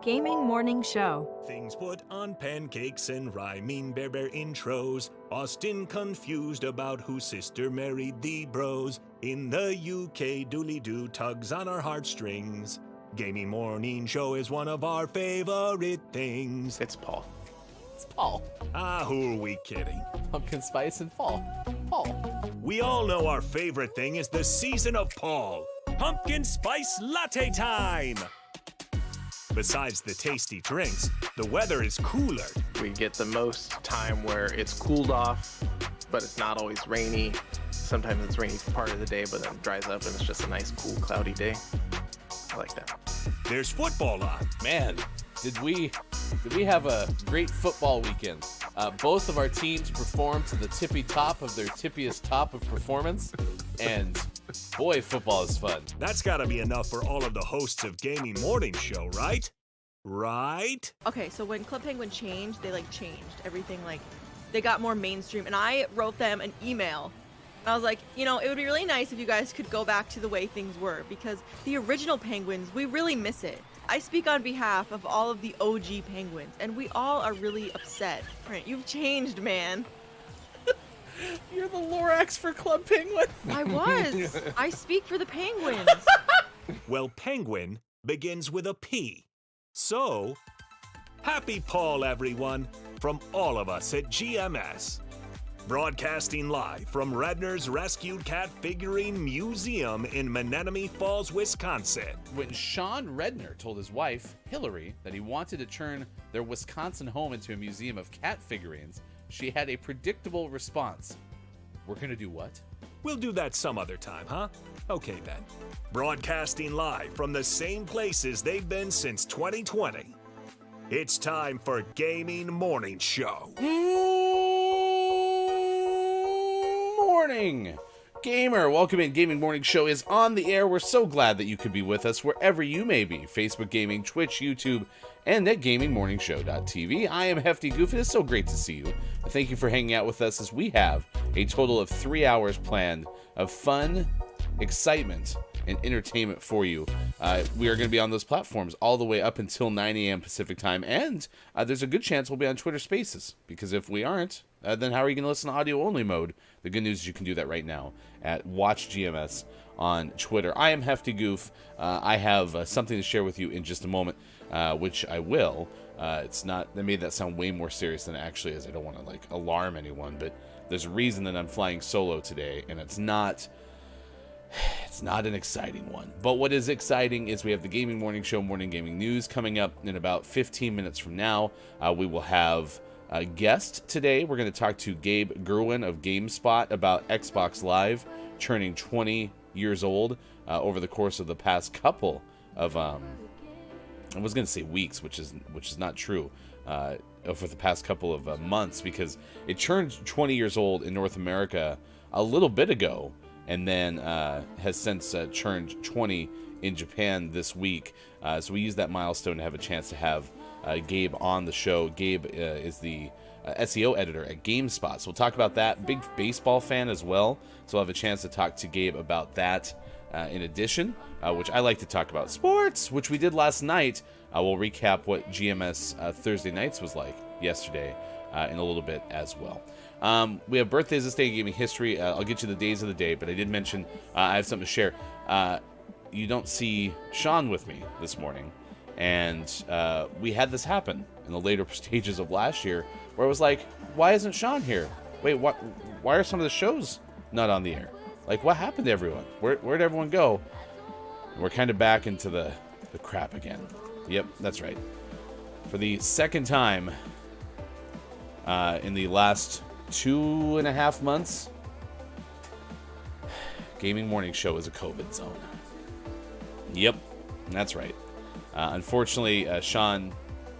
Gaming Morning Show. Things put on pancakes and rhyming bear intros. Austin confused about whose sister married the bros. In the UK, dooley-doo tugs on our heartstrings. Gaming Morning Show is one of our favorite things. It's Paul. It's Paul. Ah, who are we kidding? Pumpkin spice and fall. Paul. We all know our favorite thing is the season of Paul. Pumpkin spice latte time! Besides the tasty drinks, the weather is cooler. We get the most time where it's cooled off, but it's not always rainy. Sometimes it's rainy for part of the day, but then it dries up and it's just a nice, cool, cloudy day. I like that. There's football on. Man, did we have a great football weekend. Both of our teams performed to the tippy top of their tippiest top of performance, and boy, football is fun. That's gotta be enough for all of the hosts of Gaming Morning Show, right? Right? Okay, so when Club Penguin changed, they changed everything, they got more mainstream, and I wrote them an email. I was like, it would be really nice if you guys could go back to the way things were, because the original Penguins, we really miss it. I speak on behalf of all of the OG Penguins, and we all are really upset. Right, you've changed, man. You're the Lorax for Club Penguin. I was. I speak for the Penguins. Well, penguin begins with a P. So, happy Paul, everyone, from all of us at GMS. Broadcasting live from Redner's Rescued Cat Figurine Museum in Menominee Falls, Wisconsin. When Sean Redner told his wife, Hillary, that he wanted to turn their Wisconsin home into a museum of cat figurines, she had a predictable response. We're gonna do what? We'll do that some other time, huh? Okay then. Broadcasting live from the same places they've been since 2020. It's time for Gaming Morning Show. Morning, gamer. Welcome in. Gaming Morning Show is on the air. We're so glad that you could be with us wherever you may be. Facebook Gaming, Twitch, YouTube, and at GamingMorningShow.tv. I am Hefty Goof. It is so great to see you. Thank you for hanging out with us as we have a total of 3 hours planned of fun, excitement, and entertainment for you. We are going to be on those platforms all the way up until 9 a.m. Pacific time, and there's a good chance we'll be on Twitter Spaces, because if we aren't, then how are you going to listen to audio-only mode? The good news is you can do that right now at Watch GMS on Twitter. I am Hefty Goof. I have something to share with you in just a moment, which I will. It's not. They made that sound way more serious than it actually is. I don't want to alarm anyone, but there's a reason that I'm flying solo today, and it's not an exciting one. But what is exciting is we have the Gaming Morning Show Morning Gaming News coming up in about 15 minutes from now. We will have a guest today. We're going to talk to Gabe Gerwin of GameSpot about Xbox Live turning 20 years old over the course of the past couple of I was going to say weeks, which is not true, over the past couple of months, because it turned 20 years old in North America a little bit ago, and then has since turned 20 in Japan this week. So we use that milestone to have a chance to have Gabe on the show. Gabe is the SEO editor at GameSpot, so we'll talk about that. Big baseball fan as well, so we'll have a chance to talk to Gabe about that. In addition, which I like to talk about, sports, which we did last night. We'll recap what GMS Thursday nights was like yesterday in a little bit as well. We have birthdays this day in gaming history. I'll get you the days of the day, but I did mention I have something to share. You don't see Sean with me this morning, and we had this happen in the later stages of last year, where it was like, why isn't Sean here? Wait, why are some of the shows not on the air? What happened to everyone? Where'd everyone go? We're kind of back into the crap again. Yep, that's right. For the second time in the last 2.5 months, Gaming Morning Show is a COVID zone. Yep, that's right. Unfortunately, Sean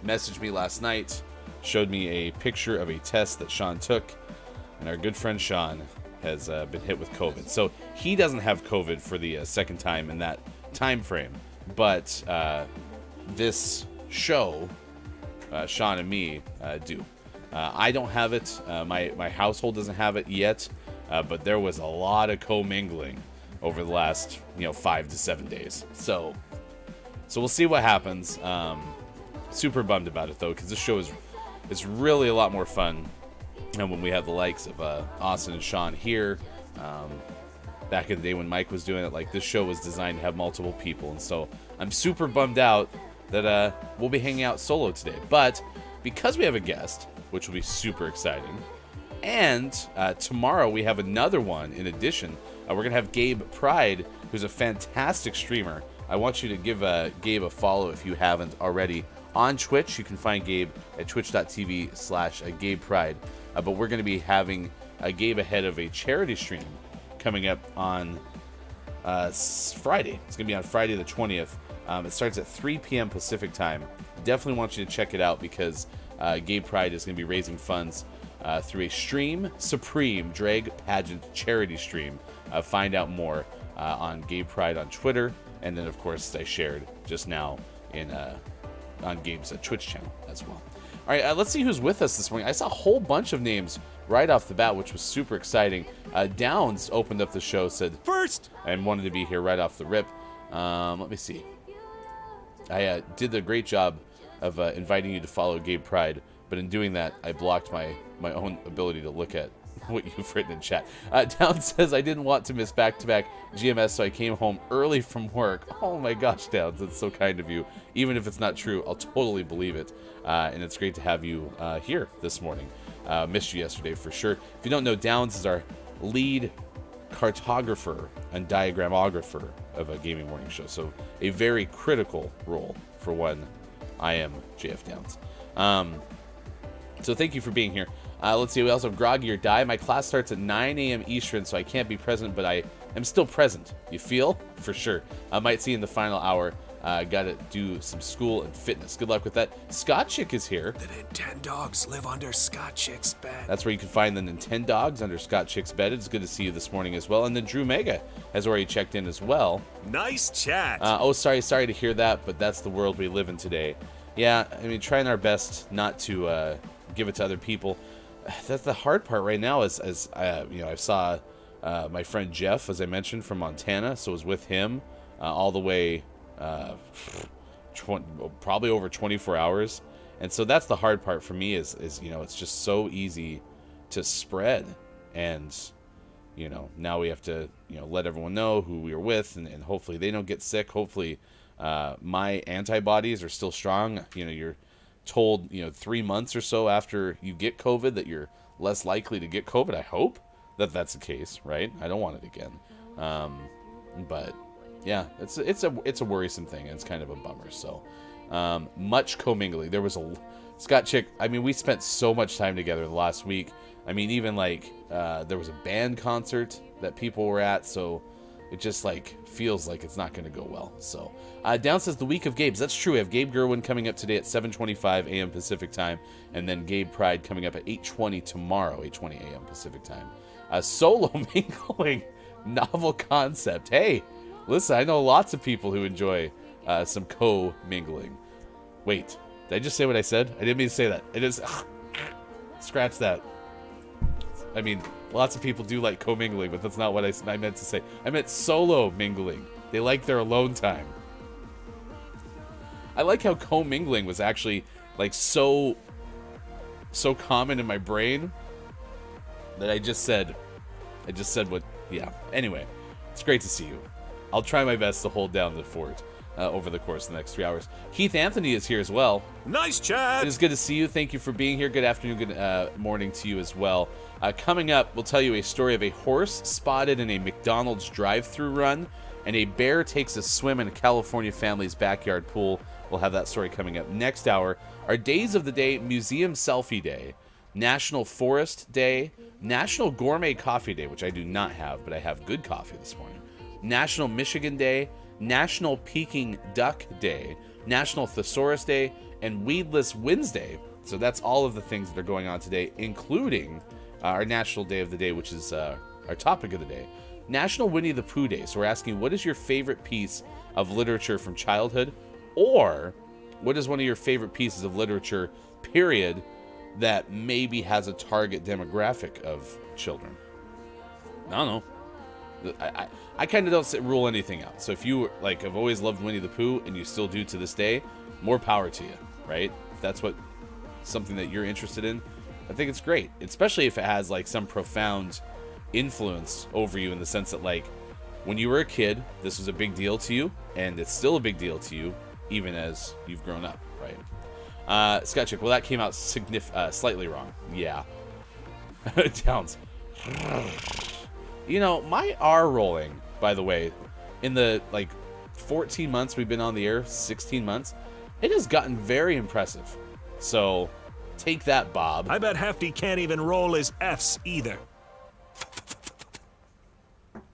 messaged me last night, showed me a picture of a test that Sean took, and our good friend Sean has been hit with COVID. So he doesn't have COVID for the second time in that time frame, but this show, Sean and me, do. I don't have it. My household doesn't have it yet, but there was a lot of commingling over the last 5 to 7 days. So we'll see what happens. Super bummed about it, though, because this show is really a lot more fun than when we have the likes of Austin and Sean here. Back in the day when Mike was doing it, like, this show was designed to have multiple people, and so I'm super bummed out that we'll be hanging out solo today. But because we have a guest, which will be super exciting, and tomorrow we have another one in addition. We're going to have Gabe Pride, who's a fantastic streamer. I want you to give Gabe a follow if you haven't already. On Twitch, you can find Gabe at twitch.tv/Gabe Pride. But we're going to be having Gabe ahead of a charity stream coming up on Friday. It's going to be on Friday the 20th. It starts at 3 p.m. Pacific time. Definitely want you to check it out because Gabe Pride is going to be raising funds through a Stream Supreme drag pageant charity stream. Find out more on Gabe Pride on Twitter, and then of course I shared just now on Gabe's Twitch channel as well. All right, let's see who's with us this morning. I saw a whole bunch of names right off the bat, which was super exciting. Downs opened up the show, said first, and wanted to be here right off the rip. Let me see. I did a great job of inviting you to follow Gabe Pride, but in doing that, I blocked my own ability to look at what you've written in chat. Downs says, I didn't want to miss back-to-back GMS, so I came home early from work. Oh my gosh, Downs, that's so kind of you. Even if it's not true, I'll totally believe it. And it's great to have you here this morning. Missed you yesterday for sure. If you don't know, Downs is our lead cartographer and diagramographer of a gaming morning show. So a very critical role for one I am JF Downs. So thank you for being here. Let's see, we also have Groggy or Die. My class starts at 9 a.m. Eastern, so I can't be present, but I am still present. You feel? For sure. I might see you in the final hour. Got to do some school and fitness. Good luck with that. Scott Chick is here. The Nintendogs live under Scott Chick's bed. That's where you can find the Nintendogs under Scott Chick's bed. It's good to see you this morning as well. And then Drew Mega has already checked in as well. Nice chat. Sorry to hear that, but that's the world we live in today. Yeah, I mean, trying our best not to give it to other people. That's the hard part right now. I saw my friend Jeff, as I mentioned, from Montana, so I was with him all the way, probably over 24 hours, and so that's the hard part for me. Is it's just so easy to spread, and now we have to let everyone know who we are with, and hopefully they don't get sick. Hopefully, my antibodies are still strong. You're told 3 months or so after you get COVID that you're less likely to get COVID. I hope that that's the case, right? I don't want it again, but yeah, it's a worrisome thing, and it's kind of a bummer. So much commingling. There was a Scott Chick. I mean, we spent so much time together the last week. I mean, even there was a band concert that people were at, so it just feels like it's not going to go well. So Down says the week of Gabe's. That's true. We have Gabe Gerwin coming up today at 7:25 a.m. Pacific time, and then Gabe Pride coming up at 8:20 tomorrow, 8:20 a.m. Pacific time. Solo mingling, novel concept. Hey, listen, I know lots of people who enjoy some co-mingling. Wait, did I just say what I said? I didn't mean to say that. It is scratch that. I mean, lots of people do like co-mingling, but that's not what I meant to say. I meant solo mingling. They like their alone time. I like how co-mingling was actually so common in my brain that I just said what, yeah. Anyway, it's great to see you. I'll try my best to hold down the fort over the course of the next 3 hours. Keith Anthony is here as well. Nice chat. It is good to see you. Thank you for being here. Good afternoon, good morning to you as well. Coming up, we'll tell you a story of a horse spotted in a McDonald's drive-thru run, and a bear takes a swim in a California family's backyard pool. We'll have that story coming up next hour. Our days of the day: Museum Selfie Day, National Forrest Day, National Gourmet Coffee Day, which I do not have, but I have good coffee this morning, National Michigan Day, National Peking Duck Day, National Thesaurus Day, and Weedless Wednesday. So that's all of the things that are going on today, including our National Day of the Day, which is our topic of the day, National Winnie the Pooh Day. So we're asking, what is your favorite piece of literature from childhood? Or what is one of your favorite pieces of literature, period, that maybe has a target demographic of children? I don't know. I kind of don't rule anything out. So if you have always loved Winnie the Pooh and you still do to this day, more power to you. right? If that's something that you're interested in, I think it's great, especially if it has like some profound influence over you in the sense that like when you were a kid, this was a big deal to you, and it's still a big deal to you even as you've grown up, right? Scott Chick, well, that came out slightly wrong. Yeah. Downs. You know, my R rolling, by the way, in the like 14 months we've been on the air, 16 months, it has gotten very impressive. So take that, Bob. I bet Hefty can't even roll his F's either.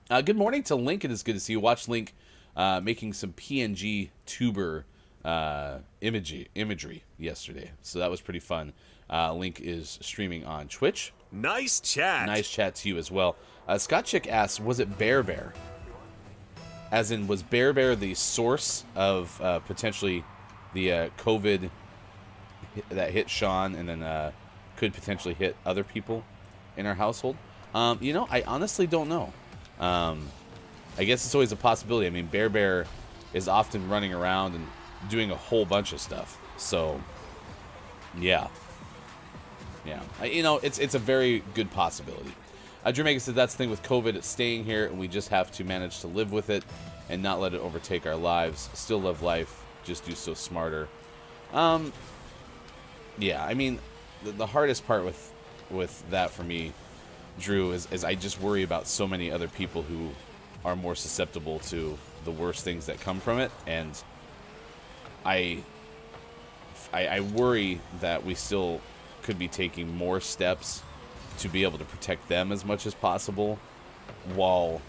Good morning to Link. It is good to see you. Watch Link making some PNG tuber imagery yesterday. So that was pretty fun. Link is streaming on Twitch. Nice chat. Nice chat to you as well. Scott Chick asks, was it Bear Bear? As in, was Bear Bear the source of potentially the COVID that hit Sean and then could potentially hit other people in our household? You know, I honestly don't know. I guess it's always a possibility. I mean, Bear Bear is often running around and doing a whole bunch of stuff. So, yeah. Yeah. You know, it's a very good possibility. Drew Mega said that's the thing with COVID. It's staying here, and we just have to manage to live with it and not let it overtake our lives. Still love life. Just do so smarter. Yeah, I mean, the hardest part with that for me, Drew, is I just worry about so many other people who are more susceptible to the worst things that come from it, and I worry that we still could be taking more steps to be able to protect them as much as possible while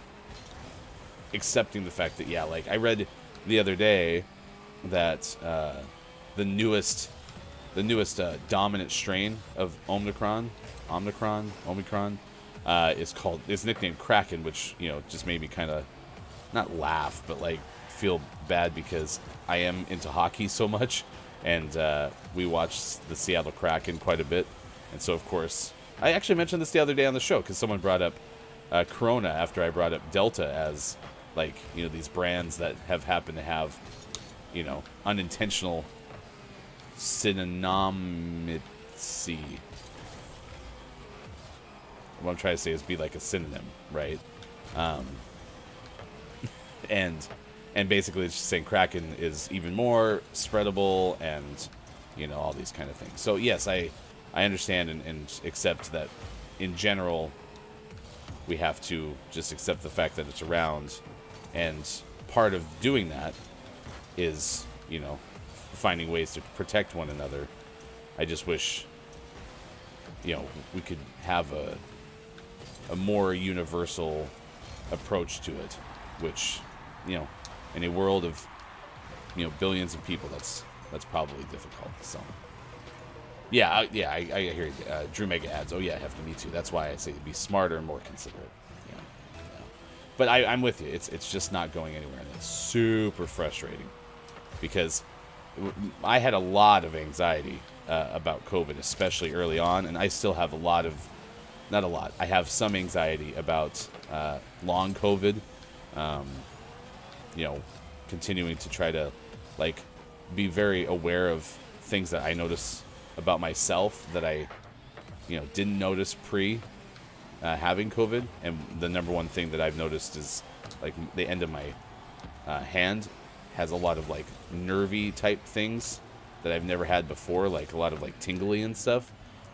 accepting the fact that, yeah, like I read the other day that the newest dominant strain of Omicron is nicknamed Kraken, which, you know, just made me kind of not laugh, but like feel bad because I am into hockey so much, and we watch the Seattle Kraken quite a bit, and so of course I actually mentioned this the other day on the show because someone brought up Corona after I brought up Delta as, like, you know, these brands that have happened to have, you know, unintentional synonymity. What I'm trying to say is be like a synonym, right? And basically it's just saying Kraken is even more spreadable and, you know, all these kind of things. So yes, I understand and accept that in general we have to just accept the fact that it's around, and part of doing that is, you know, finding ways to protect one another. I just wish, you know, we could have a more universal approach to it, which, you know, in a world of, you know, billions of people, that's probably difficult. So yeah, I hear you. Drew Mega adds, oh yeah, Hefty, me too. That's why I say be smarter and more considerate. Yeah. But I'm with you. It's just not going anywhere, and it's super frustrating because I had a lot of anxiety about COVID, especially early on, and I still have not a lot. I have some anxiety about long COVID. You know, continuing to try to, like, be very aware of things that I notice about myself that I, you know, didn't notice pre having COVID. And the number one thing that I've noticed is, like, the end of my hand has a lot of, like, nervy type things that I've never had before, like a lot of, like, tingly and stuff.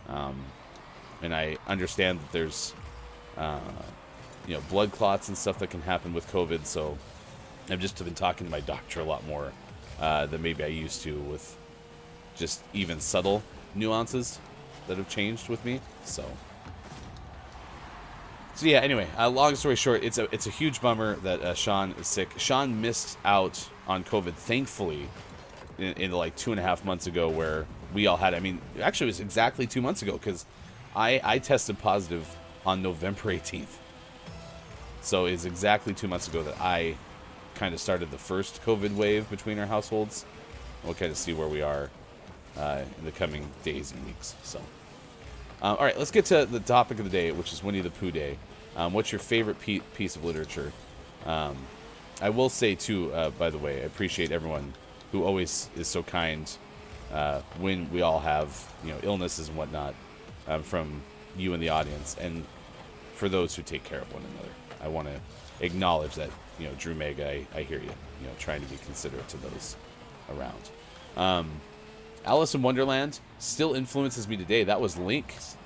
And I understand that there's, you know, blood clots and stuff that can happen with COVID. So I've just been talking to my doctor a lot more than maybe I used to, with just even subtle nuances that have changed with me. So yeah, anyway, long story short, it's a huge bummer that Sean is sick. Sean missed out on COVID, thankfully, in like 2.5 months ago, where we all had, I mean, actually it was exactly 2 months ago, because I tested positive on November 18th. So it's exactly 2 months ago that I kind of started the first COVID wave between our households. We'll kind of see where we are in the coming days and weeks. So, all right, let's get to the topic of the day, which is Winnie the Pooh Day. What's your favorite piece of literature? I will say, too, by the way, I appreciate everyone who always is so kind when we all have, illnesses and whatnot, from you and the audience, and for those who take care of one another. I want to acknowledge that, Drew Mega, I hear you, trying to be considerate to those around. Alice in Wonderland still influences me today. That was Link's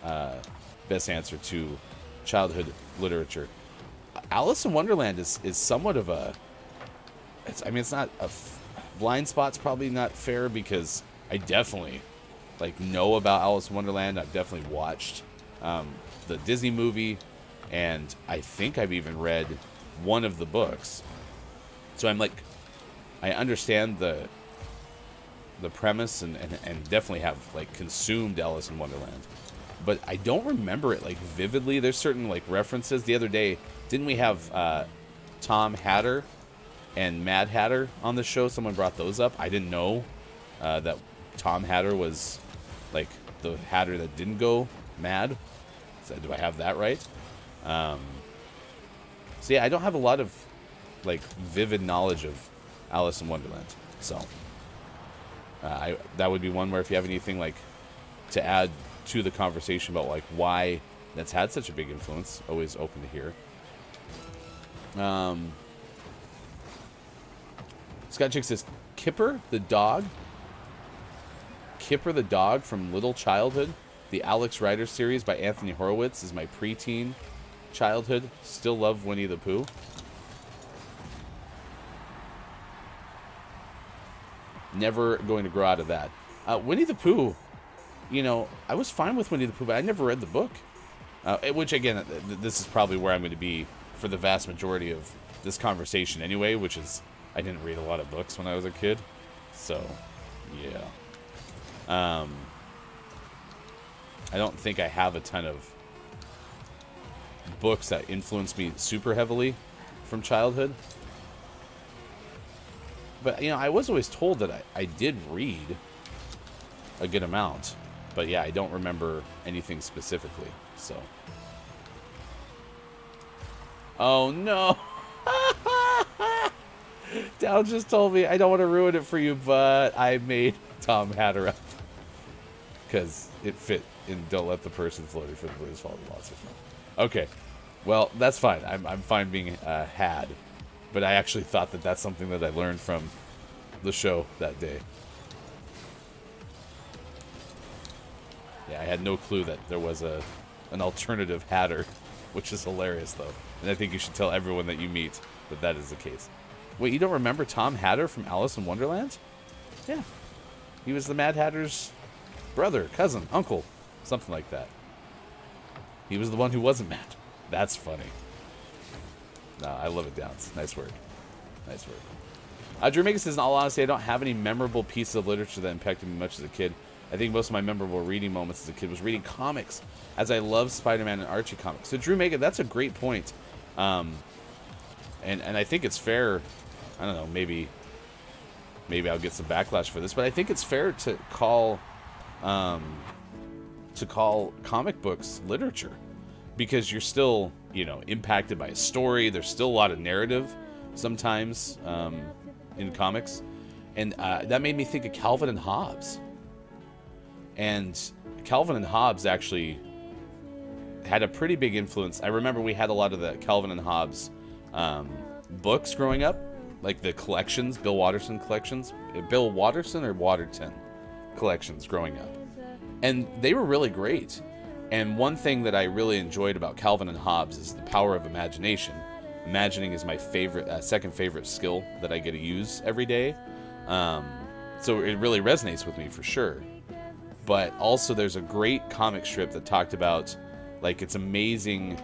best answer to childhood literature. Alice in Wonderland is somewhat of a... it's not a... blind spot's probably not fair, because I definitely, know about Alice in Wonderland. I've definitely watched the Disney movie, and I think I've even read one of the books. So I understand the premise and definitely have consumed Alice in Wonderland, but I don't remember it vividly. There's certain references. The other day, didn't we have Tom Hatter and Mad Hatter on the show? Someone brought those up. I didn't know that Tom Hatter was the Hatter that didn't go mad. So do I have that right? So yeah, I don't have a lot of vivid knowledge of Alice in Wonderland. So that would be one where if you have anything to add to the conversation about why that's had such a big influence, always open to hear. Scott Chick says, Kipper the dog from Little Childhood, the Alex Rider series by Anthony Horowitz, is my preteen childhood. Still love Winnie the Pooh. Never going to grow out of that. Winnie the Pooh, I was fine with Winnie the Pooh, but I never read the book. Which, again, this is probably where I'm going to be for the vast majority of this conversation anyway, which is I didn't read a lot of books when I was a kid. So, yeah. I don't think I have a ton of books that influenced me super heavily from childhood. But, I was always told that I did read a good amount. But, yeah, I don't remember anything specifically, so. Oh, no. Dal just told me I don't want to ruin it for you, but I made Tom Hatter up. Because it fit in Don't Let the Person Floating for the Blues Fall the Monster. Okay. Well, that's fine. I'm fine being had. But I actually thought that that's something that I learned from the show that day. Yeah, I had no clue that there was an alternative Hatter, which is hilarious, though. And I think you should tell everyone that you meet that that is the case. Wait, you don't remember Tom Hatter from Alice in Wonderland? Yeah. He was the Mad Hatter's brother, cousin, uncle, something like that. He was the one who wasn't mad. That's funny. No, I love it, Downs. Nice work. Nice work. Drew Megan says, in all honesty, I don't have any memorable pieces of literature that impacted me much as a kid. I think most of my memorable reading moments as a kid was reading comics, as I love Spider-Man and Archie comics. So, Drew Megan, that's a great point. And I think it's fair. I don't know, maybe I'll get some backlash for this, but I think it's fair to call comic books literature, because you're still, impacted by a story. There's still a lot of narrative sometimes in comics, and that made me think of Calvin and Hobbes. And Calvin and Hobbes actually had a pretty big influence. I remember we had a lot of the Calvin and Hobbes books growing up, like the collections, Bill Watterson collections. Bill Watterson or Waterton collections growing up. And they were really great. And one thing that I really enjoyed about Calvin and Hobbes is the power of imagination. Imagining is my favorite, second favorite skill that I get to use every day. So it really resonates with me for sure. But also there's a great comic strip that talked about, it's amazing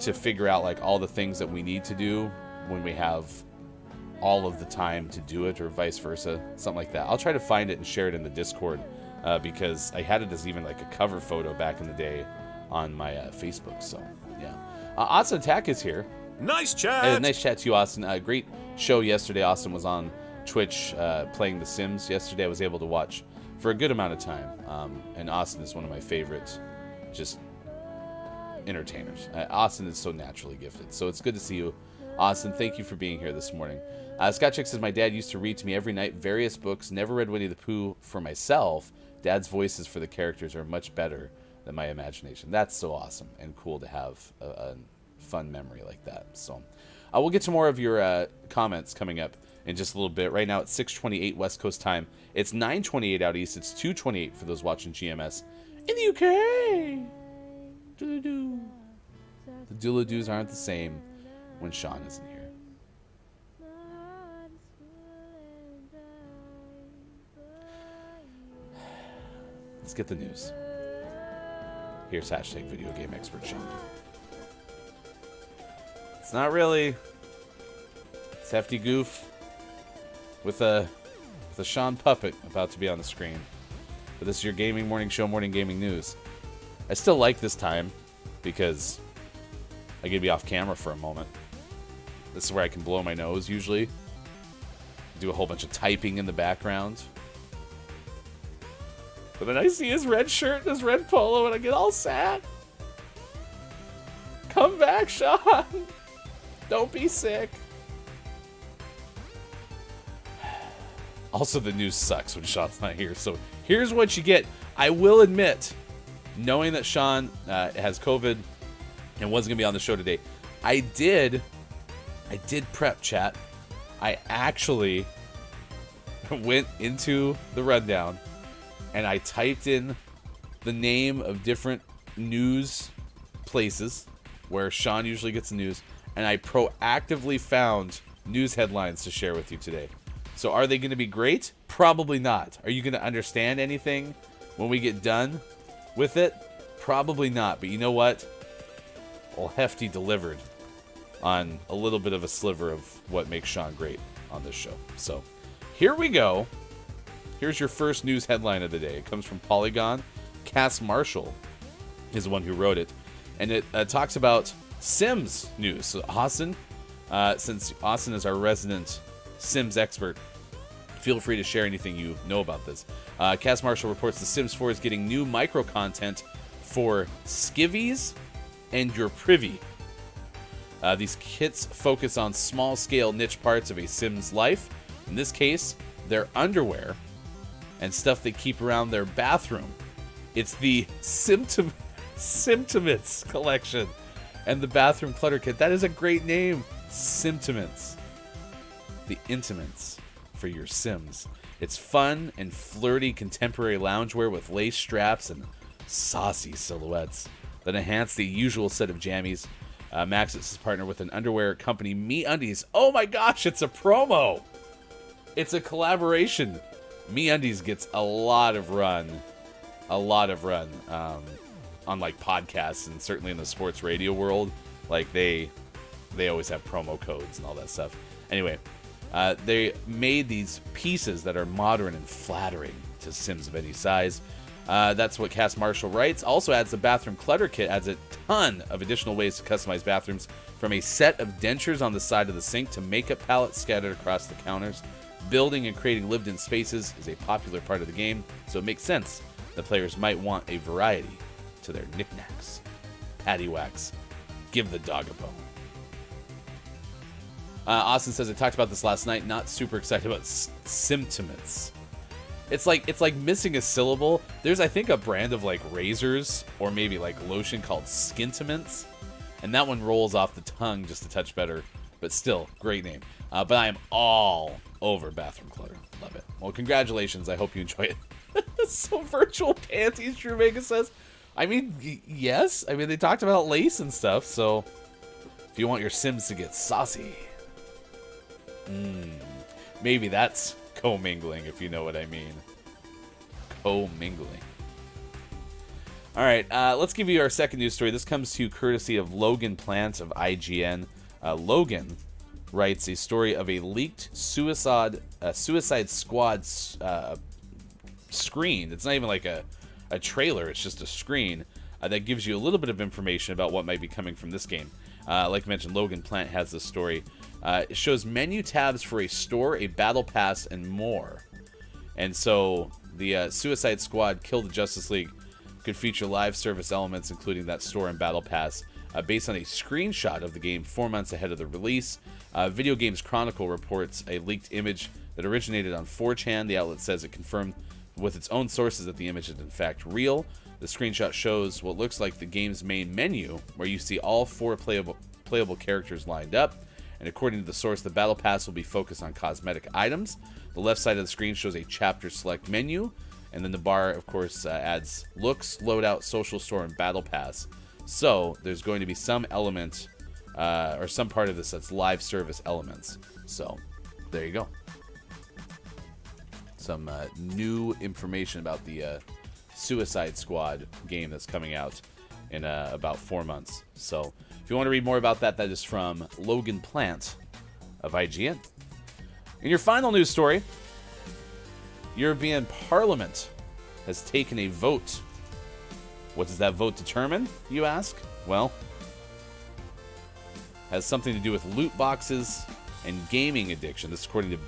to figure out, all the things that we need to do when we have all of the time to do it, or vice versa, something like that. I'll try to find it and share it in the Discord, because I had it as even a cover photo back in the day on my Facebook. So yeah, Austin Attack is here. Nice chat. Nice chat to you, Austin. Great show yesterday. Austin was on Twitch playing The Sims yesterday. I was able to watch for a good amount of time, and Austin is one of my favorite just entertainers. Austin is so naturally gifted, so it's good to see you Austin, thank you for being here this morning. Scott Chick says, my dad used to read to me every night various books. Never read Winnie the Pooh for myself. Dad's voices for the characters are much better than my imagination. That's so awesome and cool to have a fun memory like that. So we'll get to more of your comments coming up in just a little bit. Right now it's 6:28 West Coast time. It's 9:28 out east. It's 2:28 for those watching GMS in the UK. Doodle-doo. The doodle-doos aren't the same when Sean isn't here. Let's get the news. Here's hashtag video game expert Sean. It's not really. It's Hefty Goof with a Sean puppet about to be on the screen. But this is your gaming morning show, Morning Gaming News. I still like this time because I get to be off camera for a moment. This is where I can blow my nose usually. Do a whole bunch of typing in the background. But then I see his red shirt and his red polo and I get all sad. Come back, Sean. Don't be sick. Also, the news sucks when Sean's not here. So here's what you get. I will admit, knowing that Sean has COVID and wasn't going to be on the show today, I did prep, chat. I actually went into the rundown and I typed in the name of different news places where Sean usually gets the news, and I proactively found news headlines to share with you today. So are they going to be great? Probably not. Are you going to understand anything when we get done with it? Probably not. But you know what? Well, Hefty delivered on a little bit of a sliver of what makes Sean great on this show. So here we go. Here's your first news headline of the day. It comes from Polygon. Cass Marshall is the one who wrote it. And it talks about Sims news. So Austin, since Austin is our resident Sims expert, feel free to share anything you know about this. Cass Marshall reports The Sims 4 is getting new micro content for skivvies and your privy. These kits focus on small-scale niche parts of a Sim's life. In this case, their underwear and stuff they keep around their bathroom. It's the Symptomates collection and the bathroom clutter kit. That is a great name. Symptomates. The intimates for your Sims. It's fun and flirty contemporary loungewear with lace straps and saucy silhouettes that enhance the usual set of jammies. Maxis is partnered with an underwear company, MeUndies. Oh my gosh, it's a promo. It's a collaboration. MeUndies gets a lot of run on like podcasts and certainly in the sports radio world. Like they always have promo codes and all that stuff. Anyway, they made these pieces that are modern and flattering to Sims of any size. That's what Cass Marshall writes. Also adds the bathroom clutter kit, adds a ton of additional ways to customize bathrooms, from a set of dentures on the side of the sink to makeup palettes scattered across the counters. Building and creating lived-in spaces is a popular part of the game, so it makes sense that players might want a variety to their knickknacks. Paddywhacks. Give the dog a bone. Austin says, I talked about this last night, not super excited about Symptomates. It's like missing a syllable. There's, I think, a brand of like razors or maybe like lotion called Skintimates, and that one rolls off the tongue just a touch better, but still, great name. But I am all over bathroom clutter. Love it. Well, congratulations. I hope you enjoy it. So virtual panties, Drew Vega says. I mean, yes. I mean, they talked about lace and stuff, so if you want your Sims to get saucy, maybe that's commingling, if you know what I mean. Commingling. All right, let's give you our second news story. This comes to you courtesy of Logan Plant of IGN. Logan writes a story of a leaked Suicide Squad screen. It's not even like a trailer. It's just a screen that gives you a little bit of information about what might be coming from this game. Like I mentioned, Logan Plant has this story. It shows menu tabs for a store, a battle pass, and more. And so the Suicide Squad Kill the Justice League could feature live service elements, including that store and battle pass. based on a screenshot of the game 4 months ahead of the release. Video Games Chronicle reports a leaked image that originated on 4chan. The outlet says it confirmed with its own sources that the image is in fact real. The screenshot shows what looks like the game's main menu, where you see all 4 playable characters lined up. And according to the source, the Battle Pass will be focused on cosmetic items. The left side of the screen shows a chapter select menu, and then the bar, of course, adds looks, loadout, social store, and Battle Pass. So there's going to be some element or some part of this that's live service elements. So there you go. Some new information about the Suicide Squad game that's coming out in about 4 months. So if you want to read more about that, that is from Logan Plant of IGN. In your final news story, European Parliament has taken a vote. What does that vote determine, you ask? Well, has something to do with loot boxes and gaming addiction. This is according to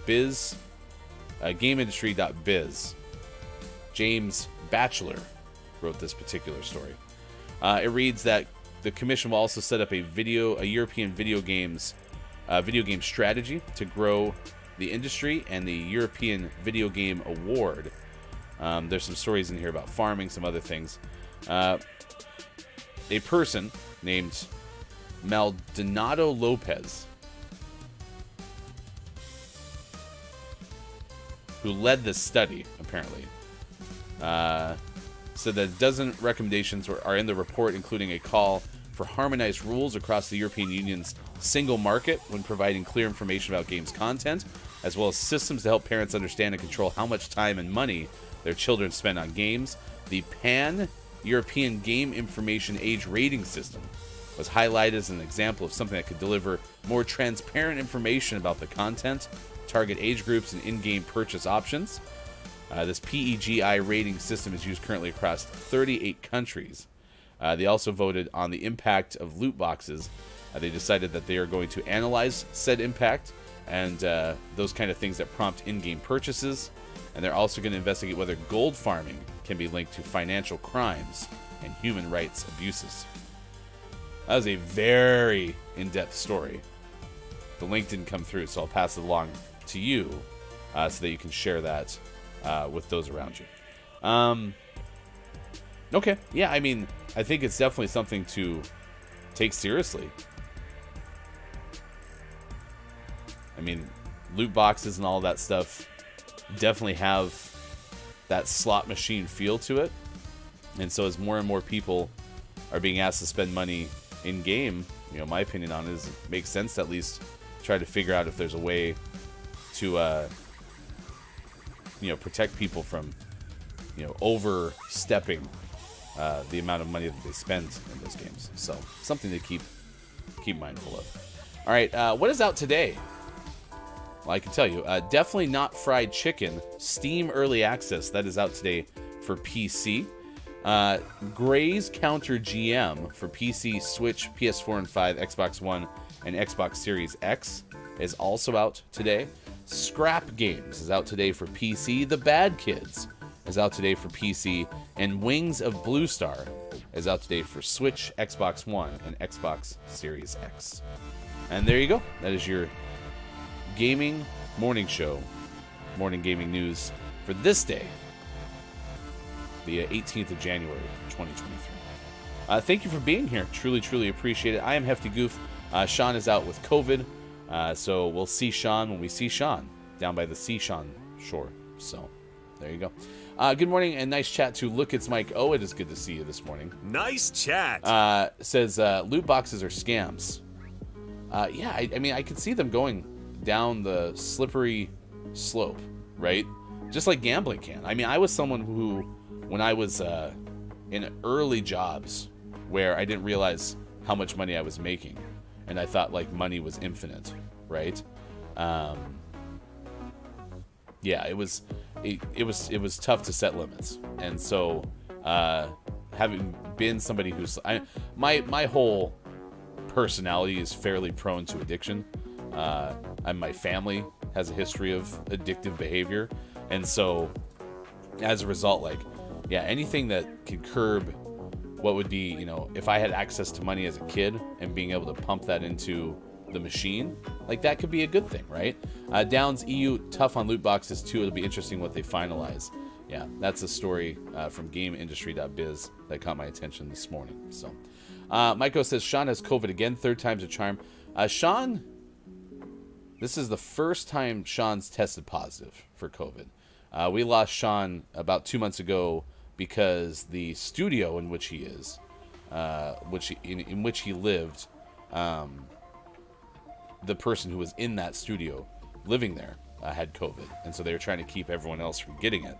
GameIndustry.biz. James Batchelor wrote this particular story. It reads that the commission will also set up a European video game strategy to grow the industry and the European Video Game Award. There's some stories in here about farming, some other things. A person named Maldonado Lopez, who led this study, apparently, said that a dozen recommendations are in the report, including a call for harmonized rules across the European Union's single market when providing clear information about games content, as well as systems to help parents understand and control how much time and money their children spend on games. The Pan-European Game Information Age Rating System was highlighted as an example of something that could deliver more transparent information about the content, target age groups, and in-game purchase options. This PEGI rating system is used currently across 38 countries. They also voted on the impact of loot boxes. They decided that they are going to analyze said impact and those kind of things that prompt in-game purchases. And they're also going to investigate whether gold farming can be linked to financial crimes and human rights abuses. That was a very in-depth story. The link didn't come through, so I'll pass it along to you so that you can share that with those around you. Okay, yeah, I mean, I think it's definitely something to take seriously. I mean, loot boxes and all that stuff definitely have that slot machine feel to it. And so as more and more people are being asked to spend money in game, you know, my opinion on it is it makes sense to at least try to figure out if there's a way to protect people from overstepping the amount of money that they spend in those games. So something to keep mindful of. All right, what is out today? Well, I can tell you, definitely not fried chicken. Steam Early Access, that is out today for PC. Grey's Counter GM for PC, Switch, PS4 and 5, Xbox One, and Xbox Series X is also out today. Scrap Games is out today for PC. The Bad Kids is out today for PC. And Wings of Blue Star is out today for Switch, Xbox One, and Xbox Series X. And there you go. That is your gaming morning show, morning gaming news for this day, the 18th of January, 2023. Thank you for being here. Truly, truly appreciate it. I am Hefty Goof. Sean is out with COVID, so we'll see Sean when we see Sean down by the Seashon shore. So there you go. Good morning and nice chat to Look It's Mike. Oh, it is good to see you this morning. Nice chat. Says loot boxes are scams. Yeah, I mean, I could see them going down the slippery slope, right? Just like gambling can. I mean, I was someone who, when I was in early jobs where I didn't realize how much money I was making, and I thought like money was infinite, right? Yeah, it was tough to set limits, and so having been somebody who's my whole personality is fairly prone to addiction. And my family has a history of addictive behavior, and so as a result, like, yeah, anything that can curb what would be, if I had access to money as a kid and being able to pump that into the machine, like that could be a good thing, right? Downs EU tough on loot boxes too. It'll be interesting what they finalize. Yeah, that's a story from GameIndustry.biz that caught my attention this morning. So, Maiko says Sean has COVID again, 3rd time's a charm. Sean, this is the first time Sean's tested positive for COVID. We lost Sean about 2 months ago because the studio in which he is, in which he lived, the person who was in that studio living there had COVID, and so they were trying to keep everyone else from getting it.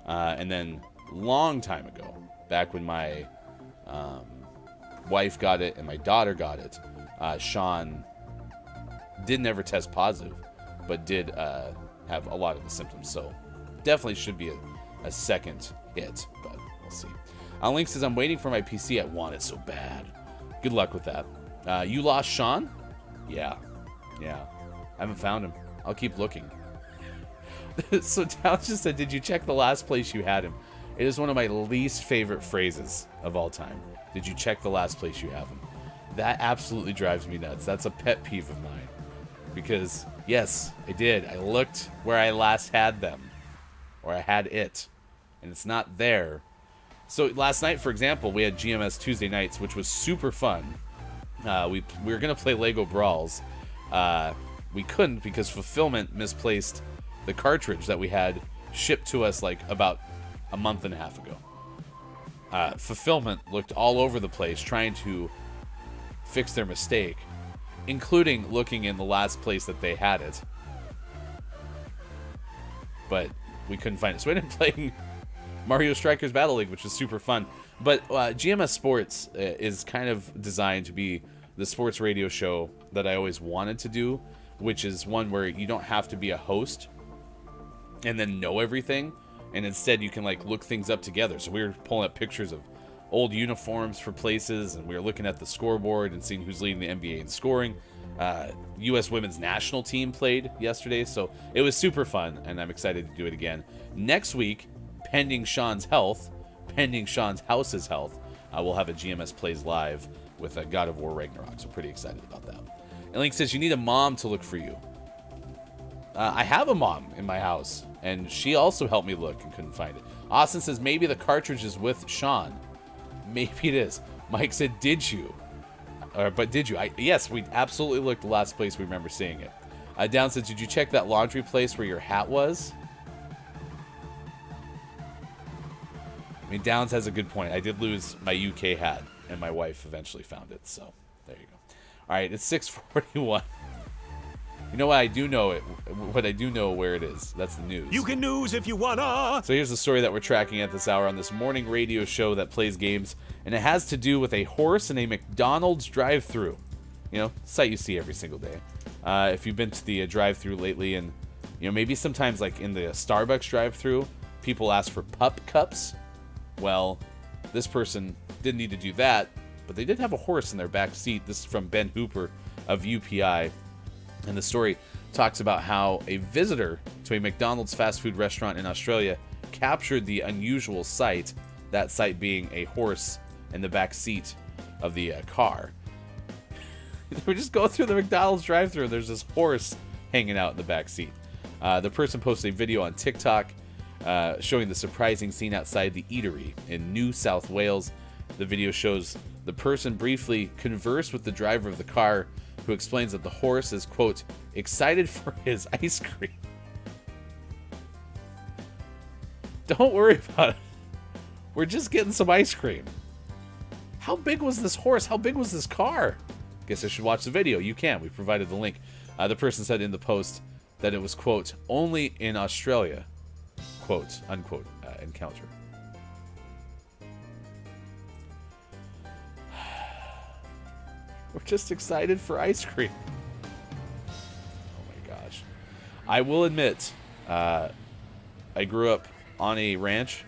And then long time ago, back when my wife got it and my daughter got it, Sean didn't ever test positive, but did have a lot of the symptoms. So definitely should be a second hit, but we'll see. Link says, I'm waiting for my PC. I want it so bad. Good luck with that. You lost Sean? Yeah. I haven't found him. I'll keep looking. So Tal just said, did you check the last place you had him? It is one of my least favorite phrases of all time. Did you check the last place you have him? That absolutely drives me nuts. That's a pet peeve of mine. Because, yes, I did. I looked where I last had them. Or I had it. And it's not there. So last night, for example, we had GMS Tuesday nights, which was super fun. We were going to play Lego Brawls. We couldn't because Fulfillment misplaced the cartridge that we had shipped to us like about a month and a half ago. Fulfillment looked all over the place trying to fix their mistake, including looking in the last place that they had it. But we couldn't find it. So we ended up playing Mario Strikers Battle League, which was super fun. But GMS Sports is kind of designed to be the sports radio show that I always wanted to do, which is one where you don't have to be a host and then know everything, and instead you can like look things up together. So we were pulling up pictures of old uniforms for places, and we were looking at the scoreboard and seeing who's leading the NBA in scoring. U.S. women's national team played yesterday, so it was super fun, and I'm excited to do it again. Next week, pending Sean's house's health, we'll have a GMS Plays Live with a God of War Ragnarok, so pretty excited about that. And Link says, you need a mom to look for you. I have a mom in my house, and she also helped me look and couldn't find it. Austin says, maybe the cartridge is with Sean. Maybe it is. Mike said, did you? But did you? Yes, we absolutely looked the last place we remember seeing it. Down says, did you check that laundry place where your hat was? I mean, Downs has a good point. I did lose my UK hat, and my wife eventually found it, so there you go. All right, it's 6:41. You know what? I do know it. What I do know where it is. That's the news. You can news if you wanna. So here's the story that we're tracking at this hour on this morning radio show that plays games, and it has to do with a horse in a McDonald's drive-thru. You know, sight you see every single day. If you've been to the drive-thru lately, and you know, maybe sometimes like in the Starbucks drive-thru, people ask for pup cups. Well, this person didn't need to do that, but they did have a horse in their back seat. This is from Ben Hooper of UPI. And the story talks about how a visitor to a McDonald's fast food restaurant in Australia captured the unusual sight, that sight being a horse in the back seat of the car. They were just going through the McDonald's drive-thru, and there's this horse hanging out in the back seat. The person posted a video on TikTok showing the surprising scene outside the eatery in New South Wales. The video shows the person briefly converse with the driver of the car, who explains that the horse is, quote, excited for his ice cream. Don't worry about it. We're just getting some ice cream. How big was this horse? How big was this car? Guess I should watch the video. You can. We provided the link. The person said in the post that it was, quote, only in Australia, quote, unquote, encounter. We're just excited for ice cream. Oh my gosh. I will admit, I grew up on a ranch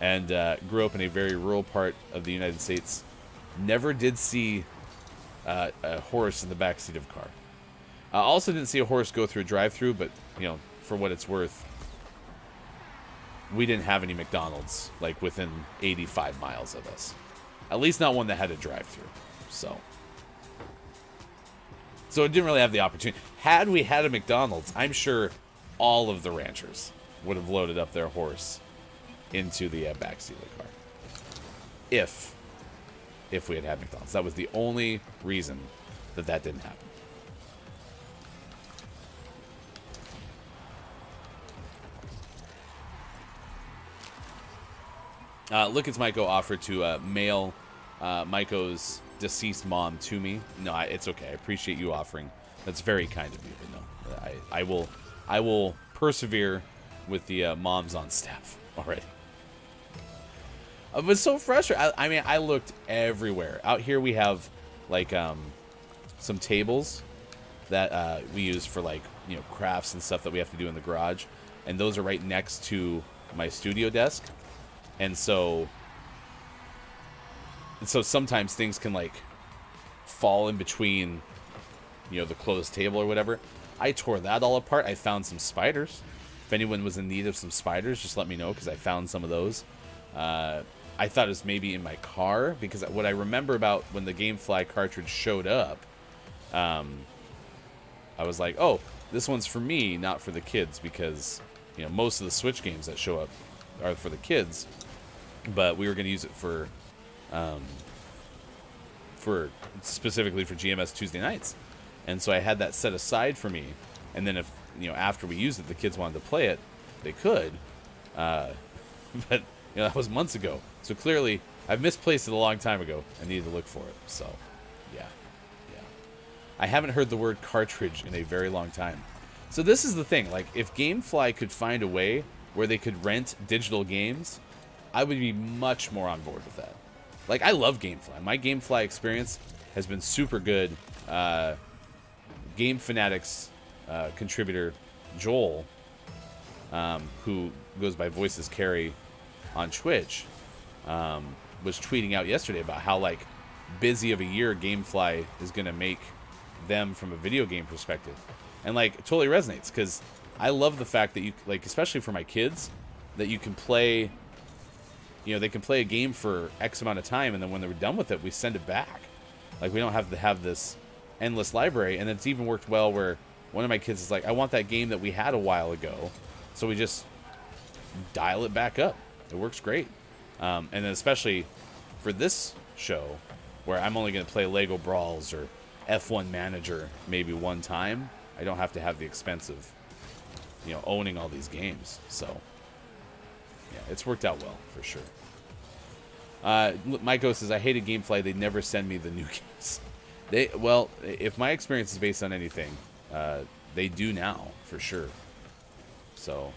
and grew up in a very rural part of the United States. Never did see a horse in the backseat of a car. I also didn't see a horse go through a drive-thru, but, you know, for what it's worth, we didn't have any McDonald's, like, within 85 miles of us. At least not one that had a drive-through. So it didn't really have the opportunity. Had we had a McDonald's, I'm sure all of the ranchers would have loaded up their horse into the backseat of the car. If we had had McDonald's. That was the only reason that didn't happen. Lucas Maiko offered to mail Maiko's deceased mom to me. No, it's okay. I appreciate you offering. That's very kind of you. But no, I will persevere with the moms on staff already. It was so frustrating. I mean, I looked everywhere. Out here we have like some tables that we use for like, you know, crafts and stuff that we have to do in the garage, and those are right next to my studio desk. And so sometimes things can like fall in between, you know, the closed table or whatever. I tore that all apart. I found some spiders. If anyone was in need of some spiders, just let me know, because I found some of those. I thought it was maybe in my car, because what I remember about when the GameFly cartridge showed up, I was like, oh, this one's for me, not for the kids, because, you know, most of the Switch games that show up are for the kids. But we were going to use it for specifically for GMS Tuesday nights, and so I had that set aside for me. And then if, you know, after we used it, the kids wanted to play it, they could. But you know, that was months ago, so clearly I've misplaced it a long time ago. I needed to look for it. So yeah. I haven't heard the word cartridge in a very long time. So this is the thing, like, if GameFly could find a way where they could rent digital games, I would be much more on board with that. Like, I love GameFly. My GameFly experience has been super good. Game Fanatics contributor Joel, who goes by Voices Carry on Twitch, was tweeting out yesterday about how, like, busy of a year GameFly is going to make them from a video game perspective. And, like, it totally resonates, because I love the fact that you, like, especially for my kids, that you can play, you know, they can play a game for X amount of time, and then when they're done with it, we send it back. Like, we don't have to have this endless library. And it's even worked well where one of my kids is like, I want that game that we had a while ago, so we just dial it back up. It works great. And then especially for this show, where I'm only going to play Lego Brawls or F1 Manager maybe one time, I don't have to have the expense of, you know, owning all these games. So yeah, it's worked out well for sure. Maiko says, I hated GameFly. They never send me the new games. Well, if my experience is based on anything, they do now for sure. So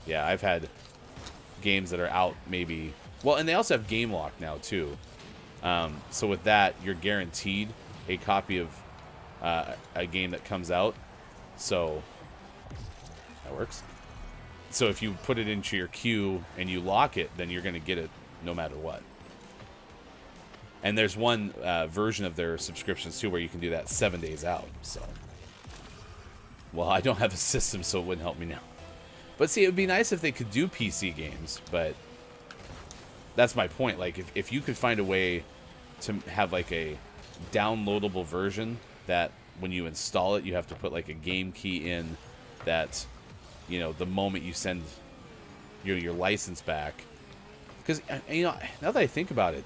yeah, I've had games that are out maybe, well, and they also have Game Lock now too. So with that, you're guaranteed a copy of a game that comes out. So that works. So if you put it into your queue and you lock it, then you're going to get it no matter what. And there's one version of their subscriptions too where you can do that 7 days out. So, well, I don't have a system, so it wouldn't help me now. But see, it would be nice if they could do PC games, but that's my point. Like, if you could find a way to have like a downloadable version that when you install it, you have to put like a game key in that, you know, the moment you send your license back. Because, you know, now that I think about it,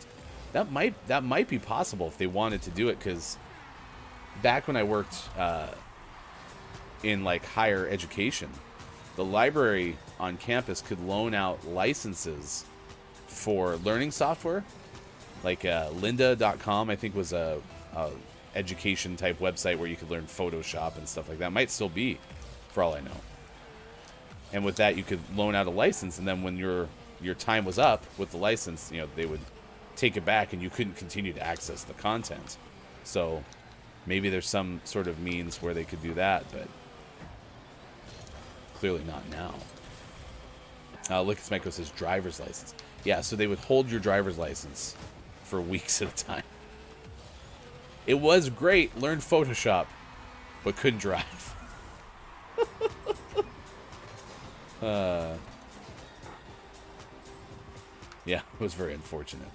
that might be possible if they wanted to do it. Because back when I worked in like higher education, the library on campus could loan out licenses for learning software. Like lynda.com, I think, was a education type website where you could learn Photoshop and stuff like that. Might still be, for all I know. And with that, you could loan out a license, and then when your time was up with the license, you know, they would take it back, and you couldn't continue to access the content. So maybe there's some sort of means where they could do that, but clearly not now. Look at Smeko says driver's license. Yeah, so they would hold your driver's license for weeks at a time. It was great, learned Photoshop, but couldn't drive. Yeah, it was very unfortunate.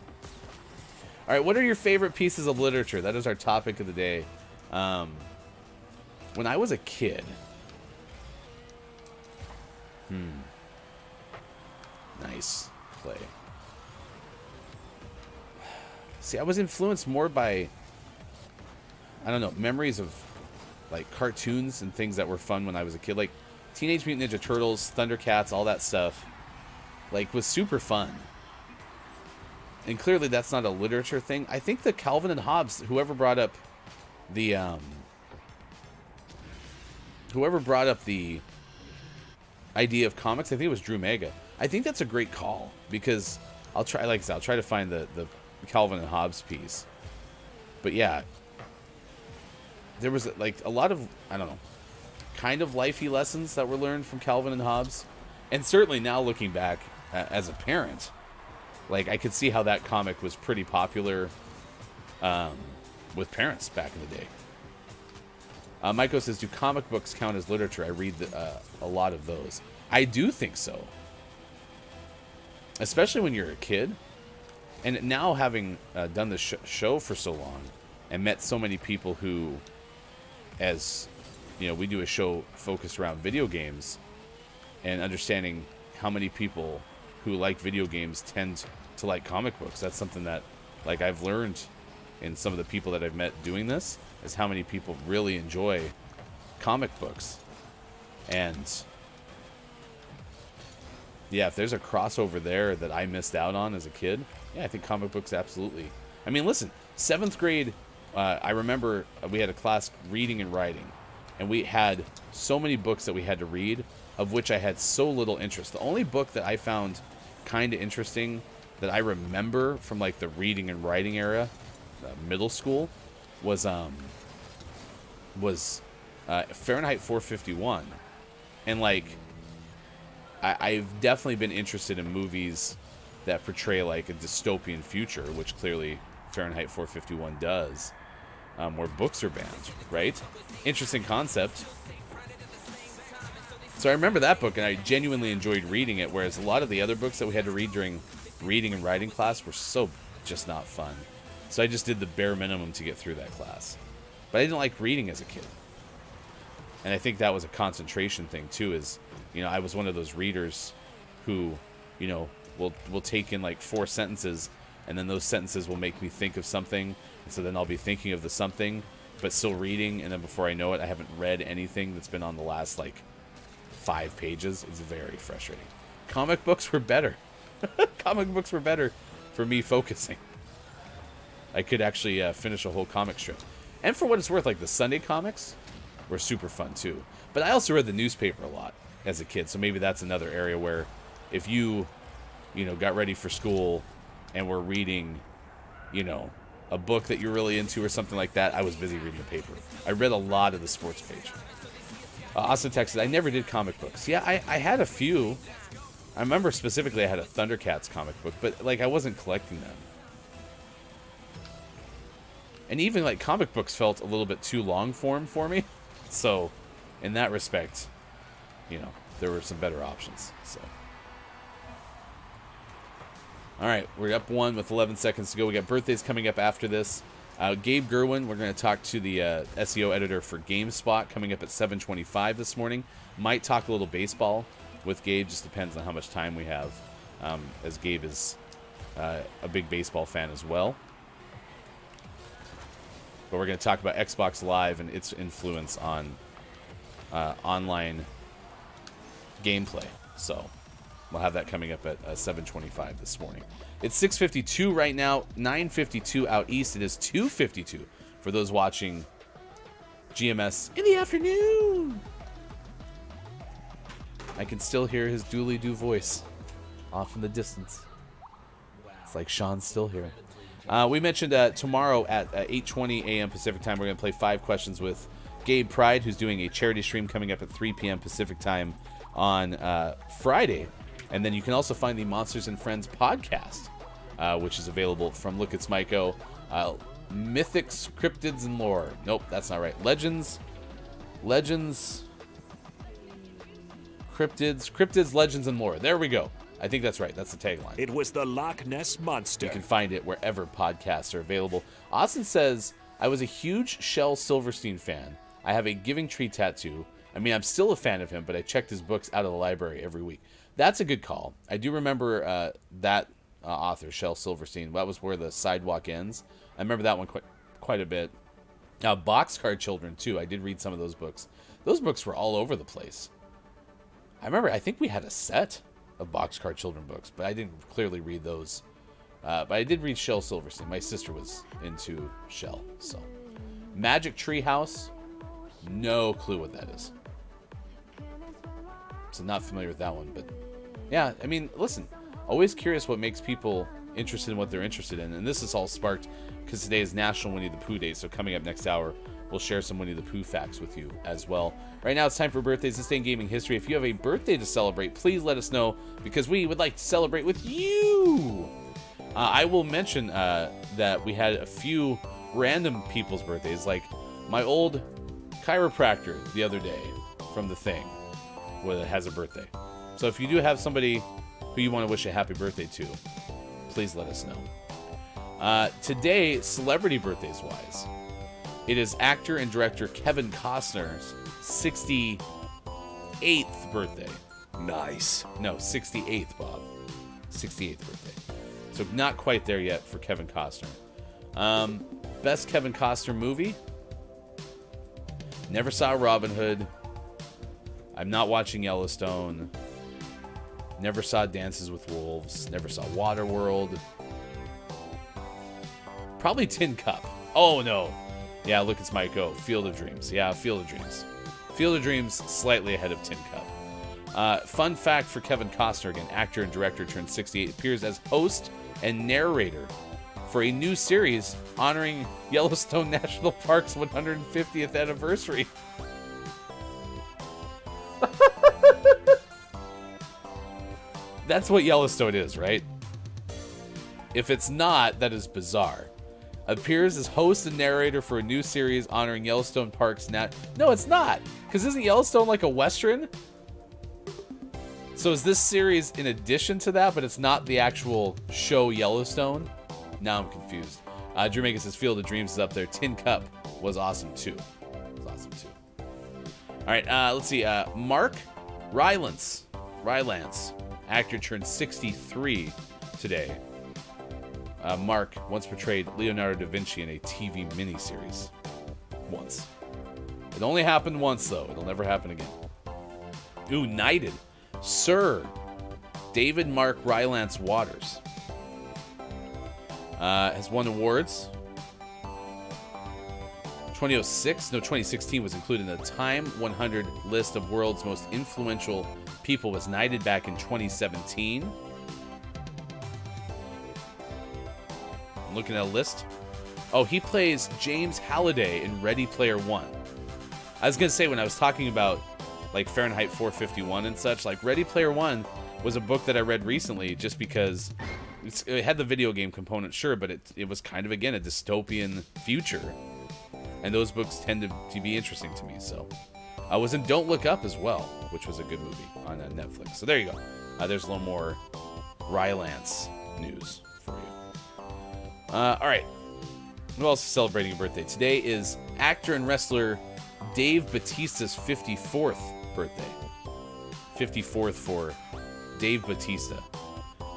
All right, what are your favorite pieces of literature? That is our topic of the day. When I was a kid... Nice play. See, I was influenced more by, I don't know, memories of, like, cartoons and things that were fun when I was a kid. Like, Teenage Mutant Ninja Turtles, Thundercats, all that stuff, like, was super fun. And clearly that's not a literature thing. I think the Calvin and Hobbes, whoever brought up the idea of comics, I think it was Drew Mega. I think that's a great call, because I'll try to find the Calvin and Hobbes piece. But yeah, there was like a lot of, I don't know, kind of lifey lessons that were learned from Calvin and Hobbes. And certainly now looking back as a parent, like I could see how that comic was pretty popular with parents back in the day. Maiko says, do comic books count as literature? I read a lot of those. I do think so. Especially when you're a kid. And now having done the show for so long and met so many people who, as you know, we do a show focused around video games, and understanding how many people who like video games tend to like comic books. That's something that, like, I've learned in some of the people that I've met doing this, is how many people really enjoy comic books. And yeah, if there's a crossover there that I missed out on as a kid, yeah, I think comic books absolutely. I mean, listen, 7th grade, I remember we had a class reading and writing, and we had so many books that we had to read, of which I had so little interest. The only book that I found kind of interesting that I remember from like the reading and writing era, middle school, was Fahrenheit 451. And like, I've definitely been interested in movies that portray like a dystopian future, which clearly Fahrenheit 451 does, where books are banned, right? Interesting concept. So I remember that book, and I genuinely enjoyed reading it, whereas a lot of the other books that we had to read during reading and writing class were so just not fun. So I just did the bare minimum to get through that class. But I didn't like reading as a kid. And I think that was a concentration thing too, is, you know, I was one of those readers who, you know, will take in like 4 sentences, and then those sentences will make me think of something, and so then I'll be thinking of the something, but still reading, and then before I know it, I haven't read anything that's been on the last like 5 pages. It's very frustrating. Comic books were better. Comic books were better for me focusing. I could actually finish a whole comic strip. And for what it's worth, like the Sunday comics were super fun too. But I also read the newspaper a lot as a kid, so maybe that's another area where if you know, got ready for school and were reading, you know, a book that you're really into or something like that, I was busy reading the paper. I read a lot of the sports page. Austin texted, I never did comic books. Yeah, I had a few. I remember specifically I had a Thundercats comic book, but like I wasn't collecting them. And even like comic books felt a little bit too long form for me. So in that respect, you know, there were some better options. So all right, we're up 1 with 11 seconds to go. We got birthdays coming up after this. Gabe Gerwin, we're going to talk to the SEO editor for GameSpot, coming up at 7:25 this morning. Might talk a little baseball with Gabe, just depends on how much time we have, as Gabe is a big baseball fan as well. But we're going to talk about Xbox Live and its influence on online gameplay. So we'll have that coming up at 7:25 this morning. It's 6:52 right now, 9:52 out east. It is 2:52 for those watching GMS in the afternoon. I can still hear his dooley-doo voice off in the distance. It's like Sean's still here. We mentioned tomorrow at 8:20 a.m. Pacific time, we're going to play 5 questions with Gabe Pride, who's doing a charity stream coming up at 3 p.m. Pacific time on Friday. And then you can also find the Monsters and Friends podcast, which is available from Look It's Maiko. Mythics, Cryptids, and Lore. Nope, that's not right. Legends, Cryptids, Legends, and Lore. There we go. I think that's right. That's the tagline. It was the Loch Ness Monster. You can find it wherever podcasts are available. Austin says, I was a huge Shel Silverstein fan. I have a Giving Tree tattoo. I mean, I'm still a fan of him, but I checked his books out of the library every week. That's a good call. I do remember that author, Shel Silverstein. That was Where the Sidewalk Ends. I remember that one quite a bit. Boxcar Children, too. I did read some of those books. Those books were all over the place. I think we had a set of Boxcar Children books, but I didn't clearly read those. But I did read Shel Silverstein. My sister was into Shel. So, Magic Tree House, no clue what that is. So not familiar with that one, but yeah, I mean, listen, always curious what makes people interested in what they're interested in. And this is all sparked because today is National Winnie the Pooh Day. So coming up next hour, we'll share some Winnie the Pooh facts with you as well. Right now, it's time for birthdays this day in gaming history. If you have a birthday to celebrate, please let us know because we would like to celebrate with you. I will mention that we had a few random people's birthdays, like my old chiropractor the other day from The Thing has a birthday. So if you do have somebody who you want to wish a happy birthday to, please let us know. Today, celebrity birthdays wise, it is actor and director Kevin Costner's 68th birthday. Nice. No, 68th, Bob. 68th birthday. So not quite there yet for Kevin Costner. Best Kevin Costner movie? Never saw Robin Hood. I'm not watching Yellowstone. Never saw Dances with Wolves. Never saw Waterworld. Probably Tin Cup. Oh, no. Yeah, look, it's Mike O. Field of Dreams. Yeah, Field of Dreams. Field of Dreams, slightly ahead of Tin Cup. Fun fact for Kevin Costner, again, actor and director, turned 68, appears as host and narrator for a new series honoring Yellowstone National Park's 150th anniversary. That's what Yellowstone is, right? If it's not, that is bizarre. Appears as host and narrator for a new series honoring Yellowstone Park's No, it's not. Because isn't Yellowstone like a Western? So is this series in addition to that, but it's not the actual show Yellowstone? Now I'm confused. Drew Megan says Field of Dreams is up there. Tin Cup was awesome too. All right, let's see. Mark Rylance, actor, turned 63 today. Mark once portrayed Leonardo da Vinci in a TV miniseries. Once. It only happened once, though. It'll never happen again. Ooh, knighted. Sir David Mark Rylance Waters. Has won awards. 2016 was included in the Time 100 list of world's most influential people. Was knighted back in 2017. I'm looking at a list. Oh, he plays James Halliday in Ready Player One. I was going to say, when I was talking about like Fahrenheit 451 and such, like Ready Player One was a book that I read recently just because it had the video game component, sure, but it was kind of, again, a dystopian future. And those books tend to be interesting to me. So I was in Don't Look Up as well, which was a good movie on Netflix. So there you go. There's a little more Rylance news for you. All right. Who else is celebrating a birthday? Today is actor and wrestler Dave Bautista's 54th birthday. 54th for Dave Bautista.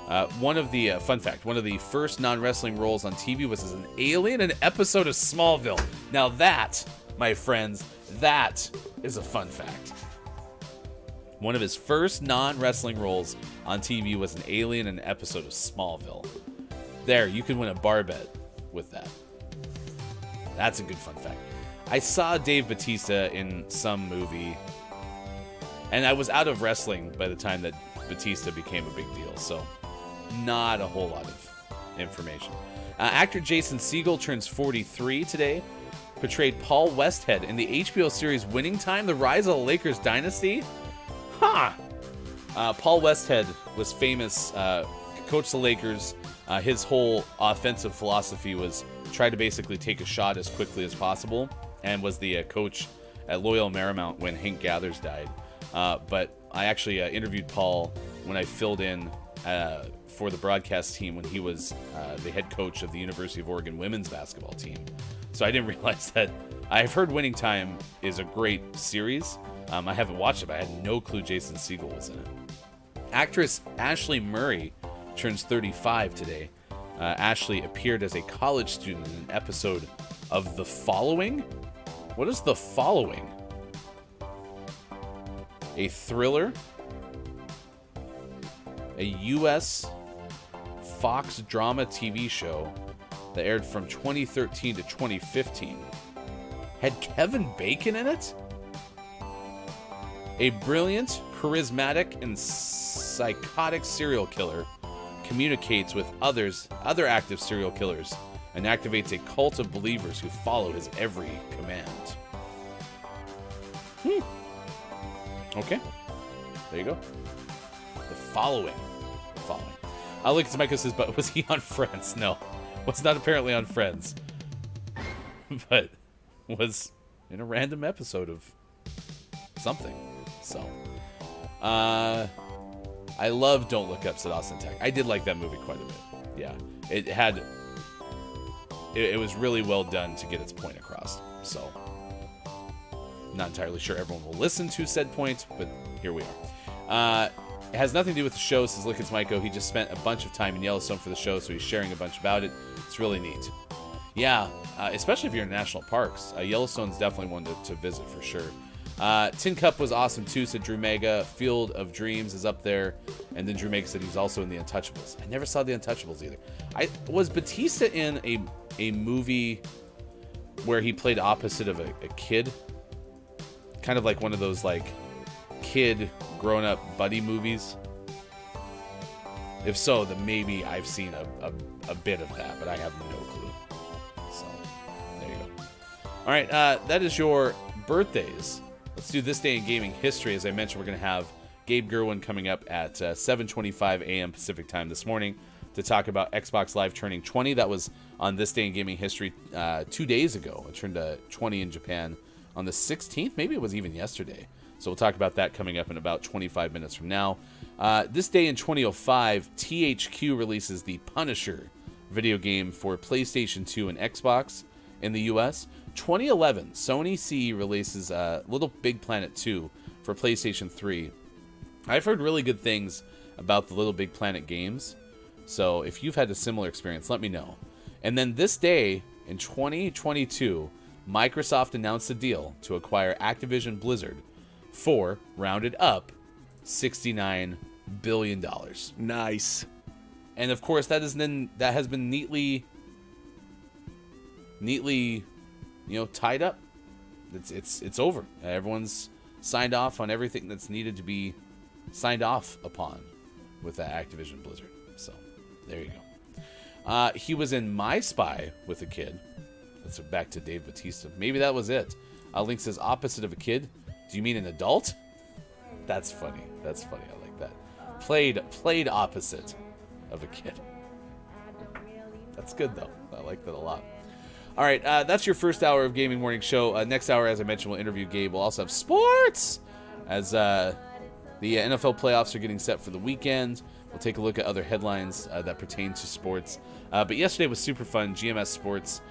Fun fact, one of the first non-wrestling roles on TV was as an alien in an episode of Smallville. Now that, my friends, that is a fun fact. One of his first non-wrestling roles on TV was an alien in an episode of Smallville. There, you can win a bar bet with that. That's a good fun fact. I saw Dave Bautista in some movie, and I was out of wrestling by the time that Bautista became a big deal, so not a whole lot of information. Actor Jason Segel turns 43 today. Portrayed Paul Westhead in the HBO series Winning Time: The Rise of the Lakers Dynasty. Paul Westhead was famous, coached the Lakers. His whole offensive philosophy was try to basically take a shot as quickly as possible, and was the coach at Loyola Marymount when Hank Gathers died. But I actually interviewed Paul when I filled in for the broadcast team when he was the head coach of the University of Oregon women's basketball team. So I didn't realize that. I've heard Winning Time is a great series. I haven't watched it, but I had no clue Jason Segel was in it. Actress Ashleigh Murray turns 35 today. Ashleigh appeared as a college student in an episode of The Following. What is The Following? A thriller? A U.S. Fox drama TV show that aired from 2013 to 2015. Had Kevin Bacon in it? A brilliant, charismatic, and psychotic serial killer communicates with other active serial killers and activates a cult of believers who follow his every command. Okay. There you go. The Following. Alex Michael says, but was he on Friends? No. Was not apparently on Friends. But was in a random episode of something. So. I love Don't Look Up, said Austin Tech. I did like that movie quite a bit. Yeah. It was really well done to get its point across. So. Not entirely sure everyone will listen to said point, but here we are. It has nothing to do with the show, says Lickens Maiko. He just spent a bunch of time in Yellowstone for the show, so he's sharing a bunch about it. It's really neat. Yeah, especially if you're in national parks. Yellowstone's definitely one to visit for sure. Tin Cup was awesome too, said Drew Mega. Field of Dreams is up there. And then Drew Mega said he's also in The Untouchables. I never saw The Untouchables either. Was Bautista in a movie where he played opposite of a kid? Kind of like one of those like kid grown-up buddy movies. If so, then maybe I've seen a bit of that, but I have no clue. So there you go. All right, that is your birthdays. Let's do This Day in Gaming History. As I mentioned, we're going to have Gabe Gerwin coming up at 7:25 a.m. Pacific time this morning to talk about Xbox Live turning 20. That was on This Day in Gaming History 2 days ago. It turned 20 in Japan on the 16th. Maybe it was even yesterday. So we'll talk about that coming up in about 25 minutes from now. This day in 2005, THQ releases the Punisher video game for PlayStation 2 and Xbox in the US. 2011, Sony CE releases Little Big Planet 2 for PlayStation 3. I've heard really good things about the Little Big Planet games. So if you've had a similar experience, let me know. And then this day in 2022, Microsoft announced a deal to acquire Activision Blizzard for, rounded up, $69 billion. Nice. And of course, that has been neatly, tied up. It's over. Everyone's signed off on everything that's needed to be signed off upon with that Activision Blizzard. So there you go. He was in My Spy with a kid. Let's go back to Dave Bautista. Maybe that was it. Link says opposite of a kid. Do you mean an adult? That's funny. I like that. Played opposite of a kid. That's good though. I like that a lot. All right, that's your first hour of Gaming Morning Show. Next hour, as I mentioned, we'll interview Gabe. We'll also have sports as the NFL playoffs are getting set for the weekend. We'll take a look at other headlines that pertain to sports. But yesterday was super fun. GMS Sports.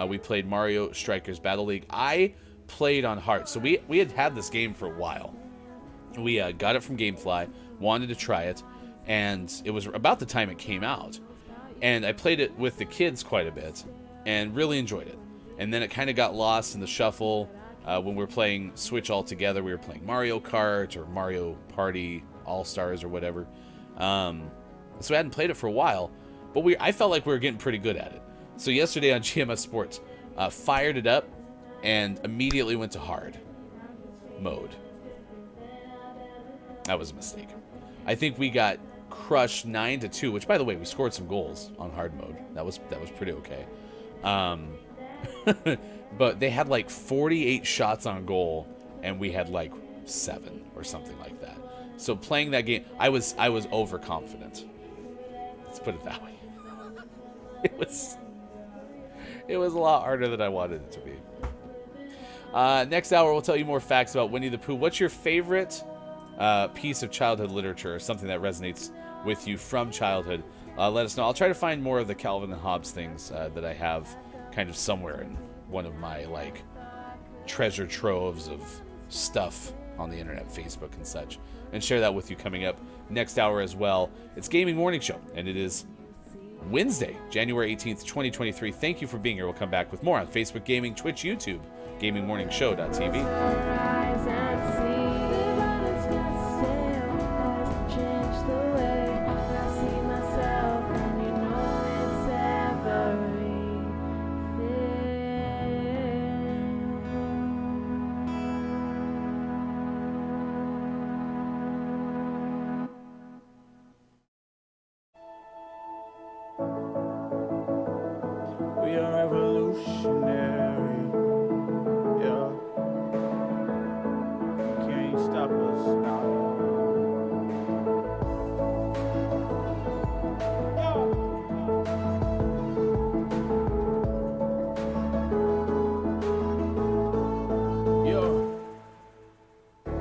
We played Mario Strikers Battle League. I played on hard. So we had this game for a while. We got it from Gamefly, wanted to try it, and it was about the time it came out. And I played it with the kids quite a bit and really enjoyed it. And then it kind of got lost in the shuffle when we were playing Switch all together. We were playing Mario Kart or Mario Party All-Stars or whatever. So I hadn't played it for a while, but I felt like we were getting pretty good at it. So yesterday on GMS Sports, fired it up and immediately went to hard mode. That was a mistake. I think we got crushed 9-2, which, by the way, we scored some goals on hard mode. That was pretty okay. But they had like 48 shots on goal, and we had like 7 or something like that. So playing that game, I was overconfident. Let's put it that way. It was a lot harder than I wanted it to be. Next hour, we'll tell you more facts about Winnie the Pooh. What's your favorite piece of childhood literature, or something that resonates with you from childhood. Let us know. I'll try to find more of the Calvin and Hobbes things that I have kind of somewhere in one of my like treasure troves of stuff on the internet, Facebook and such, and share that with you coming up next hour as well. It's Gaming Morning Show, and it is Wednesday, January 18th, 2023. Thank you for being here. We'll come back with more on Facebook Gaming, Twitch, YouTube, GamingMorningShow.tv. We are revolutionary, yeah. You can't stop us now.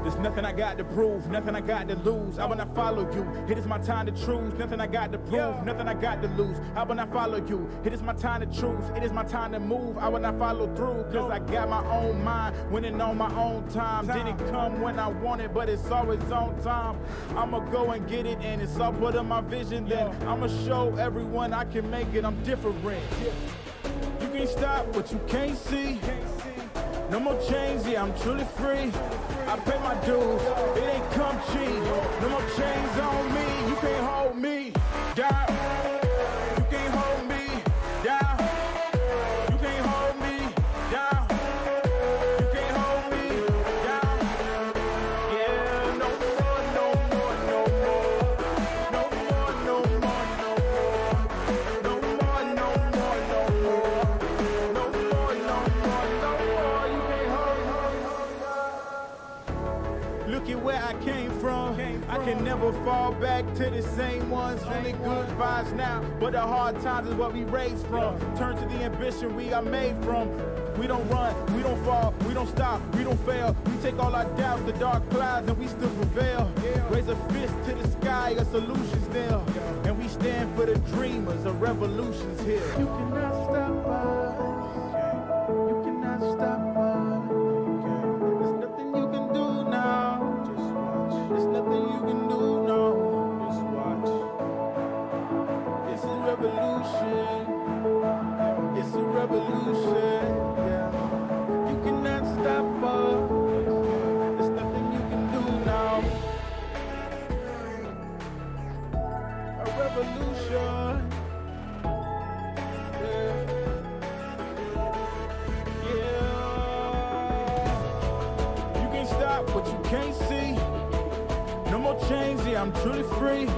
There's nothing I got to prove, nothing I got to lose. I will not follow you. It is my time to choose. Nothing I got to prove, nothing I got to lose. I will not follow you. It is my time to choose. It is my time to move. I will not follow through, cause I got my own mind, winning on my own time. Didn't come when I want it, but it's always on time. I'ma go and get it, and it's all part of my vision. Then I'ma show everyone I can make it. I'm different. You can't stop what you can't see. No more chains, yeah, I'm truly free. I pay my dues, it ain't come cheap. No more chains on me, you can't hold me down. You can't hold me down. You can't hold me down. You can't hold me down. Yeah, no more, no more, no more. No more, no more, no more. No more, no more, no more. No more, no more, no more. You can't hold me. Look at where I came from. I can never fall back to the same ones. Only good vibes now, but the hard times is what we raised from. Turn to the ambition we are made from. We don't run, we don't fall, we don't stop, we don't fail. We take all our doubts, the dark clouds, and we still prevail. Raise a fist to the sky, a solution's there. And we stand for the dreamers, a revolution's here. You cannot stop us. You cannot stop us. There's nothing you can do now. Just watch. There's nothing you can do now. Just watch. It's a revolution. It's a revolution. Yeah. You cannot stop us. There's nothing you can do now. A revolution. Yeah. You can stop what you can't see. No more chains, yeah, I'm truly free.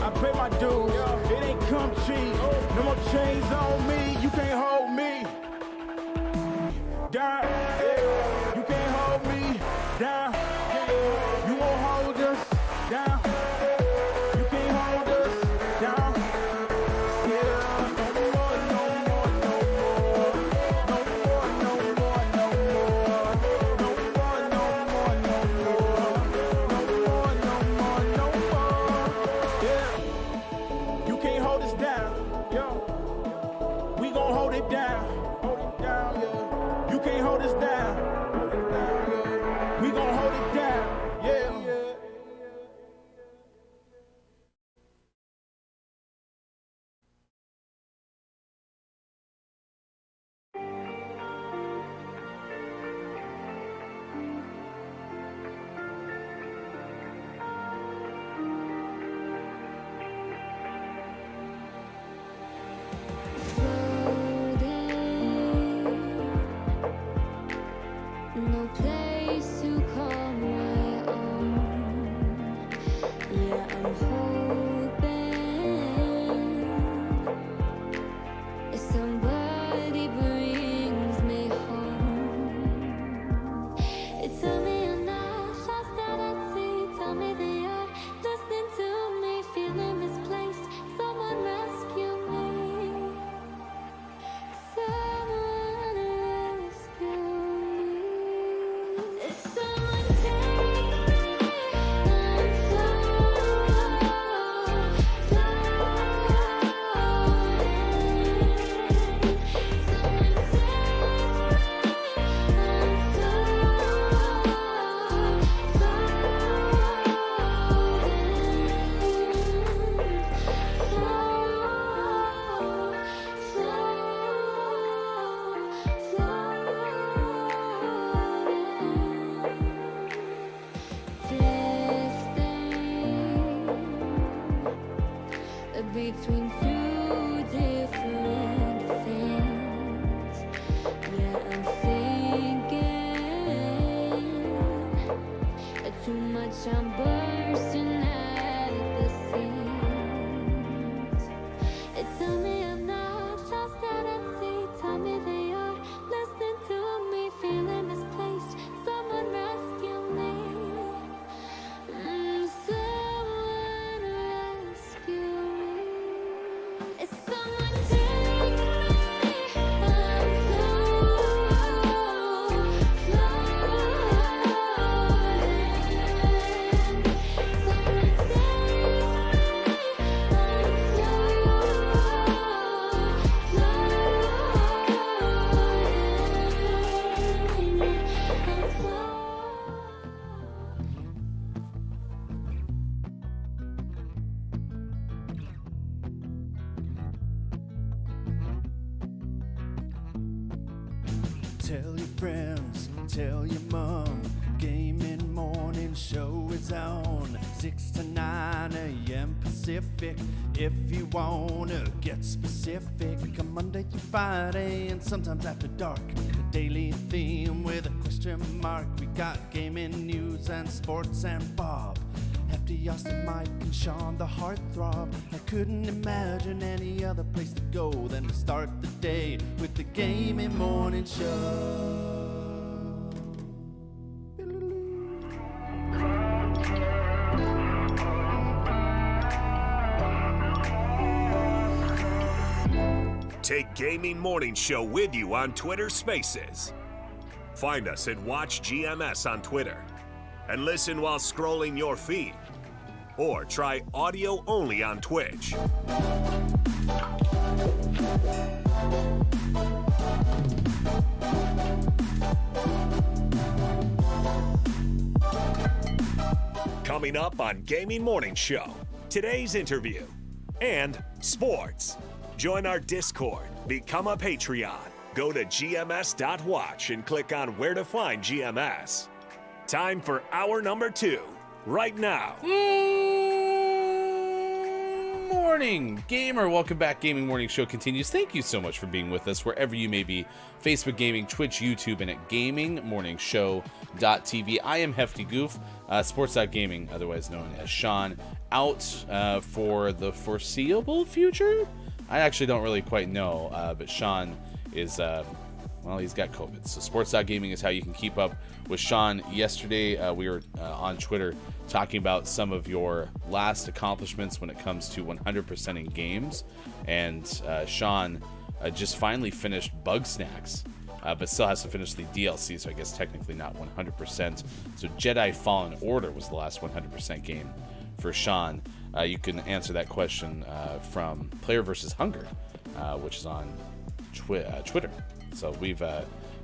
I pay my dues, it ain't come cheap. No more chains on me, you can't hold me down. You can't hold me down. You won't hold us down. You can't hold us down. Yeah, no more, no more, no more. No more, no more, no more. No more, no more, no more. No more, no more, no more. Yeah, you can't hold us down. Yo, we gon' hold it down. Hold it down, yeah. You can't hold us down. Hold it down, yeah. We gon' hold it down. Yeah. between two different things. Yeah, I'm thinking too much, I'm bursting at the seams. Tell me I'm not lost out at sea. Tell me they are listening to me, feeling misplaced. Someone rescue me. Someone rescue me. Someone take me. I'm floating. Someone save me. Tell your friends, tell your mom, Gaming Morning Show is on 6 to 9 a.m. Pacific. If you wanna get specific, come Monday through Friday and sometimes after dark. A daily theme with a question mark. We got gaming news and sports and Bob, Hefty, Austin, Mike, and Sean, the heartthrob. I couldn't imagine any other place to go than to start the day with the Gaming Morning Show. Take Gaming Morning Show with you on Twitter Spaces. Find us at Watch GMS on Twitter and listen while scrolling your feed. Or try audio only on Twitch. Coming up on Gaming Morning Show, today's interview and sports. Join our Discord, become a Patreon, go to GMS.watch and click on where to find GMS. Time for hour number 2, right now. Morning, gamer. Welcome back. Gaming Morning Show continues. Thank you so much for being with us wherever you may be. Facebook Gaming, Twitch, YouTube, and at GamingMorningShow.tv. I am Hefty Goof, Sports.Gaming, otherwise known as Sean, out for the foreseeable future. I actually don't really quite know, but Sean is, well, he's got COVID. So Sports.Gaming is how you can keep up with Sean. Yesterday, we were on Twitter talking about some of your last accomplishments when it comes to 100% in games. And Sean just finally finished Bugsnax, but still has to finish the DLC, so I guess technically not 100%. So Jedi Fallen Order was the last 100% game for Sean. You can answer that question from Player vs. Hunger, which is on Twitter. So we've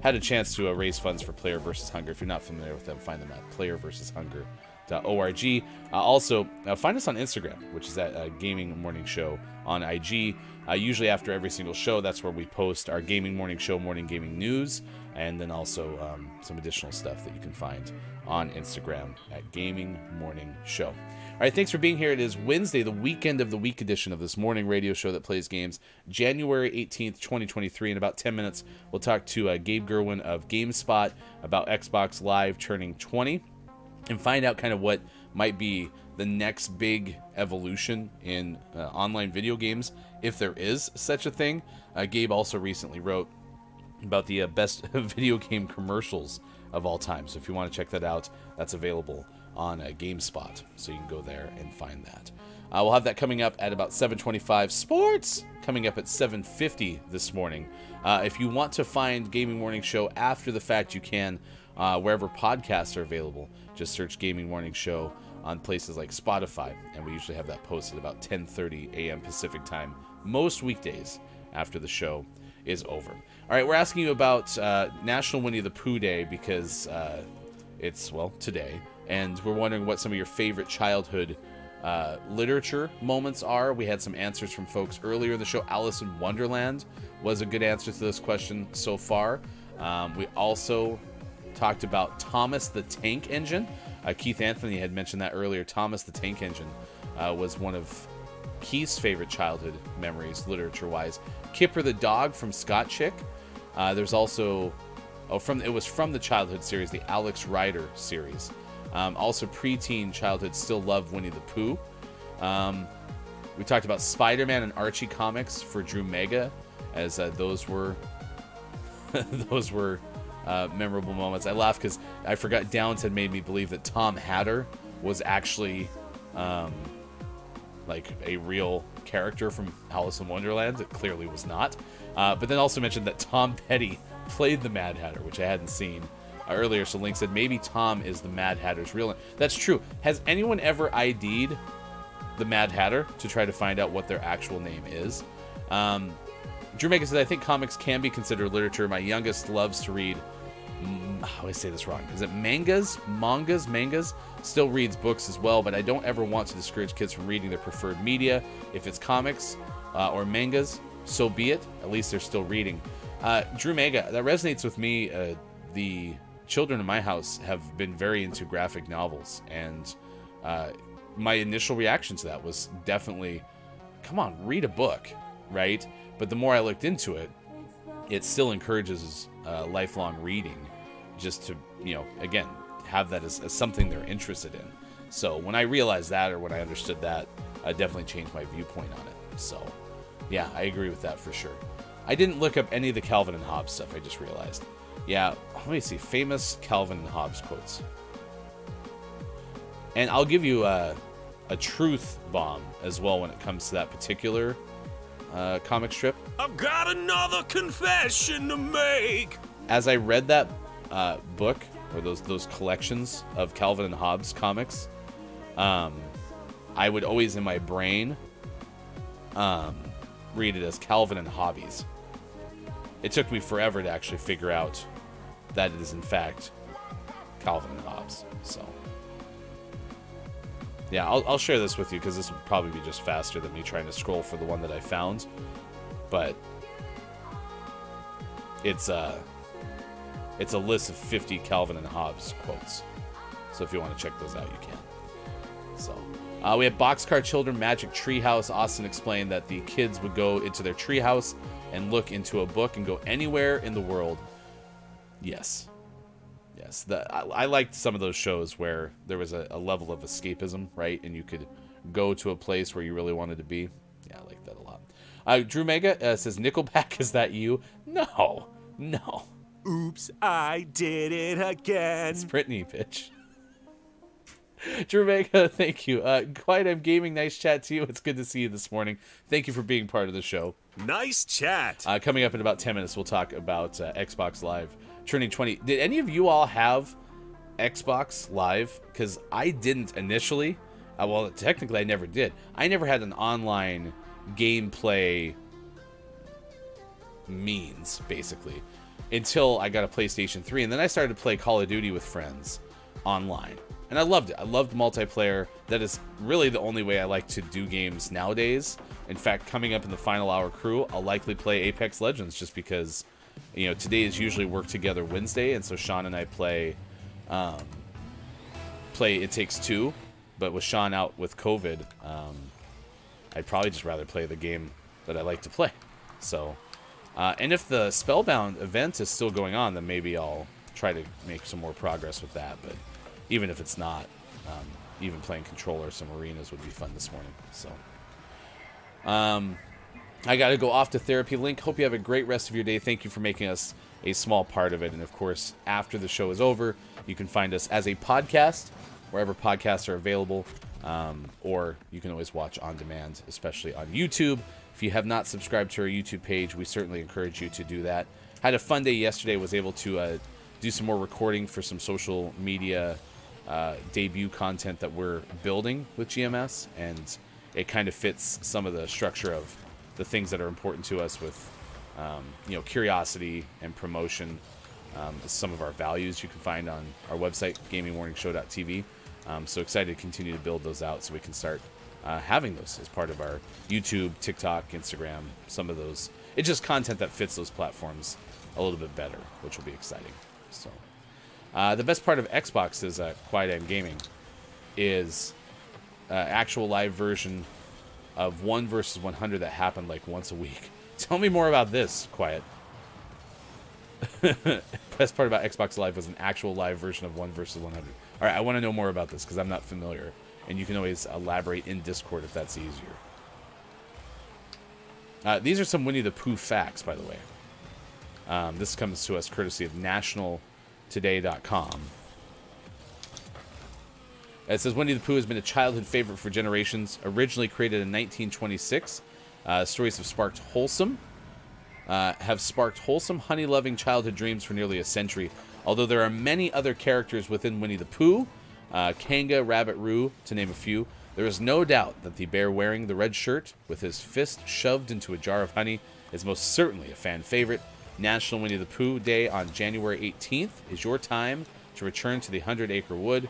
had a chance to raise funds for Player vs. Hunger. If you're not familiar with them, find them at playerversushunger.org. Also, find us on Instagram, which is at Gaming Morning Show on IG. Usually after every single show, that's where we post our Gaming Morning Show morning gaming news, and then also some additional stuff that you can find on Instagram at Gaming Morning Show. All right, thanks for being here. It is Wednesday, the weekend of the week edition of this morning radio show that plays games, January 18th, 2023. In about 10 minutes, we'll talk to Gabe Gerwin of GameSpot about Xbox Live turning 20 and find out kind of what might be the next big evolution in online video games, if there is such a thing. Gabe also recently wrote about the best video game commercials of all time. So if you want to check that out, that's available on GameSpot, so you can go there and find that. We'll have that coming up at about 7:25. Sports coming up at 7:50 this morning. If you want to find Gaming Morning Show after the fact, you can wherever podcasts are available. Just search Gaming Morning Show on places like Spotify, and we usually have that posted about 10:30 a.m. Pacific time most weekdays after the show is over. All right, we're asking you about National Winnie the Pooh Day because it's, well, today. And we're wondering what some of your favorite childhood literature moments are. We had some answers from folks earlier in the show. Alice in Wonderland was a good answer to this question so far. We also talked about Thomas the Tank Engine. Keith Anthony had mentioned that earlier. Thomas the Tank Engine was one of Keith's favorite childhood memories, literature-wise. Kipper the dog from Scott Chick. There's also, it was from the childhood series, the Alex Rider series. Also preteen childhood, still love Winnie the Pooh. We talked about Spider-Man and Archie comics for Drew Mega, as those were memorable moments. I laugh because I forgot Downs had made me believe that Tom Hatter was actually like a real character from Alice in Wonderland. It clearly was not. But then also mentioned that Tom Petty played the Mad Hatter, which I hadn't seen earlier. So Link said maybe Tom is the Mad Hatter's real name. That's true. Has anyone ever ID'd the Mad Hatter to try to find out what their actual name is? Drew Mega says, I think comics can be considered literature. My youngest loves to read, how do I say this wrong? Is it mangas? Mangas? Still reads books as well, but I don't ever want to discourage kids from reading their preferred media. If it's comics or mangas, so be it. At least they're still reading. Drew Mega, that resonates with me. The children in my house have been very into graphic novels, and my initial reaction to that was definitely, come on, read a book, right? But the more I looked into it, it still encourages lifelong reading, just to, again, have that as something they're interested in. So when I realized that, or when I understood that, I definitely changed my viewpoint on it. So yeah, I agree with that for sure. I didn't look up any of the Calvin and Hobbes stuff, I just realized. Yeah, let me see, famous Calvin and Hobbes quotes. And I'll give you a truth bomb as well when it comes to that particular comic strip. I've got another confession to make. As I read that book, or those collections of Calvin and Hobbes comics, I would always in my brain read it as Calvin and Hobbies. It took me forever to actually figure out that it is in fact Calvin and Hobbes. So yeah, I'll share this with you because this would probably be just faster than me trying to scroll for the one that I found. But it's a list of 50 Calvin and Hobbes quotes. So if you want to check those out, you can. So we have Boxcar Children Magic Treehouse. Austin explained that the kids would go into their treehouse and look into a book and go anywhere in the world. Yes. I liked some of those shows where there was a level of escapism, right? And you could go to a place where you really wanted to be. Yeah, I like that a lot. Drew Mega says, Nickelback, is that you? No. Oops, I did it again. It's Brittany, bitch. Drew Mega, thank you. Quiet I'm Gaming, nice chat to you. It's good to see you this morning. Thank you for being part of the show. Nice chat. Coming up in about 10 minutes, we'll talk about Xbox Live turning 20. Did any of you all have Xbox Live? Because I didn't initially. Well, technically, I never did. I never had an online gameplay means, basically, until I got a PlayStation 3. And then I started to play Call of Duty with friends online. And I loved it. I loved multiplayer. That is really the only way I like to do games nowadays. In fact, coming up in the final hour crew, I'll likely play Apex Legends just because, today is usually Work Together Wednesday, and so Sean and I play It Takes Two. But with Sean out with COVID, I'd probably just rather play the game that I like to play. So, and if the Spellbound event is still going on, then maybe I'll try to make some more progress with that. But even if it's not, even playing controller some arenas would be fun this morning. So, I got to go off to therapy. Link, hope you have a great rest of your day. Thank you for making us a small part of it. And of course, after the show is over, you can find us as a podcast, wherever podcasts are available, or you can always watch on demand, especially on YouTube. If you have not subscribed to our YouTube page, we certainly encourage you to do that. Had a fun day yesterday, was able to do some more recording for some social media debut content that we're building with GMS, and it kind of fits some of the structure of the things that are important to us with curiosity and promotion. Some of our values you can find on our website, GamingMorningShow.tv. So excited to continue to build those out so we can start having those as part of our YouTube, TikTok, Instagram, some of those. It's just content that fits those platforms a little bit better, which will be exciting. So the best part of Xbox is Quiet End Gaming is actual live version of 1 versus 100 that happened like once a week. Tell me more about this, Quiet. Best part about Xbox Live was an actual live version of 1 versus 100. All right, I want to know more about this because I'm not familiar. And you can always elaborate in Discord if that's easier. These are some Winnie the Pooh facts, by the way. This comes to us courtesy of nationaltoday.com. It says Winnie the Pooh has been a childhood favorite for generations. Originally created in 1926, stories have sparked wholesome, honey-loving childhood dreams for nearly a century. Although there are many other characters within Winnie the Pooh, Kanga, Rabbit, Roo, to name a few, there is no doubt that the bear wearing the red shirt with his fist shoved into a jar of honey is most certainly a fan favorite. National Winnie the Pooh Day on January 18th is your time to return to the 100-acre wood.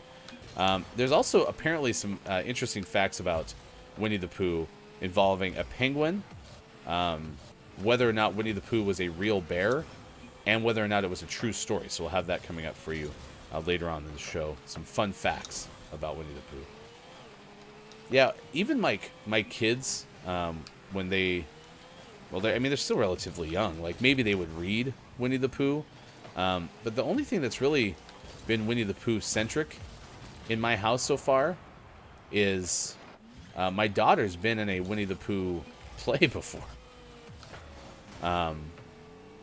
There's also apparently some interesting facts about Winnie the Pooh involving a penguin, whether or not Winnie the Pooh was a real bear, and whether or not it was a true story. So we'll have that coming up for you later on in the show. Some fun facts about Winnie the Pooh. Yeah, even like my kids, when they're still relatively young. Like maybe they would read Winnie the Pooh, but the only thing that's really been Winnie the Pooh centric in my house so far is my daughter's been in a Winnie the Pooh play before,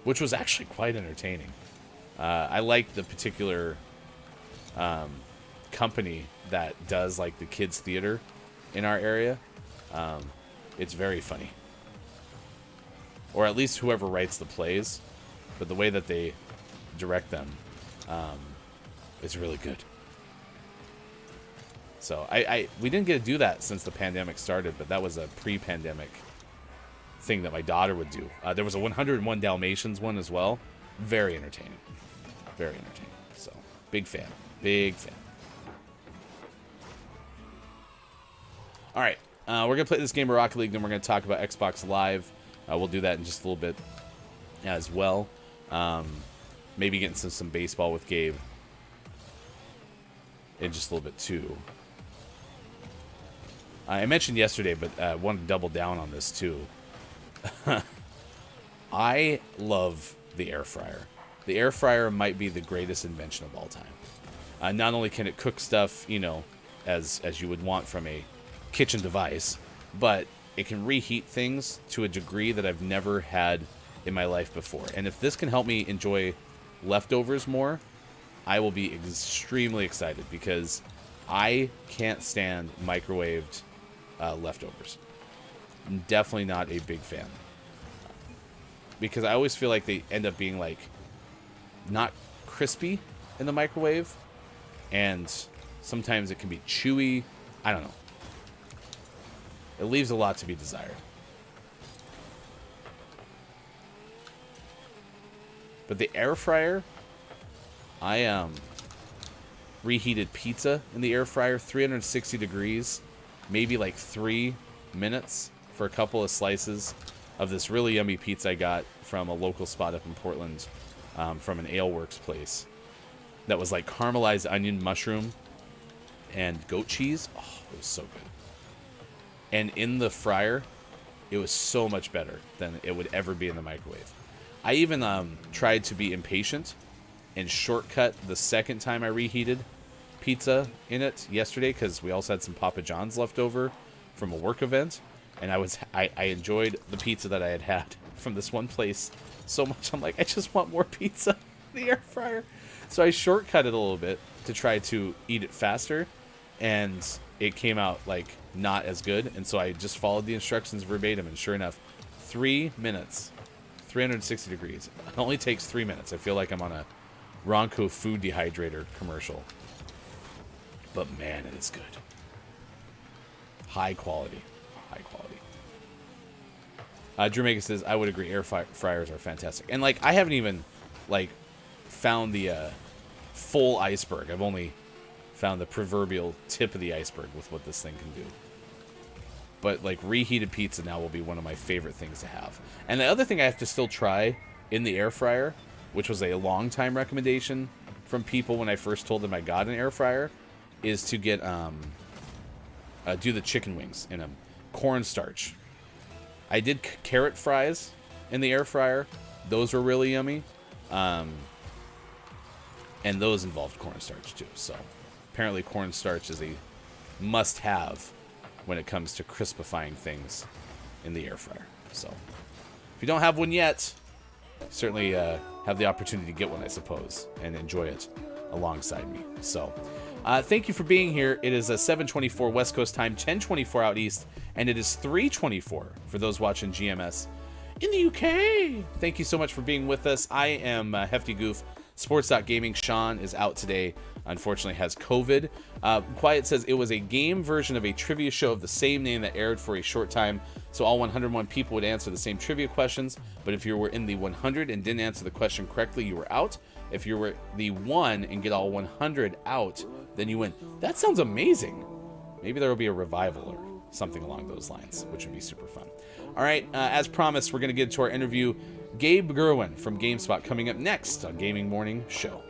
which was actually quite entertaining. I like the particular company that does like the kids theater in our area. It's very funny, or at least whoever writes the plays, but the way that they direct them is really good. So we didn't get to do that since the pandemic started, but that was a pre-pandemic thing that my daughter would do. There was a 101 Dalmatians one as well. Very entertaining. Very entertaining. So, big fan. Big fan. All right. We're going to play this game of Rocket League, then we're going to talk about Xbox Live. We'll do that in just a little bit as well. Maybe getting some baseball with Gabe in just a little bit too. I mentioned yesterday, but I wanted to double down on this too. I love the air fryer. The air fryer might be the greatest invention of all time. Not only can it cook stuff, as you would want from a kitchen device, but it can reheat things to a degree that I've never had in my life before. And if this can help me enjoy leftovers more, I will be extremely excited because I can't stand microwaved leftovers. I'm definitely not a big fan. Because I always feel like they end up being like not crispy in the microwave, and sometimes it can be chewy. I don't know. It leaves a lot to be desired. But the air fryer, I reheated pizza in the air fryer, 360 degrees, maybe like 3 minutes for a couple of slices of this really yummy pizza I got from a local spot up in Portland, from an Ale Works place that was like caramelized onion, mushroom, and goat cheese. Oh, it was so good. And in the fryer, it was so much better than it would ever be in the microwave. I even tried to be impatient and shortcut the second time I reheated pizza in it yesterday, because we also had some Papa John's left over from a work event, and I enjoyed the pizza that I had from this one place so much. I'm like, I just want more pizza in the air fryer. So I shortcut it a little bit to try to eat it faster, and it came out like not as good, and so I just followed the instructions verbatim, and sure enough, 3 minutes, 360 degrees. It only takes 3 minutes. I feel like I'm on a Ronco food dehydrator commercial. But man, it is good. High quality. High quality. Drew Mega says, I would agree, air fryers are fantastic. And like, I haven't even like found the full iceberg. I've only found the proverbial tip of the iceberg with what this thing can do. But like, reheated pizza now will be one of my favorite things to have. And the other thing I have to still try in the air fryer, which was a long time recommendation from people when I first told them I got an air fryer, is to get do the chicken wings in them. cornstarch. I did carrot fries in the air fryer. Those were really yummy. And those involved cornstarch too. So apparently cornstarch is a must-have when it comes to crispifying things in the air fryer. So if you don't have one yet, certainly have the opportunity to get one, I suppose, and enjoy it alongside me. So thank you for being here. It is 7:24 West Coast time, 10:24 out east, and it is 3:24 for those watching GMS in the UK. Thank you so much for being with us. I am Hefty Goof, Sports.Gaming. Sean is out today. Unfortunately has COVID. Quiet says it was a game version of a trivia show of the same name that aired for a short time, so all 101 people would answer the same trivia questions, but if you were in the 100 and didn't answer the question correctly, you were out. If you were the 1 and get all 100 out, then you win. That sounds amazing. Maybe there will be a revival or something along those lines, which would be super fun. All right, as promised, we're going to get to our interview. Gabe Gerwin from GameSpot coming up next on Gaming Morning Show.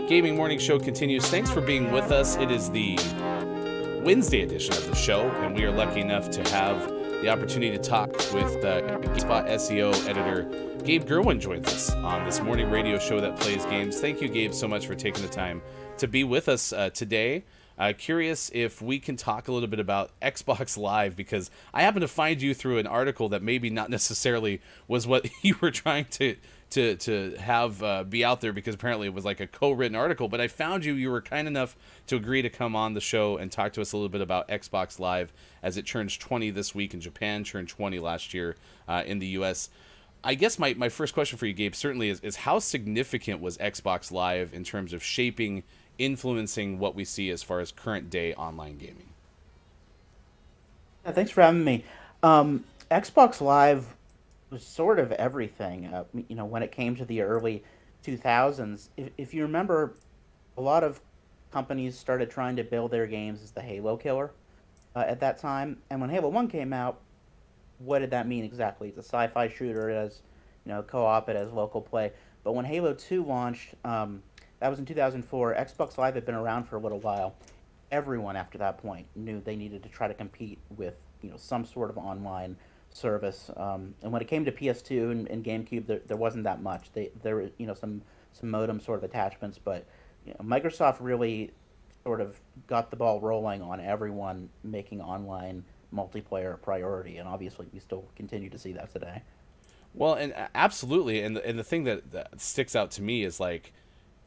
Gaming Morning Show continues. Thanks for being with us. It is the Wednesday edition of the show, and we are lucky enough to have the opportunity to talk with GameSpot SEO editor Gabe Gerwin joins us on this morning radio show that plays games. Thank you, Gabe, so much for taking the time to be with us today. Curious if we can talk a little bit about Xbox Live, because I happened to find you through an article that maybe not necessarily was what you were trying to have be out there, because apparently it was like a co-written article, but I found you were kind enough to agree to come on the show and talk to us a little bit about Xbox Live as it turns 20 this week in Japan, turned 20 last year in the US. I guess my first question for you, Gabe, certainly is how significant was Xbox Live in terms of shaping, influencing what we see as far as current day online gaming? Yeah, thanks for having me. Xbox Live was sort of everything. When it came to the early 2000s, if you remember, a lot of companies started trying to build their games as the Halo killer at that time. And when Halo 1 came out, what did that mean exactly? It's a sci-fi shooter. It has, co-op. It has local play. But when Halo 2 launched, that was in 2004. Xbox Live had been around for a little while. Everyone after that point knew they needed to try to compete with, some sort of online service. And when it came to PS2 and GameCube, there wasn't that much. There were, some modem sort of attachments, but Microsoft really sort of got the ball rolling on everyone making online multiplayer a priority, and obviously we still continue to see that today. Well, and absolutely, and the thing that sticks out to me is, like,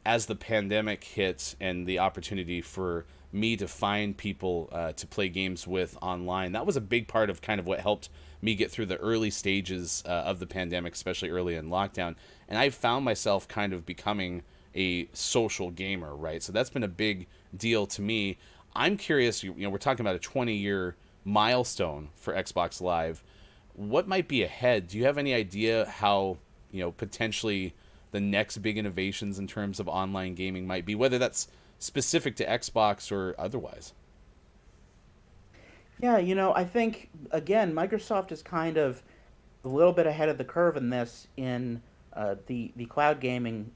as the pandemic hit and the opportunity for me to find people to play games with online, that was a big part of kind of what helped me get through the early stages of the pandemic, especially early in lockdown. And I found myself kind of becoming a social gamer, right? So that's been a big deal to me. I'm curious, we're talking about a 20-year milestone for Xbox Live. What might be ahead? Do you have any idea how, potentially the next big innovations in terms of online gaming might be, whether that's specific to Xbox or otherwise? Yeah, I think again, Microsoft is kind of a little bit ahead of the curve in this in the cloud gaming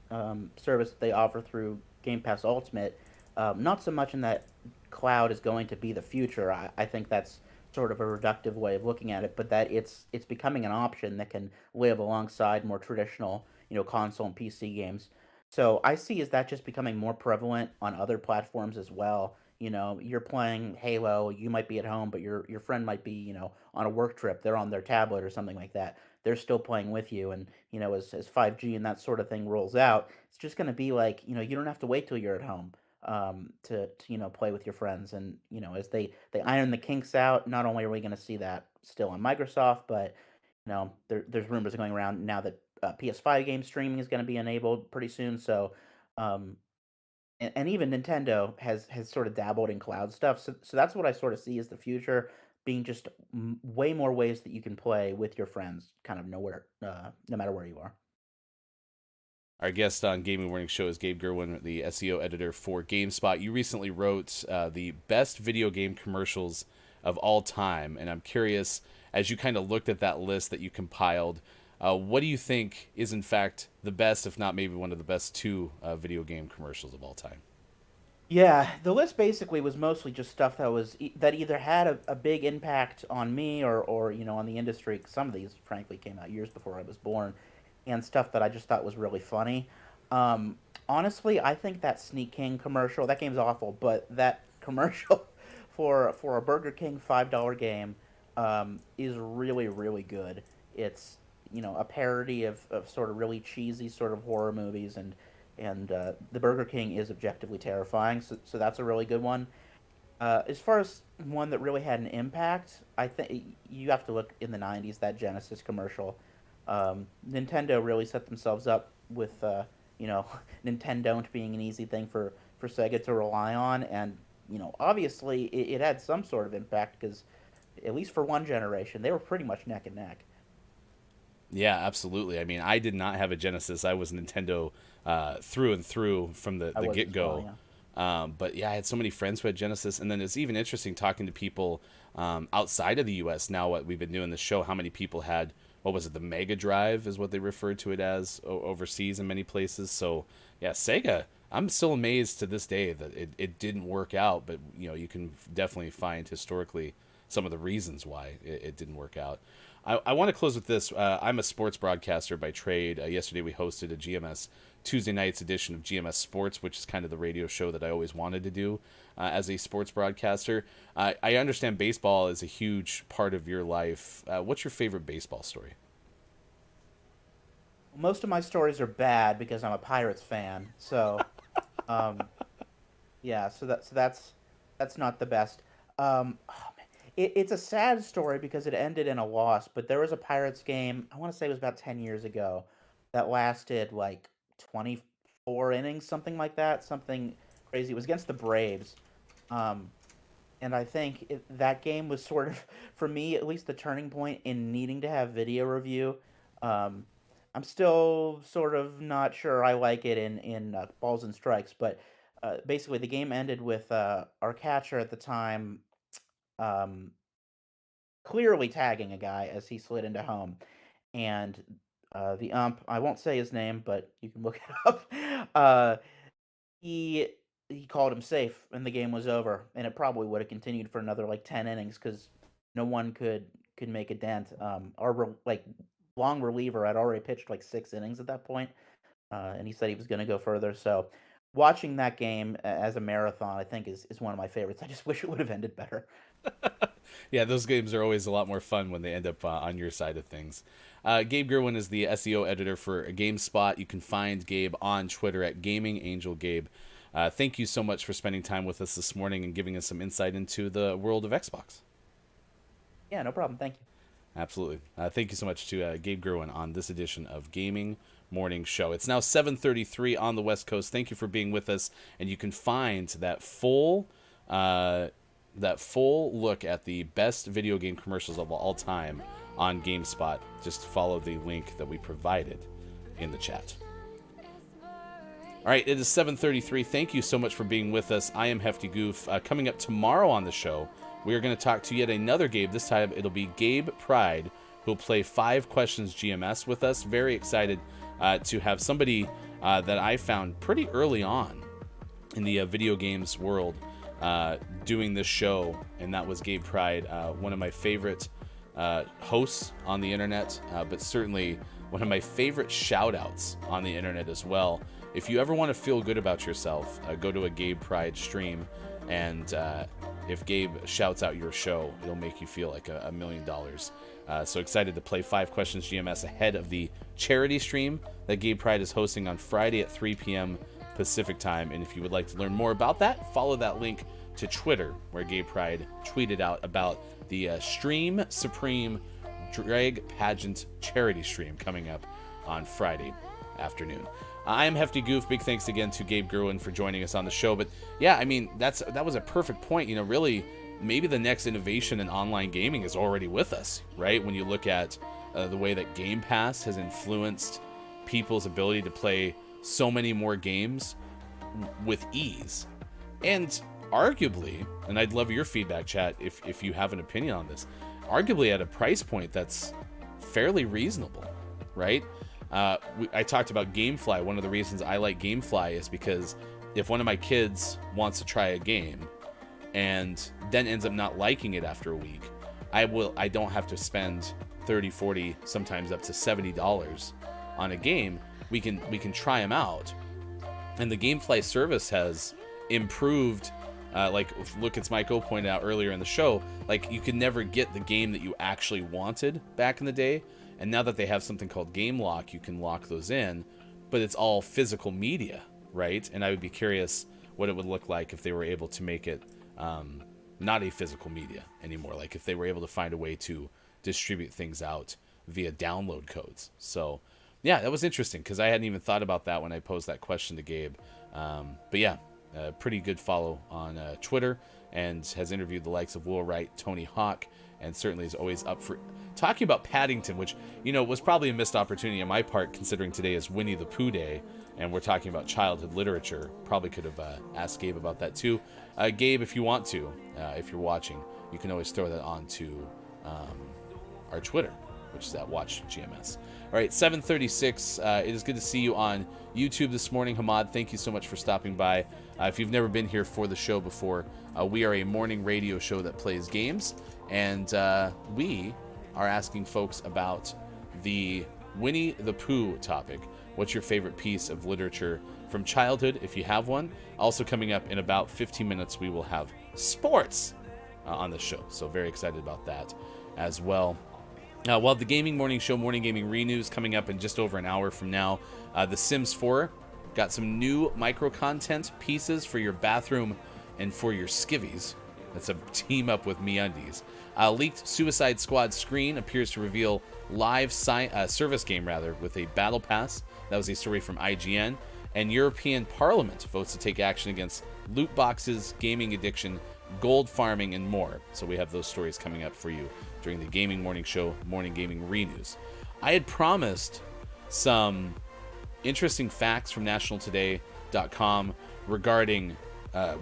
service that they offer through Game Pass Ultimate. Not so much in that cloud is going to be the future. I think that's sort of a reductive way of looking at it, but that it's becoming an option that can live alongside more traditional, console and PC games. So I see is that just becoming more prevalent on other platforms as well. You're playing Halo, you might be at home, but your friend might be, on a work trip. They're on their tablet or something like that. They're still playing with you, and as 5G and that sort of thing rolls out, it's just going to be like, you don't have to wait till you're at home to play with your friends. And as they iron the kinks out, not only are we going to see that still on Microsoft, but there's rumors going around now that PS5 game streaming is going to be enabled pretty soon. So um, and even Nintendo has sort of dabbled in cloud stuff. So that's what I sort of see as the future, being just way more ways that you can play with your friends, kind of nowhere, no matter where you are. Our guest on Gaming Morning Show is Gabe Gerwin, the SEO editor for GameSpot. You recently wrote the best video game commercials of all time, and I'm curious, as you kind of looked at that list that you compiled, what do you think is in fact the best, if not maybe one of the best two video game commercials of all time? Yeah, the list basically was mostly just stuff that either had a big impact on me or on the industry. Some of these, frankly, came out years before I was born, and stuff that I just thought was really funny. Honestly, I think that Sneak King commercial, that game's awful, but that commercial for a Burger King $5 game is really, really good. It's, a parody of sort of really cheesy sort of horror movies, and the Burger King is objectively terrifying, so that's a really good one. As far as one that really had an impact, I think you have to look in the 90s, that Genesis commercial. Nintendo really set themselves up with, Nintendo being an easy thing for Sega to rely on, and, obviously it had some sort of impact because, at least for one generation, they were pretty much neck and neck. Yeah, absolutely. I mean, I did not have a Genesis. I was Nintendo through and through from the get-go. Well, yeah. But yeah, I had so many friends who had Genesis, and then it's even interesting talking to people outside of the U.S. Now, what we've been doing this show, how many people had, what was it, the Mega Drive is what they referred to it as overseas in many places. So yeah, Sega, I'm still amazed to this day that it didn't work out, but you can definitely find historically some of the reasons why it didn't work out. I want to close with this. I'm a sports broadcaster by trade. Yesterday we hosted a GMS Tuesday nights edition of GMS Sports, which is kind of the radio show that I always wanted to do as a sports broadcaster. I understand baseball is a huge part of your life. What's your favorite baseball story? Most of my stories are bad because I'm a Pirates fan. So, yeah. So that's not the best. Oh man, it's a sad story because it ended in a loss. But there was a Pirates game. I want to say it was about 10 years ago that lasted like 24 innings, something like that, something crazy. It was against the Braves. And I think that game was sort of, for me at least, the turning point in needing to have video review. I'm still sort of not sure I like it in balls and strikes, but basically the game ended with our catcher at the time clearly tagging a guy as he slid into home, and the ump, I won't say his name, but you can look it up. He called him safe, and the game was over, and it probably would have continued for another like 10 innings because no one could make a dent. Our long reliever had already pitched like 6 innings at that point, and he said he was going to go further. So watching that game as a marathon, I think, is one of my favorites. I just wish it would have ended better. Yeah, those games are always a lot more fun when they end up on your side of things. Gabe Gerwin is the SEO editor for GameSpot. You can find Gabe on Twitter at GamingAngelGabe. Thank you so much for spending time with us this morning and giving us some insight into the world of Xbox. Yeah, no problem. Thank you. Absolutely. Thank you so much to Gabe Gerwin on this edition of Gaming Morning Show. It's now 7:33 on the West Coast. Thank you for being with us, and you can find that full that full look at the best video game commercials of all time on GameSpot, just follow the link that we provided in the chat. All right, it is 7:33. Thank you so much for being with us. I am Hefty Goof. Coming up tomorrow on the show, we are going to talk to yet another Gabe. This time it'll be Gabe Pride, who'll play 5 Questions GMS with us. Very excited to have somebody that I found pretty early on in the video games world doing this show, and that was Gabe Pride, one of my favorite hosts on the internet, but certainly one of my favorite shout-outs on the internet as well. If you ever want to feel good about yourself, go to a Gabe Pride stream, and if Gabe shouts out your show, it'll make you feel like $1 million. So excited to play 5 Questions GMS ahead of the charity stream that Gabe Pride is hosting on Friday at 3 p.m. Pacific time. And if you would like to learn more about that, follow that link to Twitter, where Gabe Pride tweeted out about the Stream Supreme Drag Pageant charity stream coming up on Friday afternoon. I am Hefty Goof. Big thanks again to Gabe Gerwin for joining us on the show. But yeah, I mean, that was a perfect point. You know, really, maybe the next innovation in online gaming is already with us, right? When you look at the way that Game Pass has influenced people's ability to play so many more games with ease. And arguably, and I'd love your feedback, chat, if you have an opinion on this, arguably at a price point that's fairly reasonable, right? I talked about GameFly. One of the reasons I like GameFly is because if one of my kids wants to try a game and then ends up not liking it after a week, I don't have to spend $30, $40, sometimes up to $70 on a game. We can try them out. And the GameFly service has improved. Like Lucas Michael pointed out earlier in the show, like you could never get the game that you actually wanted back in the day. And now that they have something called Game Lock, you can lock those in, but it's all physical media, right? And I would be curious what it would look like if they were able to make it not a physical media anymore. Like if they were able to find a way to distribute things out via download codes. So yeah, that was interesting because I hadn't even thought about that when I posed that question to Gabe. But yeah, pretty good follow on Twitter, and has interviewed the likes of Will Wright, Tony Hawk, and certainly is always up for talking about Paddington, which, you know, was probably a missed opportunity on my part, considering today is Winnie the Pooh Day, and we're talking about childhood literature. Probably could have asked Gabe about that too. Gabe, if you want to, if you're watching, you can always throw that onto our Twitter, which is at Watch GMS. All right, 7:36. It is good to see you on YouTube this morning. Hamad, thank you so much for stopping by. If you've never been here for the show before, we are a morning radio show that plays games, and we are asking folks about the Winnie the Pooh topic. What's your favorite piece of literature from childhood, if you have one? Also coming up in about 15 minutes, we will have sports on the show, so very excited about that as well. Well, the Gaming Morning Show, Morning Gaming Renews, coming up in just over an hour from now. The Sims 4 got some new micro-content pieces for your bathroom and for your skivvies. That's a team up with MeUndies. Leaked Suicide Squad screen appears to reveal live service game with a battle pass. That was a story from IGN. And European Parliament votes to take action against loot boxes, gaming addiction, gold farming, and more. So we have those stories coming up for you during the Gaming Morning Show, Morning Gaming Renews. I had promised some interesting facts from nationaltoday.com regarding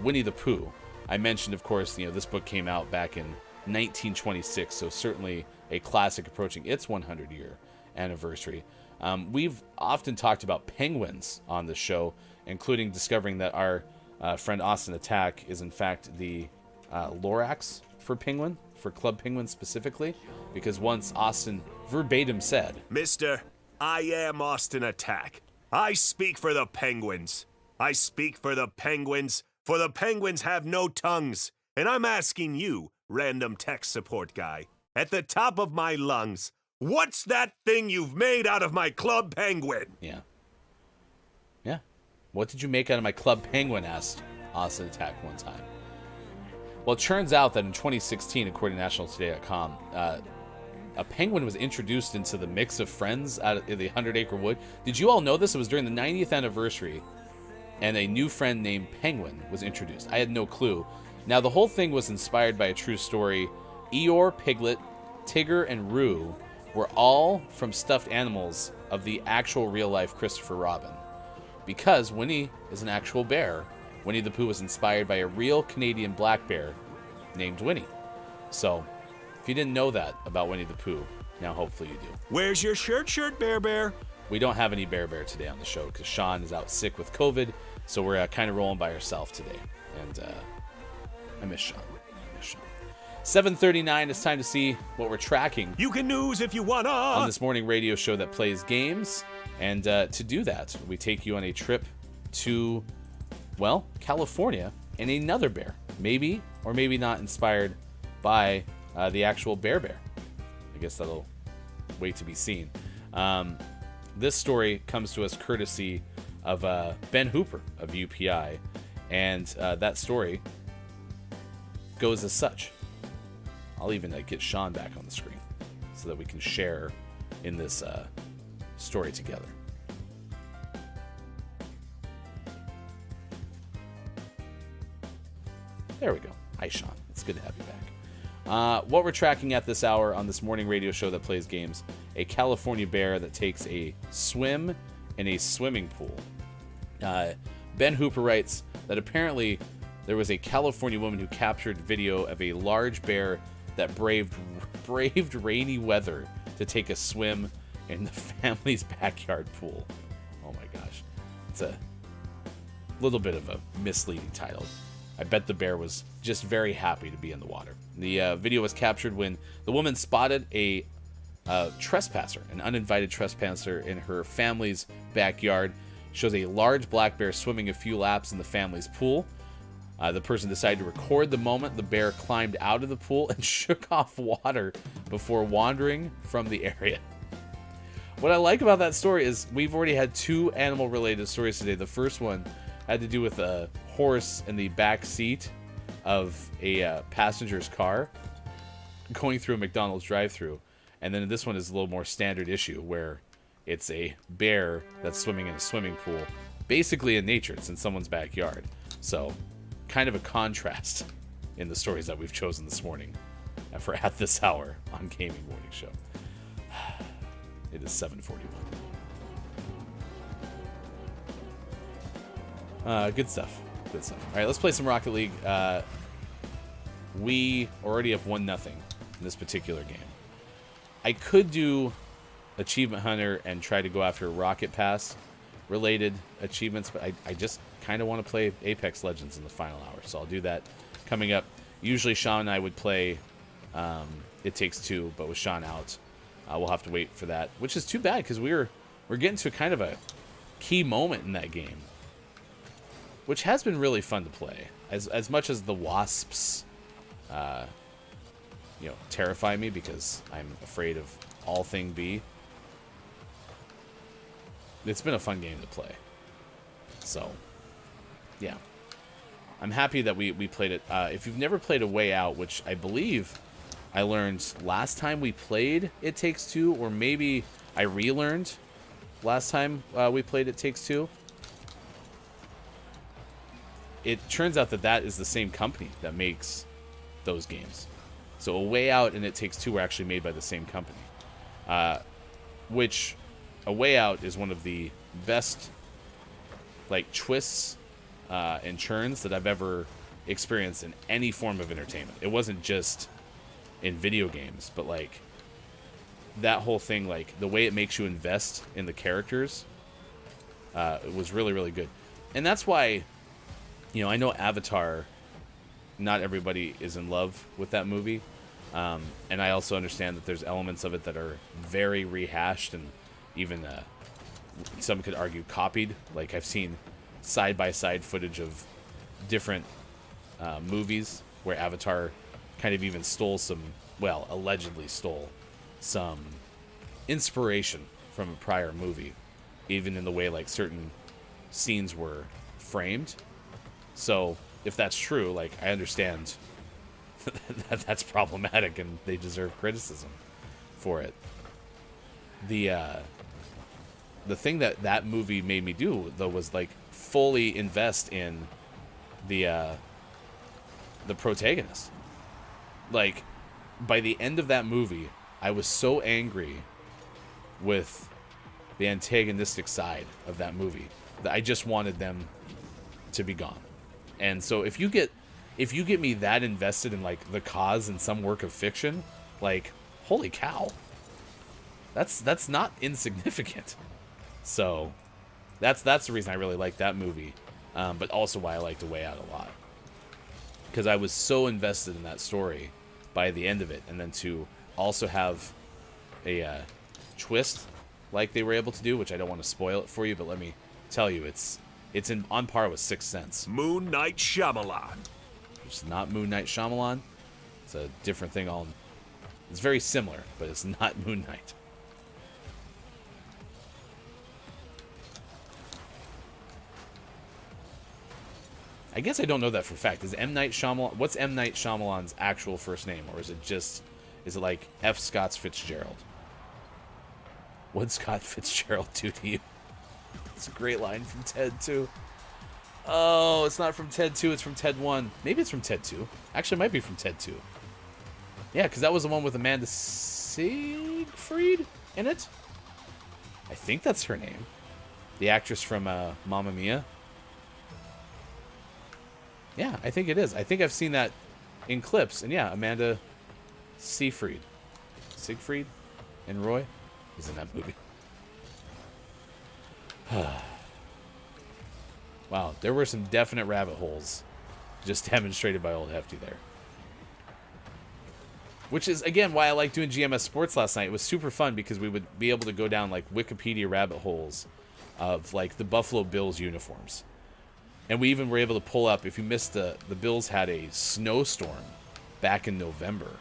Winnie the Pooh. I mentioned, of course, this book came out back in 1926, so certainly a classic approaching its 100-year anniversary. We've often talked about penguins on the show, including discovering that our friend Austin Attack is in fact the Lorax for penguin, for Club Penguin specifically, because once Austin verbatim said, Mister, I am Austin Attack. I speak for the penguins. I speak for the penguins, for the penguins have no tongues. And I'm asking you, random tech support guy, at the top of my lungs, what's that thing you've made out of my Club Penguin? Yeah. What did you make out of my Club Penguin? Asked Austin Attack one time. Well, it turns out that in 2016, according to nationaltoday.com, a penguin was introduced into the mix of friends out of the 100-Acre Wood. Did you all know this? It was during the 90th anniversary, and a new friend named Penguin was introduced. I had no clue. Now, the whole thing was inspired by a true story. Eeyore, Piglet, Tigger, and Roo were all from stuffed animals of the actual real-life Christopher Robin. Because Winnie is an actual bear, Winnie the Pooh was inspired by a real Canadian black bear named Winnie. So, if you didn't know that about Winnie the Pooh, now hopefully you do. Where's your shirt, Bear Bear? We don't have any Bear today on the show because Sean is out sick with COVID, so we're kind of rolling by ourselves today. And I miss Sean. 7:39, it's time to see what we're tracking. You can news if you wanna. On this morning radio show that plays games. And to do that, we take you on a trip to, well, California and another bear. Maybe or maybe not inspired by the actual Bear. I guess that'll wait to be seen. This story comes to us courtesy of Ben Hooper of UPI. And that story goes as such. I'll even get Sean back on the screen so that we can share in this story together. There we go. Hi, Sean. It's good to have you back. What we're tracking at this hour on this morning radio show that plays games, a California bear that takes a swim in a swimming pool. Ben Hooper writes that apparently there was a California woman who captured video of a large bear that braved rainy weather to take a swim in the family's backyard pool. Oh my gosh. It's a little bit of a misleading title. I bet the bear was just very happy to be in the water. The video was captured when the woman spotted a trespasser, an uninvited trespasser in her family's backyard. Shows a large black bear swimming a few laps in the family's pool. The person decided to record the moment the bear climbed out of the pool and shook off water before wandering from the area. What I like about that story is we've already had 2 animal-related stories today. The first one had to do with a horse in the back seat of a passenger's car going through a McDonald's drive-thru. And then this one is a little more standard issue where it's a bear that's swimming in a swimming pool, basically in nature. It's in someone's backyard. So, kind of a contrast in the stories that we've chosen this morning for at this hour on Gaming Morning Show. It is 7:41. Good stuff. Good stuff. All right, let's play some Rocket League. We already have 1-0 in this particular game. I could do Achievement Hunter and try to go after Rocket Pass related achievements, but I just kind of want to play Apex Legends in the final hour, so I'll do that coming up. Usually Sean and I would play It Takes Two, but with Sean out, we'll have to wait for that, which is too bad because we're getting to kind of a key moment in that game, which has been really fun to play. As much as the wasps terrify me because I'm afraid of all thing B, it's been a fun game to play. So, yeah. I'm happy that we played it. If you've never played A Way Out, which I believe I learned last time we played It Takes Two, or maybe I relearned last time we played It Takes Two. It turns out that is the same company that makes those games. So A Way Out and It Takes Two were actually made by the same company. Which A Way Out is one of the best twists and churns that I've ever experienced in any form of entertainment. It wasn't just in video games, but that whole thing, the way it makes you invest in the characters, it was really, really good. And that's why, I know Avatar, not everybody is in love with that movie. And I also understand that there's elements of it that are very rehashed and even some could argue copied. I've seen side-by-side footage of different movies where Avatar kind of even allegedly stole some inspiration from a prior movie, even in the way certain scenes were framed. So if that's true, I understand that's problematic and they deserve criticism for it. The thing that movie made me do, though, was fully invest in the the protagonist. Like, by the end of that movie, I was so angry with the antagonistic side of that movie that I just wanted them to be gone. And so if you get me that invested in like the cause in some work of fiction, like, holy cow, that's not insignificant. So that's the reason I really like that movie, but also why I like The Way Out a lot, because I was so invested in that story by the end of it, and then to also have a twist like they were able to do, which I don't want to spoil it for you, but let me tell you, it's on par with Sixth Sense. Moon Knight Shyamalan. It's not Moon Knight Shyamalan. It's a different thing. It's very similar, but it's not Moon Knight. I guess I don't know that for a fact. Is M. Night Shyamalan... What's M. Night Shyamalan's actual first name? Or is it like F. Scott Fitzgerald? What'd Scott Fitzgerald do to you? It's a great line from Ted 2. Oh, it's not from Ted 2, it's from Ted 1. Maybe it's from Ted 2. Actually, it might be from Ted 2. Yeah, because that was the one with Amanda Seyfried in it. I think that's her name. The actress from Mamma Mia. Yeah, I think it is. I think I've seen that in clips. And yeah, Amanda Seyfried. Siegfried and Roy is in that movie. Wow, there were some definite rabbit holes just demonstrated by old Hefty there. Which is, again, why I like doing GMS Sports last night. It was super fun because we would be able to go down, like, Wikipedia rabbit holes of, like, the Buffalo Bills uniforms. And we even were able to pull up, if you missed the Bills had a snowstorm back in November.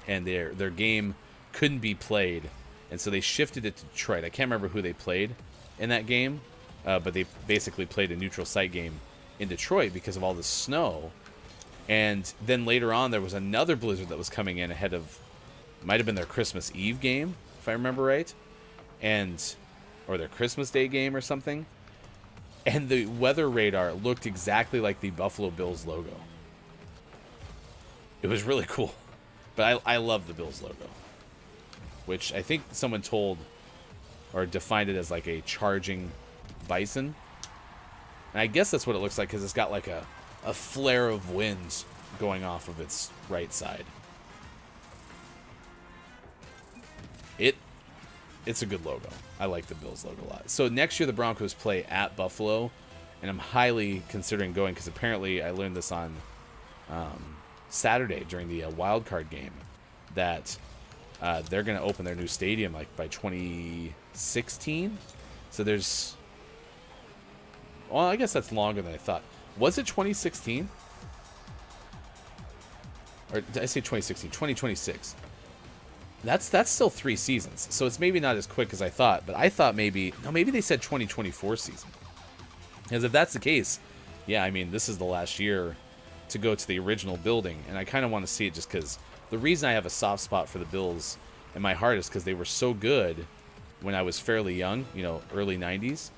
And their game couldn't be played. And so they shifted it to Detroit. I can't remember who they played in that game. But they basically played a neutral site game in Detroit because of all the snow. And then later on, there was another blizzard that was coming in ahead of, might have been their Christmas Eve game, if I remember right, or their Christmas Day game or something. And the weather radar looked exactly like the Buffalo Bills logo. It was really cool. But I love the Bills logo, which I think someone told or defined it as like a charging bison. And I guess that's what it looks like because it's got like a flare of winds going off of its right side. It's a good logo. I like the Bills logo a lot. So next year the Broncos play at Buffalo, and I'm highly considering going because apparently I learned this on Saturday during the wild card game that they're going to open their new stadium like by 2016. So there's... Well, I guess that's longer than I thought. Was it 2016? Or did I say 2016? 2026. That's still 3 seasons. So it's maybe not as quick as I thought, but I thought maybe they said 2024 season. Because if that's the case, yeah, I mean, this is the last year to go to the original building, and I kind of want to see it just because the reason I have a soft spot for the Bills in my heart is because they were so good when I was fairly young, early 90s,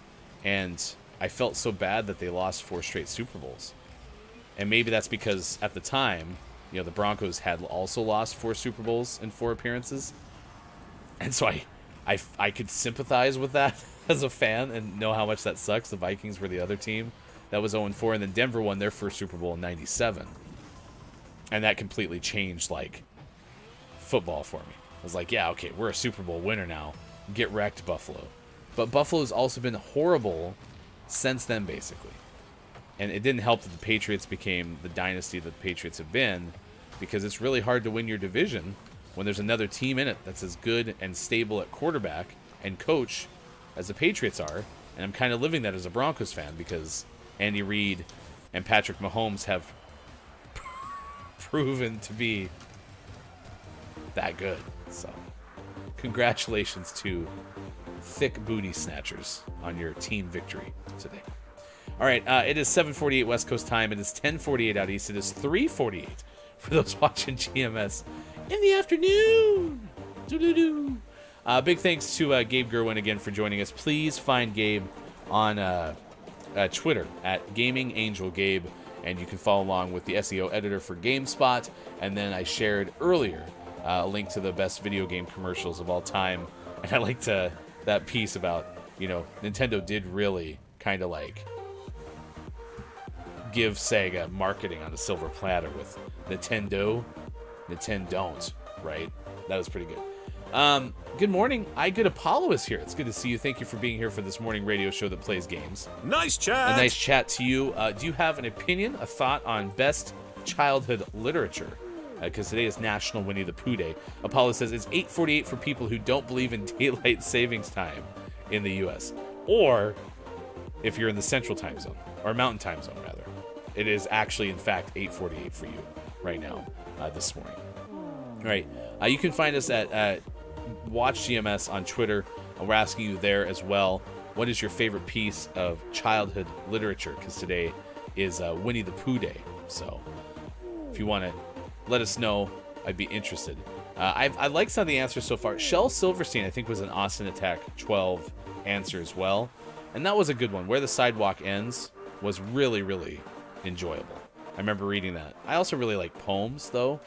and I felt so bad that they lost 4 straight Super Bowls. And maybe that's because at the time, the Broncos had also lost 4 Super Bowls in 4 appearances. And so I could sympathize with that as a fan and know how much that sucks. The Vikings were the other team that was 0-4, and then Denver won their first Super Bowl in 97. And that completely changed, like, football for me. I was like, yeah, okay, we're a Super Bowl winner now. Get wrecked, Buffalo. But Buffalo's also been horrible since then, basically. And it didn't help that the Patriots became the dynasty that the Patriots have been, because it's really hard to win your division when there's another team in it that's as good and stable at quarterback and coach as the Patriots are. And I'm kind of living that as a Broncos fan because Andy Reid and Patrick Mahomes have proven to be that good. So congratulations to thick booty snatchers on your team victory today. All right, it is 7:48 West Coast time. It is 10:48 out east. It is 3:48 for those watching GMS in the afternoon. Doo-doo-doo. Big thanks to Gabe Gerwin again for joining us. Please find Gabe on Twitter at GamingAngelGabe and you can follow along with the SEO editor for GameSpot. And then I shared earlier a link to the best video game commercials of all time, and I liked that piece about, Nintendo did really kind of like give Sega marketing on a silver platter with Nintendo, don't, right? That was pretty good. Good morning. Good Apollo is here. It's good to see you. Thank you for being here for this morning radio show that plays games. Nice chat. A nice chat to you. Do you have an opinion, a thought on best childhood literature? Because today is National Winnie the Pooh Day. Apollo says it's 8:48 for people who don't believe in daylight savings time in the U.S. Or if you're in the Central Time Zone, or Mountain Time Zone, rather. It is actually, in fact, 8:48 for you right now, this morning. All right. You can find us at Watch GMS on Twitter. We're asking you there as well, what is your favorite piece of childhood literature? Because today is Winnie the Pooh Day. So if you want to let us know, I'd be interested. I like some of the answers so far. Shel Silverstein, I think, was an Austin Attack 12 answer as well. And that was a good one. Where the Sidewalk Ends was really, really enjoyable. I remember reading that. I also really like poems, though.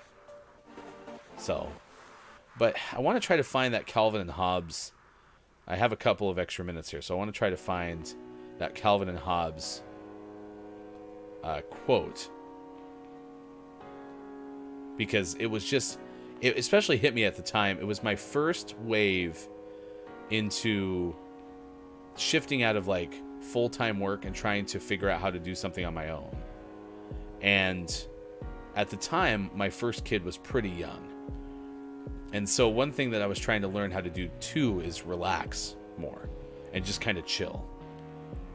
So, but I want to try to find that Calvin and Hobbes. I have a couple of extra minutes here, so I want to try to find that Calvin and Hobbes quote. Because it was just, it especially hit me at the time. It was my first wave into shifting out of like full-time work and trying to figure out how to do something on my own. And at the time, my first kid was pretty young. And so one thing that I was trying to learn how to do too is relax more and just kind of chill.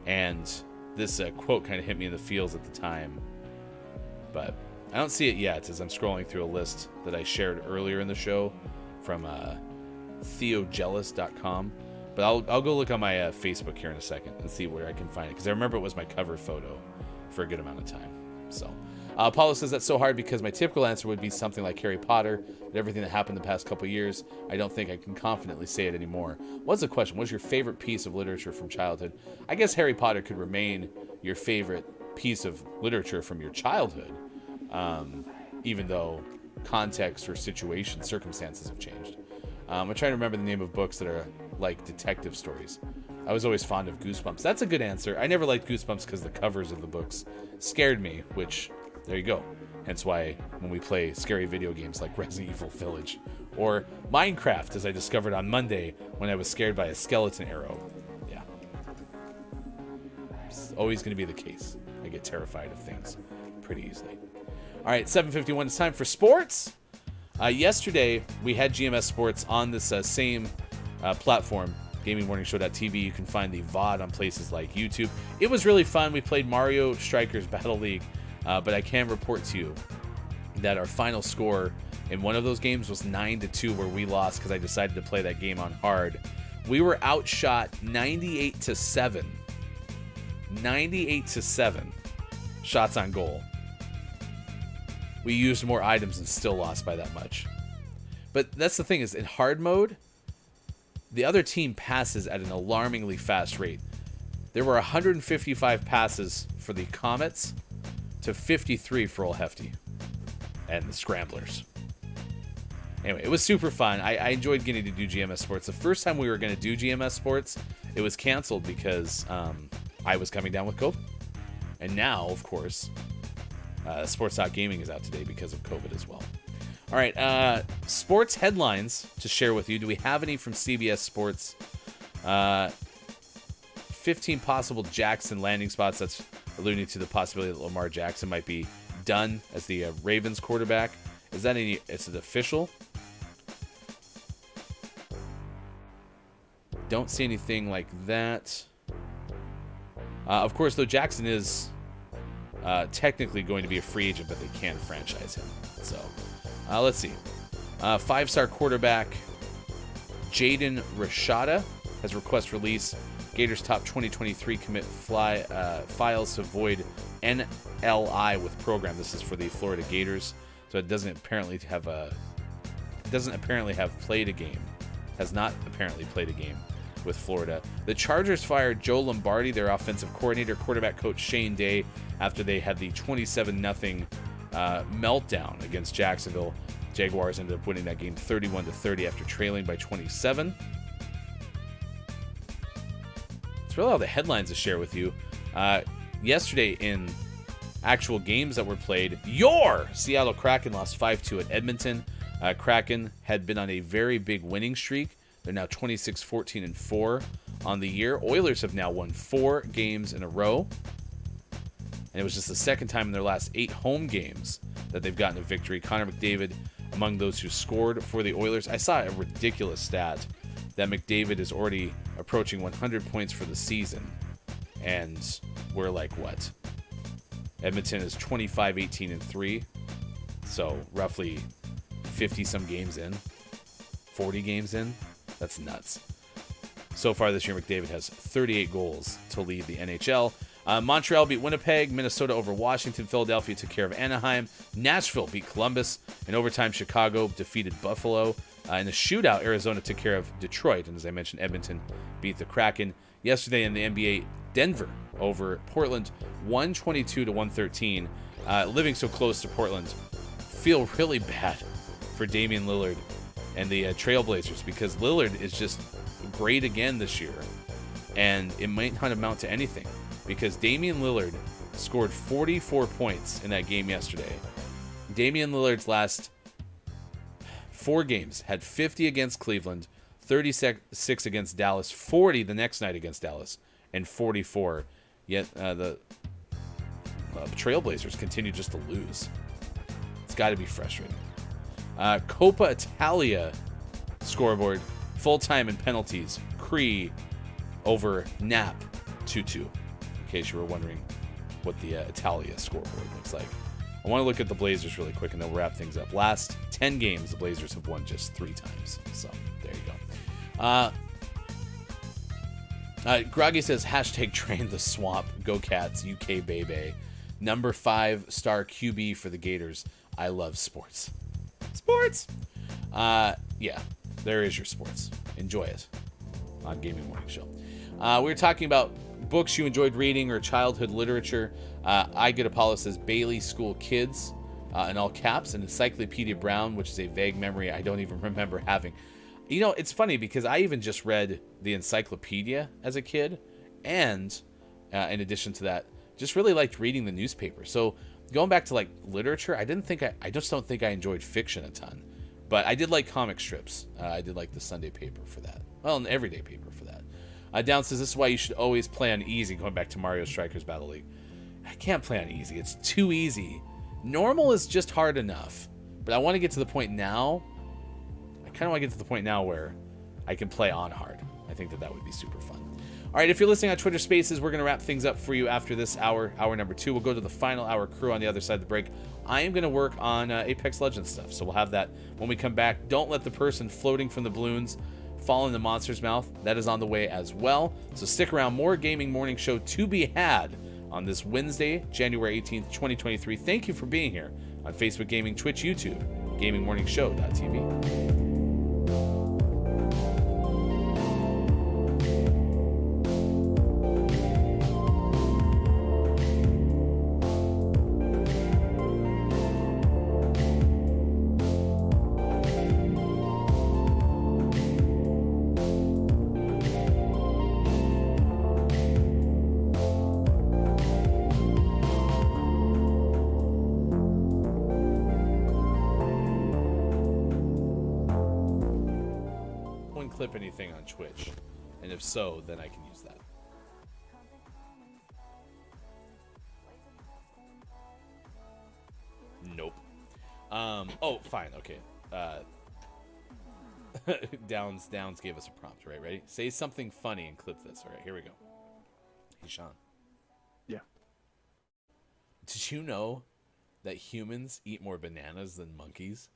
And this quote kind of hit me in the feels at the time. But I don't see it yet as I'm scrolling through a list that I shared earlier in the show from theojealous.com. But I'll go look on my Facebook here in a second and see where I can find it. Because I remember it was my cover photo for a good amount of time. So Paulo says that's so hard because my typical answer would be something like Harry Potter. But everything that happened the past couple years, I don't think I can confidently say it anymore. What's the question? What's your favorite piece of literature from childhood? I guess Harry Potter could remain your favorite piece of literature from your childhood. Even though context or circumstances have changed. I'm trying to remember the name of books that are like detective stories. I was always fond of Goosebumps. That's a good answer. I never liked Goosebumps because the covers of the books scared me, which, there you go. Hence why when we play scary video games like Resident Evil Village or Minecraft, as I discovered on Monday when I was scared by a skeleton arrow. Yeah. It's always going to be the case. I get terrified of things pretty easily. All right, 7:51. It's time for sports. Yesterday, we had GMS Sports on this same platform, GamingMorningShow.tv. You can find the VOD on places like YouTube. It was really fun. We played Mario Strikers Battle League, but I can report to you that our final score in one of those games was 9-2, where we lost because I decided to play that game on hard. We were outshot 98-7. 98-7 shots on goal. We used more items and still lost by that much. But that's the thing, is in hard mode, the other team passes at an alarmingly fast rate. There were 155 passes for the Comets to 53 for Old Hefty and the Scramblers. Anyway, it was super fun. I enjoyed getting to do GMS Sports. The first time we were going to do GMS Sports, it was canceled because I was coming down with COVID. And now, of course, Sports Gaming is out today because of COVID as well. All right, sports headlines to share with you. Do we have any from CBS Sports? 15 possible Jackson landing spots. That's alluding to the possibility that Lamar Jackson might be done as the Ravens quarterback. Is that any? Is it official? Don't see anything like that. Of course, though, Jackson is technically going to be a free agent, but they can franchise him. So, let's see. 5-star quarterback Jaden Rashada has request release. Gators top 2023 commit files to void NLI with program. This is for the Florida Gators, so it doesn't apparently have played a game. Has not apparently played a game with Florida. The Chargers fired Joe Lombardi, their offensive coordinator. Quarterback coach Shane Day after they had the 27-0 meltdown against Jacksonville. Jaguars ended up winning that game 31-30 after trailing by 27. It's really all the headlines to share with you. Yesterday in actual games that were played, your Seattle Kraken lost 5-2 at Edmonton. Kraken had been on a very big winning streak. They're now 26-14-4 on the year. Oilers have now won 4 games in a row. And it was just the second time in their last 8 home games that they've gotten a victory. Connor McDavid among those who scored for the Oilers. I saw a ridiculous stat that McDavid is already approaching 100 points for the season. And we're like, what? Edmonton is 25-18-3. So roughly 50-some games in. 40 games in. That's nuts. So far this year, McDavid has 38 goals to lead the NHL. Montreal beat Winnipeg. Minnesota over Washington. Philadelphia took care of Anaheim. Nashville beat Columbus. In overtime, Chicago defeated Buffalo. In the shootout, Arizona took care of Detroit. And as I mentioned, Edmonton beat the Kraken. Yesterday in the NBA, Denver over Portland, 122-113. Living so close to Portland, feel really bad for Damian Lillard and the Trailblazers, because Lillard is just great again this year, and it might not amount to anything, because Damian Lillard scored 44 points in that game yesterday. Damian Lillard's last 4 games had 50 against Cleveland, 36 against Dallas, 40 the next night against Dallas, and 44. Yet the Trailblazers continue just to lose. It's got to be frustrating. Coppa Italia scoreboard, full-time and penalties. Cree over Nap 2-2, in case you were wondering what the Italia scoreboard looks like. I want to look at the Blazers really quick, and then we'll wrap things up. Last 10 games, the Blazers have won just 3 times. So, there you go. Groggy says, hashtag train the swamp. Go Cats, UK baby. Number 5-star QB for the Gators. I love sports. Sports! Yeah, there is your sports. Enjoy it on Gaming Morning Show. We were talking about books you enjoyed reading or childhood literature. I Get Apollo says Bailey School Kids in all caps, and Encyclopedia Brown, which is a vague memory I don't even remember having. You know, it's funny because I even just read the encyclopedia as a kid, and in addition to that, just really liked reading the newspaper. So going back to like literature, I just don't think I enjoyed fiction a ton, but I did like comic strips. I did like the Sunday paper for that. Well, an everyday paper for that. Down says, this is why you should always play on easy, going back to Mario Strikers Battle League. I can't play on easy. It's too easy. Normal is just hard enough, but I want to get to the point now. I kind of want to get to the point now where I can play on hard. I think that would be super fun. All right, if you're listening on Twitter Spaces, we're going to wrap things up for you after this hour number 2. We'll go to the final hour crew on the other side of the break. I am going to work on Apex Legends stuff, so we'll have that when we come back. Don't let the person floating from the balloons fall in the monster's mouth. That is on the way as well. So stick around. More Gaming Morning Show to be had on this Wednesday, January 18th, 2023. Thank you for being here on Facebook Gaming, Twitch, YouTube, GamingMorningShow.tv. Clip anything on Twitch, and if so, then I can use that. Nope. Oh, fine, okay. Downs gave us a prompt, right? Ready? Say something funny and clip this. All right, here we go. Hey, Sean. Yeah. Did you know that humans eat more bananas than monkeys?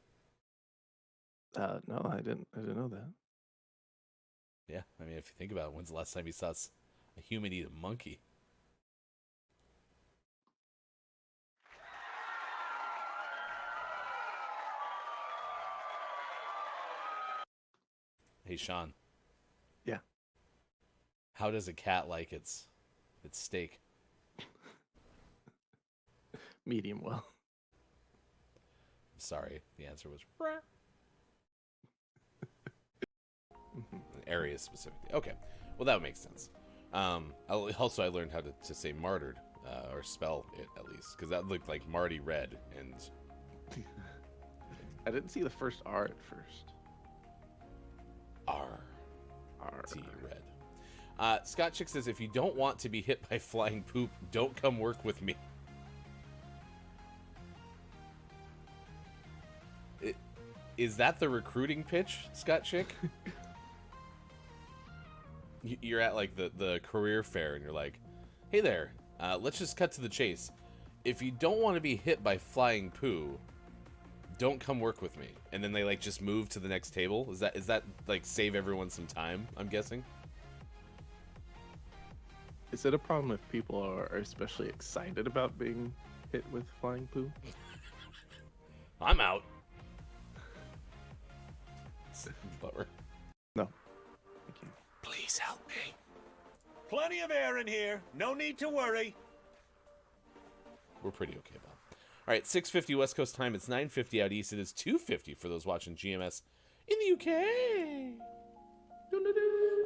No, I didn't know that. Yeah, I mean, if you think about it, when's the last time you saw a human eat a monkey? Hey, Sean. Yeah. How does a cat like its steak? Medium well. Sorry, the answer was area specifically. Okay, well that makes sense. Also, I learned how to say martyred, or spell it at least, because that looked like Marty Red, and I didn't see the first R at first. R-T Red. Scott Chick says, if you don't want to be hit by flying poop, don't come work with me. Is that the recruiting pitch, Scott Chick? You're at like the career fair and you're like, hey there, let's just cut to the chase. If you don't want to be hit by flying poo, don't come work with me. And then they like just move to the next table. Is that like save everyone some time, I'm guessing? Is it a problem if people are especially excited about being hit with flying poo? I'm out. Bummer. No. Thank you. Please help me. Plenty of air in here. No need to worry. We're pretty okay about it. All right, 6:50 West Coast time. It's 9:50 out east. It is 2:50 for those watching GMS in the UK.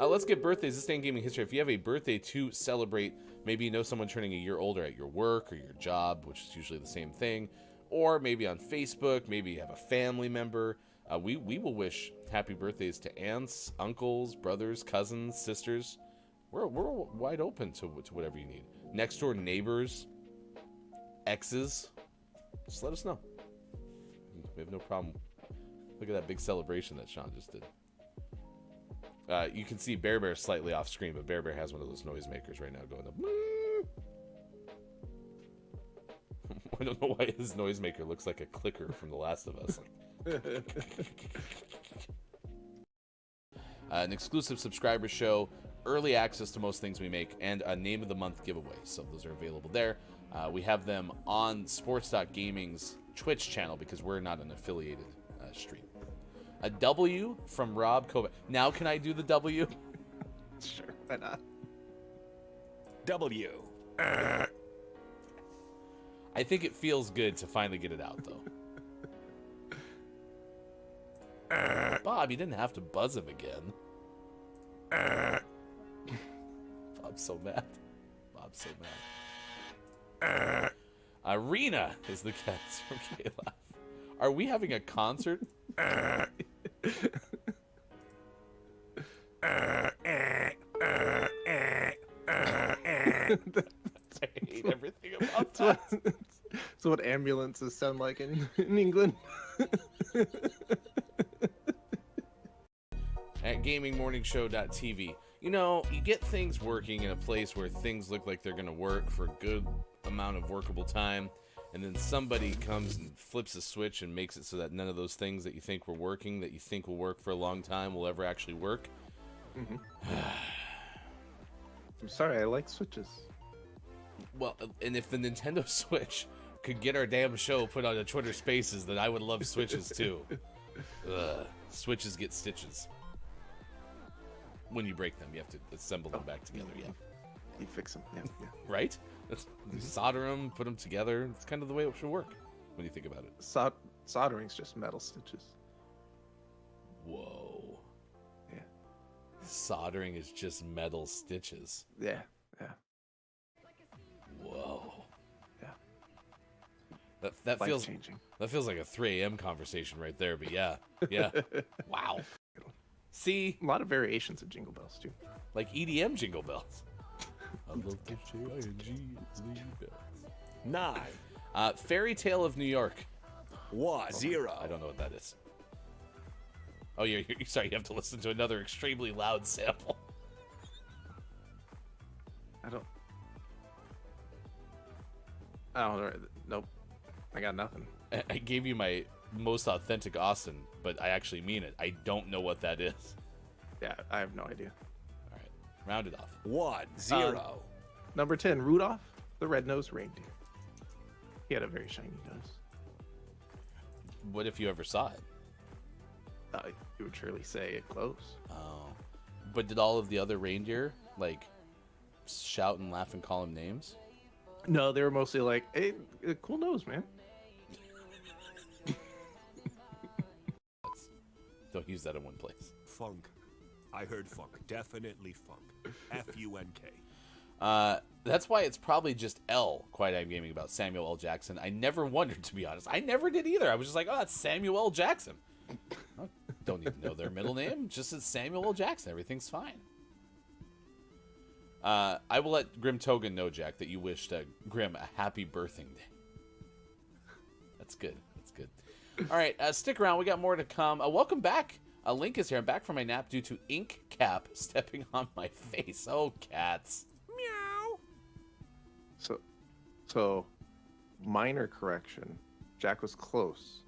Let's get birthdays. This day in gaming history. If you have a birthday to celebrate, maybe you know someone turning a year older at your work or your job, which is usually the same thing, or maybe on Facebook, maybe you have a family member. We will wish happy birthdays to aunts, uncles, brothers, cousins, sisters. We're wide open to whatever you need. Next door neighbors, exes. Just let us know. We have no problem. Look at that big celebration that Sean just did. You can see Bear Bear slightly off screen, but Bear Bear has one of those noisemakers right now going up. I don't know why his noisemaker looks like a clicker from The Last of Us. An exclusive subscriber show, early access to most things we make, and a name of the month giveaway. So those are available there. We have them on Sports.Gaming's Twitch channel because we're not an affiliated stream. A W from Rob Kovac. Now can I do the W? Sure, why not? W. I think it feels good to finally get it out, though. Bob, you didn't have to buzz him again. Bob's so mad. Bob's so mad. Arena is the cast from K-Laugh. Are we having a concert? I hate everything about that. That's what ambulances sound like in England. At GamingMorningShow.tv. You know, you get things working in a place where things look like they're going to work for a good amount of workable time, and then somebody comes and flips a switch and makes it so that none of those things that you think were working, that you think will work for a long time, will ever actually work. Mm-hmm. I'm sorry, I like switches. Well, and if the Nintendo Switch could get our damn show put on a Twitter Spaces, then I would love switches too. Switches get stitches. When you break them, you have to assemble them back together. Yeah, you fix them. Yeah. Right? You solder them, put them together. It's kind of the way it should work when you think about it. Soldering's just metal stitches. Whoa. Yeah. Soldering is just metal stitches. Yeah. Whoa. Yeah. That feels changing. That feels like a 3 a.m. conversation right there. But yeah. Wow. See, a lot of variations of Jingle Bells too. Like EDM Jingle Bells. I love the J-I-N-G bells. 9. Fairy Tale of New York. 0. I don't know what that is. Oh, you're sorry. You have to listen to another extremely loud sample. Nope. I got nothing. I gave you my most authentic Austin, but I actually mean it. I don't know what that is. Yeah, I have no idea. All right, round it off. 1, 0. Number 10, Rudolph the Red-Nosed Reindeer. He had a very shiny nose. What if you ever saw it? You would surely say it close. Oh, but did all of the other reindeer like shout and laugh and call him names? No, they were mostly like, hey, cool nose, man. Don't use that in one place. Funk. I heard funk. Definitely funk. F-U-N-K. That's why it's probably just L, Quiet I'm Gaming, about Samuel L. Jackson. I never wondered, to be honest. I never did either. I was just like, oh, that's Samuel L. Jackson. I don't even know their middle name. Just as Samuel L. Jackson. Everything's fine. I will let Grim Togan know, Jack, that you wished Grim a happy birthing day. That's good. That's good. All right, stick around. We got more to come. Welcome back. Link is here. I'm back from my nap due to ink cap stepping on my face. Oh, cats. Meow. So, minor correction. Jack was close.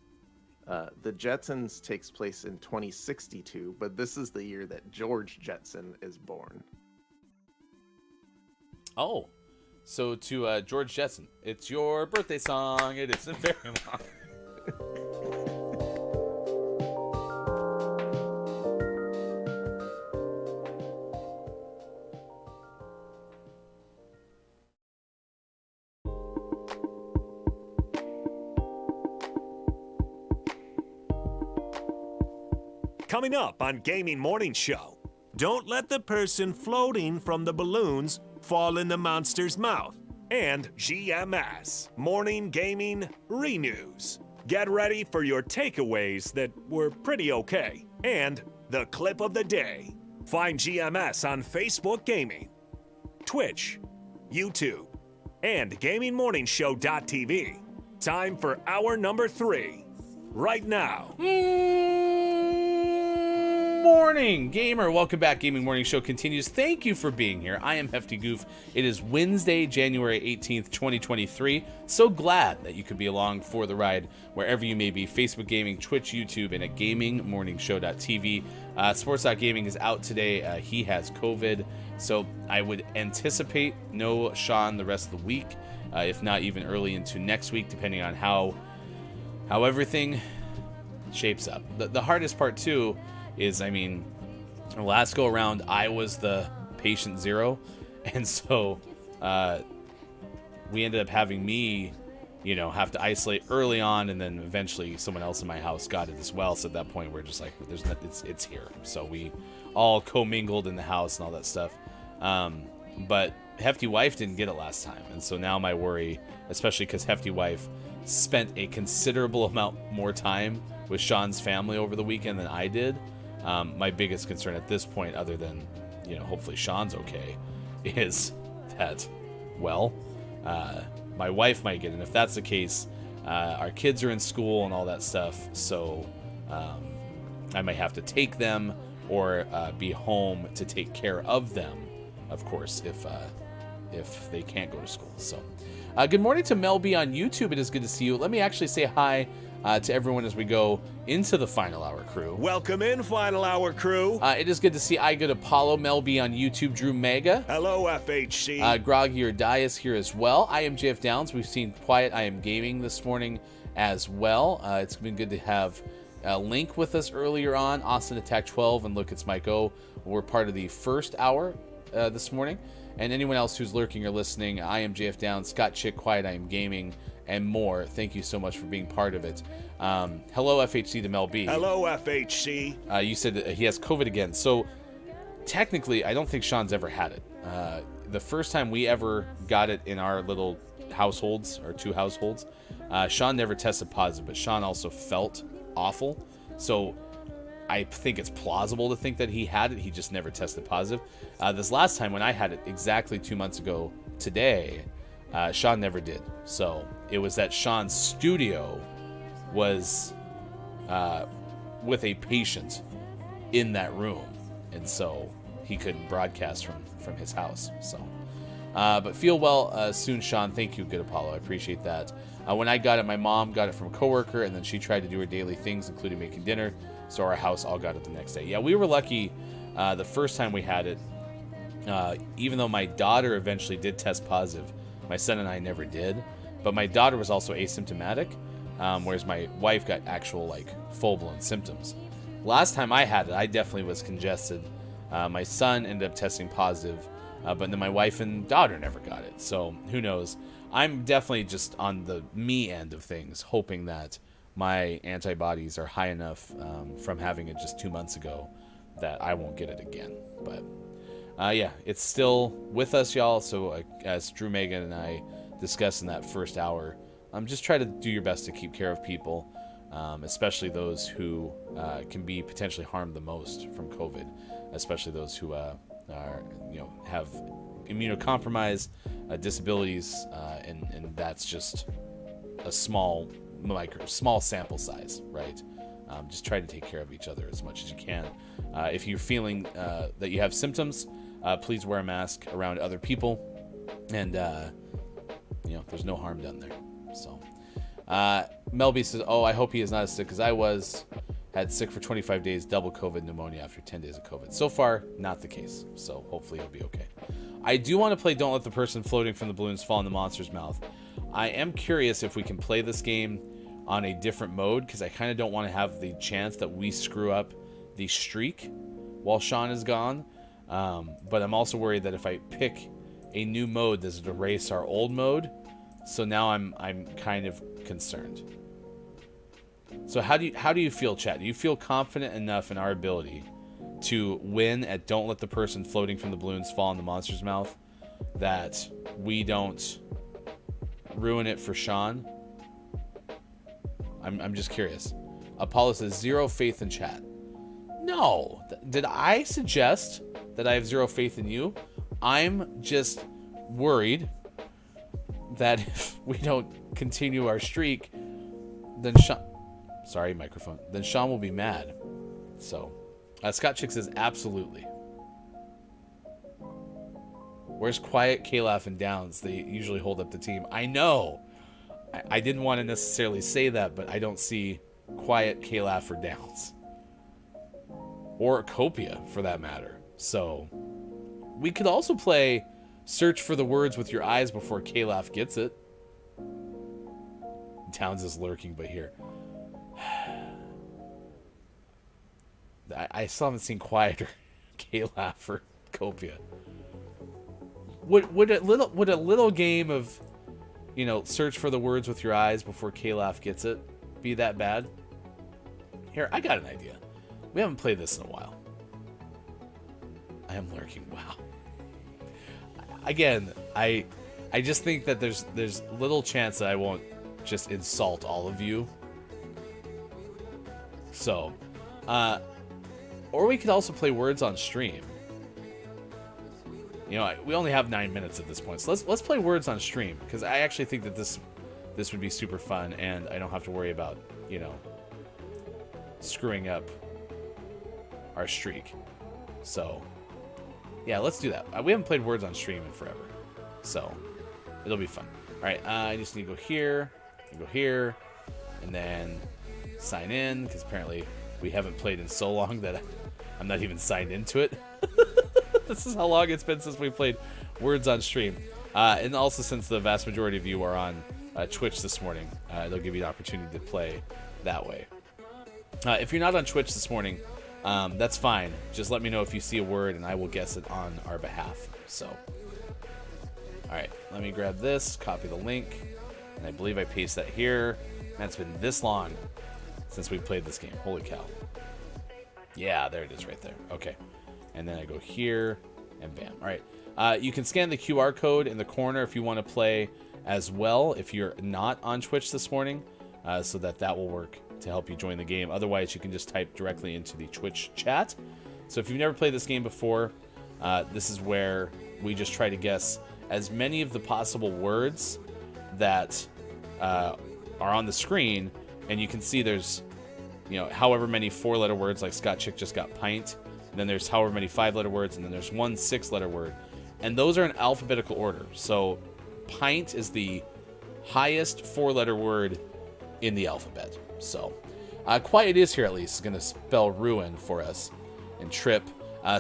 The Jetsons takes place in 2062, but this is the year that George Jetson is born. Oh, so to George Jetson, it's your birthday song. It isn't very long. Coming up on Gaming Morning Show, don't let the person floating from the balloons fall in the monster's mouth. And GMS Morning Gaming Renews. Get ready for your takeaways that were pretty okay. And the clip of the day. Find GMS on Facebook Gaming, Twitch, YouTube, and GamingMorningshow.tv. Time for hour number 3. Right now. Morning, gamer. Welcome back. Gaming Morning Show continues. Thank you for being here. I am Hefty Goof. It is Wednesday, January 18th, 2023. So glad that you could be along for the ride wherever you may be. Facebook Gaming, Twitch, YouTube, and at GamingMorningshow.tv. Sports.gaming is out today. He has COVID, so I would anticipate no Sean the rest of the week, if not even early into next week, depending on how everything shapes up. The hardest part, too, is, I mean, last go around, I was the patient zero, and so we ended up having me, have to isolate early on, and then eventually someone else in my house got it as well. So at that point, we're just like, it's here. So we all commingled in the house and all that stuff. But Hefty Wife didn't get it last time, and so now my worry, especially because Hefty Wife spent a considerable amount more time with Sean's family over the weekend than I did. My biggest concern at this point, other than, hopefully Sean's okay, is that, my wife might get it. And if that's the case, our kids are in school and all that stuff, so I might have to take them or be home to take care of them, of course, if they can't go to school. So, good morning to Mel B on YouTube. It is good to see you. Let me actually say hi to everyone as we go into the Final Hour crew. Welcome in, Final Hour crew. It is good to see I Good Apollo, Mel B on YouTube, Drew Mega. Hello, FHC. Groggy or Die is here as well. I am JF Downs. We've seen Quiet I Am Gaming this morning as well. It's been good to have Link with us earlier on. Austin Attack 12 and Look It's Mike O were part of the first hour this morning. And anyone else who's lurking or listening, I am JF Downs, Scott Chick, Quiet I Am Gaming, and more. Thank you so much for being part of it. Hello, FHC to Mel B. Hello, FHC. You said that he has COVID again. So technically, I don't think Sean's ever had it. The first time we ever got it in our little households, our 2 households, Sean never tested positive, but Sean also felt awful. So I think it's plausible to think that he had it. He just never tested positive. This last time when I had it exactly 2 months ago today, Sean never did. So it was that Sean's studio was with a patient in that room, and so he couldn't broadcast from his house. So, but feel well soon, Sean. Thank you, Good Apollo. I appreciate that. When I got it, my mom got it from a coworker, and then she tried to do her daily things, including making dinner. So our house all got it the next day. Yeah, we were lucky the first time we had it. Even though my daughter eventually did test positive, my son and I never did. But my daughter was also asymptomatic, whereas my wife got actual, full-blown symptoms. Last time I had it, I definitely was congested. My son ended up testing positive, but then my wife and daughter never got it. So who knows? I'm definitely just on the me end of things, hoping that my antibodies are high enough from having it just 2 months ago that I won't get it again. But yeah, it's still with us, y'all. So as Drew, Megan, and I discussed in that first hour, just try to do your best to keep care of people, especially those who can be potentially harmed the most from COVID, especially those who are, have immunocompromised disabilities, and that's just a small sample size, right? Just try to take care of each other as much as you can. If you're feeling that you have symptoms, please wear a mask around other people, and there's no harm done there. So Melby says, I hope he is not as sick as I was. Had sick for 25 days, double COVID pneumonia after 10 days of COVID. So far, not the case. So hopefully he'll be okay. I do want to play Don't Let the Person Floating from the Balloons Fall in the Monster's Mouth. I am curious if we can play this game on a different mode, because I kind of don't want to have the chance that we screw up the streak while Sean is gone. But I'm also worried that if I pick a new mode, does it erase our old mode? So now I'm kind of concerned. So how do you feel, chat? Do you feel confident enough in our ability to win at Don't Let the Person Floating from the Balloons Fall in the Monster's Mouth that we don't ruin it for Sean? I'm just curious. Apollo says, zero faith in chat. No. Did I suggest that I have zero faith in you? I'm just worried that if we don't continue our streak, then Sean... Sorry, microphone. Then Sean will be mad. So, Scott Chick says, absolutely. Where's Quiet, Calaf, and Downs? They usually hold up the team. I know. I didn't want to necessarily say that, but I don't see Quiet, Calaf, or Downs. Or Copia, for that matter. So, we could also play Search for the Words with Your Eyes Before Calaf Gets It. Downs is lurking, but here. I still haven't seen Quiet or Calaf or Copia. Would a little game of, search for the words with your eyes before Calaf gets it be that bad? Here, I got an idea. We haven't played this in a while. I am lurking. Wow. Again, I just think that there's little chance that I won't just insult all of you. So, or we could also play words on stream. We only have 9 minutes at this point, so let's play words on stream, because I actually think that this would be super fun, and I don't have to worry about screwing up our streak. So yeah, let's do that. We haven't played words on stream in forever, so it'll be fun. All right, I just need to go here, and then sign in, because apparently we haven't played in so long that I'm not even signed into it. This is how long it's been since we played words on stream. And also, since the vast majority of you are on Twitch this morning, they'll give you an opportunity to play that way. If you're not on Twitch this morning, that's fine. Just let me know if you see a word, and I will guess it on our behalf. So, all right, let me grab this, copy the link, and I believe I paste that here. Man, it's been this long since we played this game. Holy cow. Yeah, there it is right there. Okay. And then I go here, and bam. All right. You can scan the QR code in the corner if you want to play as well, if you're not on Twitch this morning, so that will work to help you join the game. Otherwise, you can just type directly into the Twitch chat. So if you've never played this game before, this is where we just try to guess as many of the possible words that are on the screen, and you can see there's however many 4-letter words, like Scott Chick just got pint. And then there's however many 5-letter words, and then there's one 6-letter word. And those are in alphabetical order. So pint is the highest 4-letter word in the alphabet. So Quiet is here, at least. It's going to spell ruin for us and trip.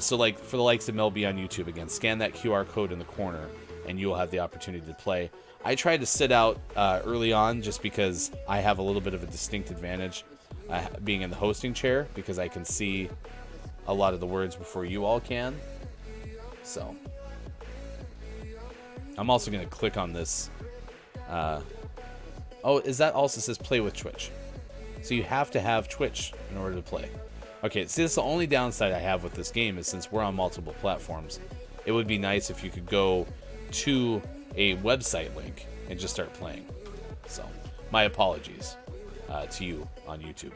So like for the likes of Melby on YouTube, again, scan that QR code in the corner, and you will have the opportunity to play. I tried to sit out early on just because I have a little bit of a distinct advantage being in the hosting chair, because I can see a lot of the words before you all can. So I'm also going to click on this Oh, is that also says play with Twitch? So you have to have Twitch in order to play. Okay, see, that's the only downside I have with this game is since we're on multiple platforms, it would be nice if you could go to a website link and just start playing. So, my apologies to you on YouTube.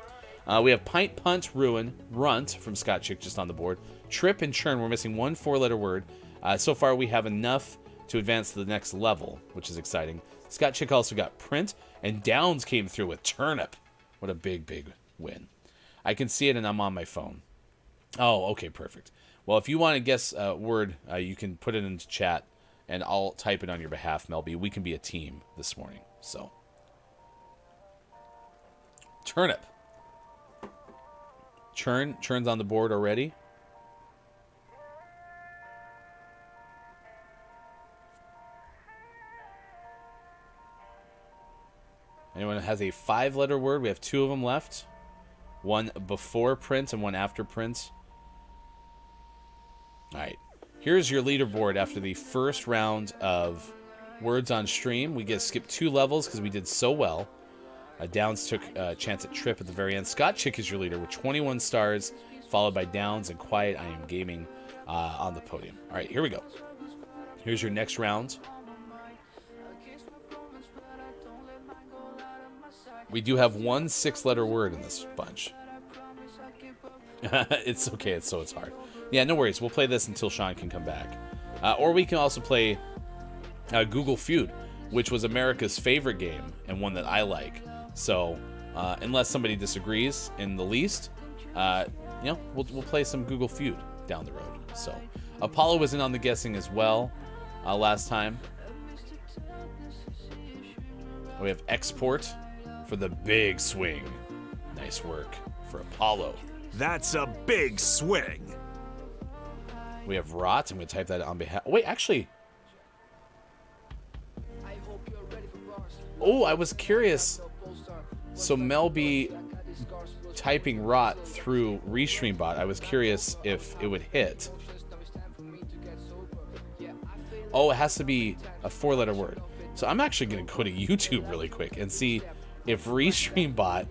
We have Pint, Punt, Ruin, Runt from Scott Chick just on the board. Trip and Churn, we're missing one 4-letter word. So far, we have enough to advance to the next level, which is exciting. Scott Chick also got Print, and Downs came through with Turnip. What a big, big win. I can see it, and I'm on my phone. Oh, okay, perfect. Well, if you want to guess a word, you can put it into chat, and I'll type it on your behalf, Melby. We can be a team this morning. So, Turnip. Churn's on the board already. Anyone that has a 5-letter word? We have 2 of them left. One before Print and one after Print. All right. Here's your leaderboard after the first round of words on stream. We get skipped 2 levels because we did so well. Downs took a chance at Trip at the very end. Scott Chick is your leader with 21 stars, followed by Downs and Quiet I Am Gaming on the podium. All right, here we go. Here's your next round. We do have one 6-letter word in this bunch. It's okay, it's hard. Yeah, no worries. We'll play this until Sean can come back. Or we can also play Google Feud, which was America's favorite game and one that I like. So, unless somebody disagrees in the least, we'll play some Google Feud down the road. So, Apollo was in on the guessing as well last time. We have Export for the big swing. Nice work for Apollo. That's a big swing. We have Rot. I'm going to type that on behalf. Wait, actually. Oh, I was curious. So Melby typing Rot through ReStreamBot. I was curious if it would hit. Oh, it has to be a 4-letter word. So I'm actually going to go to YouTube really quick and see if ReStreamBot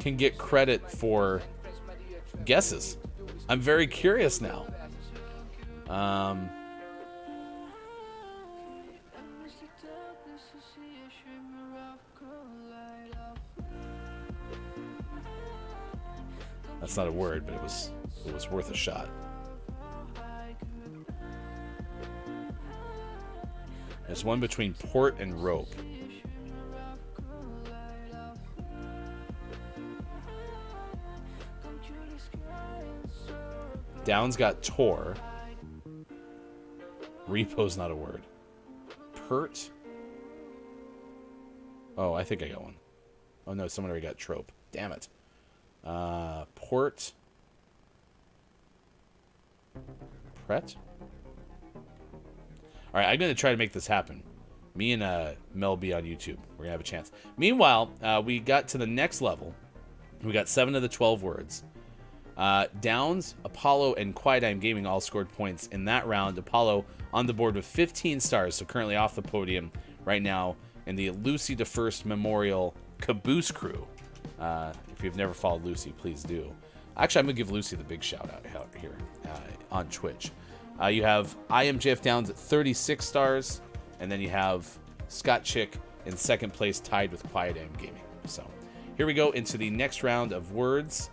can get credit for guesses. I'm very curious now. That's not a word, but it was worth a shot. There's one between port and rope. Downs got Tor. Repo's not a word. Pert. Oh, I think I got one. Oh no, someone already got trope. Damn it. Port. Pret. All right, I'm going to try to make this happen. Me and Mel B on YouTube. We're going to have a chance. Meanwhile, we got to the next level. We got 7 of the 12 words. Downs, Apollo, and Quiet I Am Gaming all scored points in that round. Apollo on the board with 15 stars, so currently off the podium right now in the Lucy the First Memorial Caboose Crew. If you've never followed Lucy, please do. Actually, I'm going to give Lucy the big shout out here on Twitch. You have I Am JF Downs at 36 stars, and then you have Scott Chick in second place, tied with Quiet I Am Gaming. So here we go into the next round of words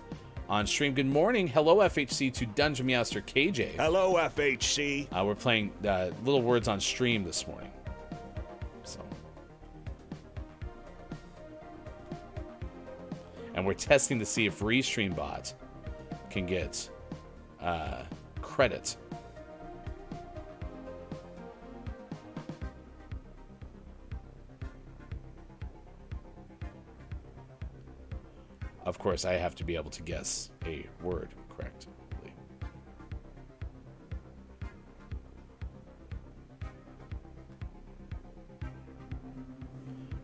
on stream. Good morning. Hello, FHC, to Dungeon Meowster KJ. Hello, FHC. We're playing little words on stream this morning. So, and we're testing to see if ReStreamBot can get credit. Of course, I have to be able to guess a word correctly.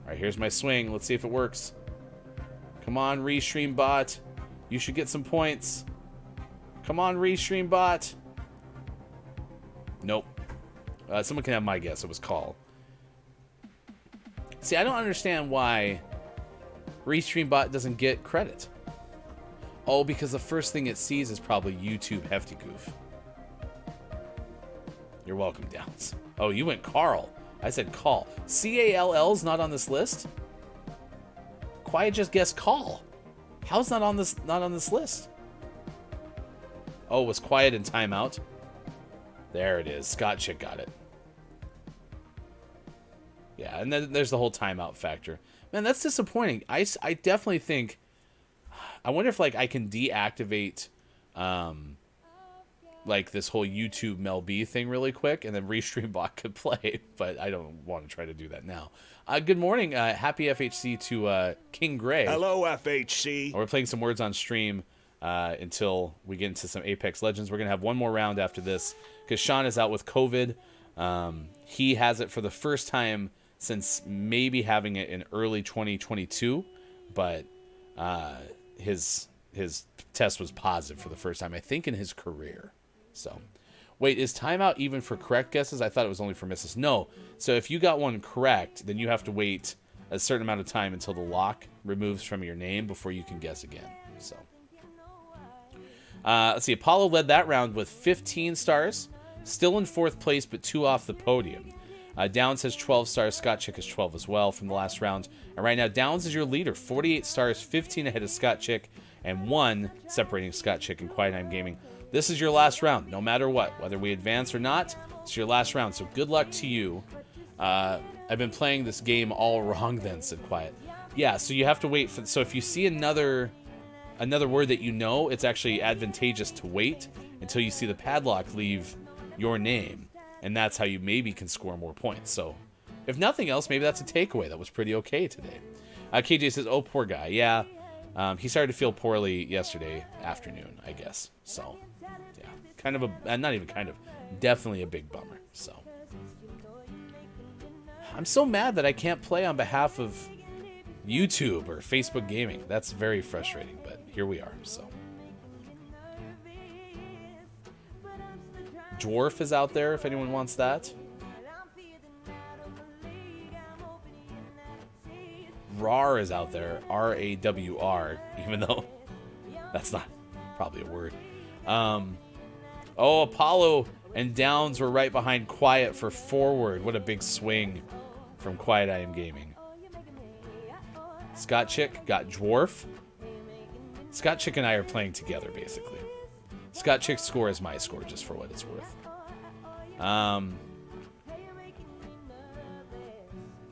All right, here's my swing. Let's see if it works. Come on, ReStreamBot. You should get some points. Come on, ReStreamBot. Nope. Someone can have my guess. It was call. See, I don't understand why RestreamBot doesn't get credit. Oh, because the first thing it sees is probably YouTube Hefty Goof. You're welcome, Downs. Oh, you went Carl. I said call. C-A-L-L's not on this list? Quiet just guessed call. How's not on this list? Oh, was Quiet in timeout? There it is. Scott Chick got it. Yeah, and then there's the whole timeout factor. Man, that's disappointing. I definitely think... I wonder if, like, I can deactivate, like, this whole YouTube Mel B thing really quick, and then RestreamBot could play, but I don't want to try to do that now. Good morning. Happy FHC to King Gray. Hello, FHC. We're playing some words on stream until we get into some Apex Legends. We're going to have one more round after this, because Sean is out with COVID. He has it for the first time since maybe having it in early 2022, but his test was positive for the first time, I think, in his career. So, wait, is timeout even for correct guesses? I thought it was only for misses. No. So if you got one correct, then you have to wait a certain amount of time until the lock removes from your name before you can guess again. So, let's see. Apollo led that round with 15 stars, still in 4th place, but 2 off the podium. Downs has 12 stars. Scott Chick has 12 as well from the last round. And right now, Downs is your leader. 48 stars, 15 ahead of Scott Chick, and 1 separating Scott Chick and Quiet Time Gaming. This is your last round, no matter what. Whether we advance or not, it's your last round. So good luck to you. I've been playing this game all wrong then, said Quiet. Yeah, so you have to wait for... So if you see another word that you know, it's actually advantageous to wait until you see the padlock leave your name. And that's how you maybe can score more points. So, if nothing else, maybe that's a takeaway. That was pretty okay today. KJ says, oh, poor guy. Yeah, he started to feel poorly yesterday afternoon, I guess. So, yeah, kind of a, not even kind of, definitely a big bummer. So, I'm so mad that I can't play on behalf of YouTube or Facebook Gaming. That's very frustrating, but here we are, so. Dwarf is out there if anyone wants that. RAR is out there. R-A-W-R, even though that's not probably a word. Oh, Apollo and Downs were right behind Quiet for forward. What a big swing from Quiet I Am Gaming. Scott Chick got Dwarf. Scott Chick and I are playing together, basically. Scott Chick's score is my score, just for what it's worth.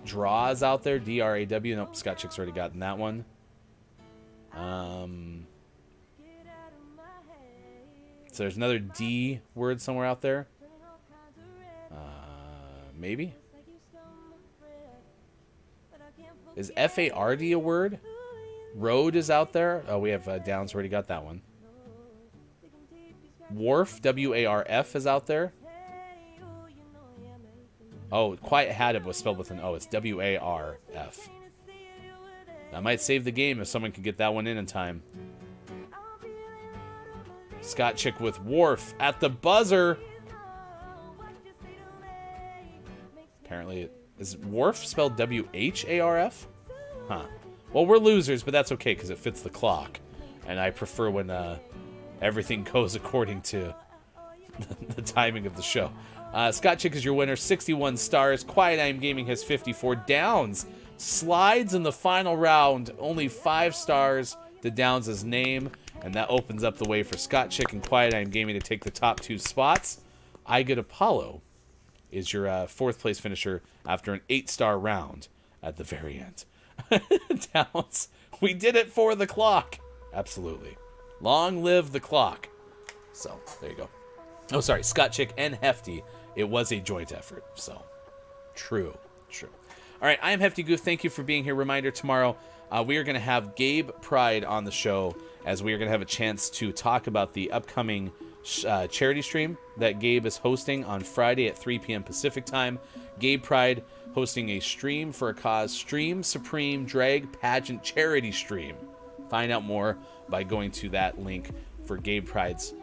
Draw is out there. D-R-A-W. Nope, Scott Chick's already gotten that one. So there's another D word somewhere out there. Maybe? Is F-A-R-D a word? Road is out there. Oh, we have Downs already got that one. Wharf, W-A-R-F, is out there. Oh, Quiet had it was spelled with an O. It's W-A-R-F. I might save the game if someone can get that one in time. Scott Chick with Wharf at the buzzer. Apparently, is Wharf spelled W-H-A-R-F? Huh. Well, we're losers, but that's okay because it fits the clock. And I prefer when everything goes according to the timing of the show. Scott Chick is your winner, 61 stars. Quiet I Am Gaming has 54. Downs slides in the final round, only 5 stars to Downs' name, and that opens up the way for Scott Chick and Quiet I Am Gaming to take the top 2 spots. I Get Apollo is your 4th place finisher after an 8-star round at the very end. Downs, we did it for the clock. Absolutely. Long live the clock. So, there you go. Oh, sorry, Scott Chick and Hefty. It was a joint effort, so true. All right, I am Hefty Goof. Thank you for being here. Reminder, tomorrow we are going to have Gabe Pride on the show, as we are going to have a chance to talk about the upcoming charity stream that Gabe is hosting on Friday at 3 p.m. Pacific time. Gabe Pride hosting a Stream for a Cause Stream Supreme Drag Pageant Charity Stream. Find out more by going to that link for Gabe Pride's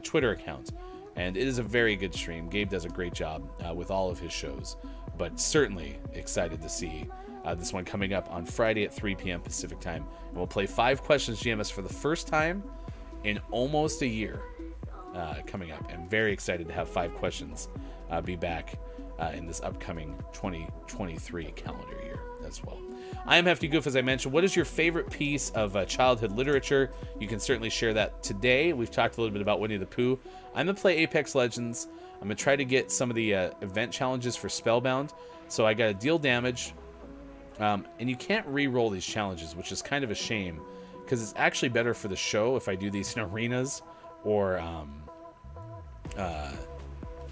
Twitter account. And it is a very good stream. Gabe does a great job with all of his shows, but certainly excited to see This one coming up on Friday at 3 p.m. Pacific time. And we'll play 5 questions GMS for the first time in almost a year coming up. I'm very excited to have 5 questions be back in this upcoming 2023 calendar year as well. I am Hefty Goof, as I mentioned. What is your favorite piece of childhood literature? You can certainly share that today. We've talked a little bit about Winnie the Pooh. I'm going to play Apex Legends. I'm going to try to get some of the event challenges for Spellbound. So I got to deal damage. And you can't re-roll these challenges, which is kind of a shame, because it's actually better for the show if I do these in arenas or,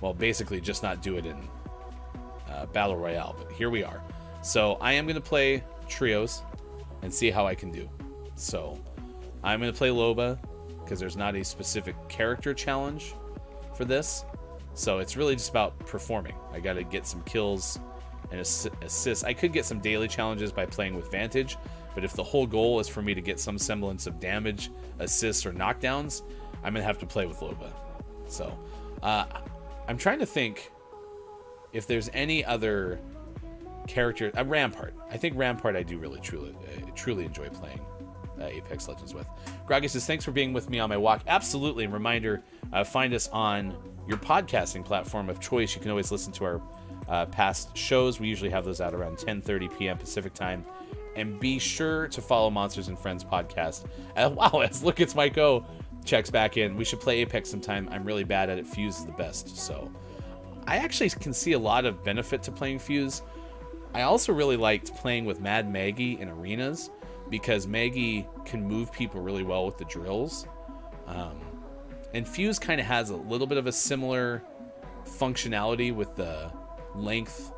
well, basically just not do it in Battle Royale. But here we are. So I am going to play trios and see how I can do. So I'm going to play Loba because there's not a specific character challenge for this. So it's really just about performing. I got to get some kills and assists. I could get some daily challenges by playing with Vantage, but if the whole goal is for me to get some semblance of damage, assists, or knockdowns, I'm going to have to play with Loba. So I'm trying to think if there's any other character. Rampart. I think Rampart I do really truly enjoy playing Apex Legends with. Groggy says, thanks for being with me on my walk. Absolutely. And reminder, find us on your podcasting platform of choice. You can always listen to our past shows. We usually have those out around 10:30 p.m. Pacific time. And be sure to follow Monsters and Friends podcast. Wow, as Look It's Mike O checks back in. We should play Apex sometime. I'm really bad at it. Fuse is the best. So I actually can see a lot of benefit to playing Fuse. I also really liked playing with Mad Maggie in arenas because Maggie can move people really well with the drills. And Fuse kind of has a little bit of a similar functionality with the length,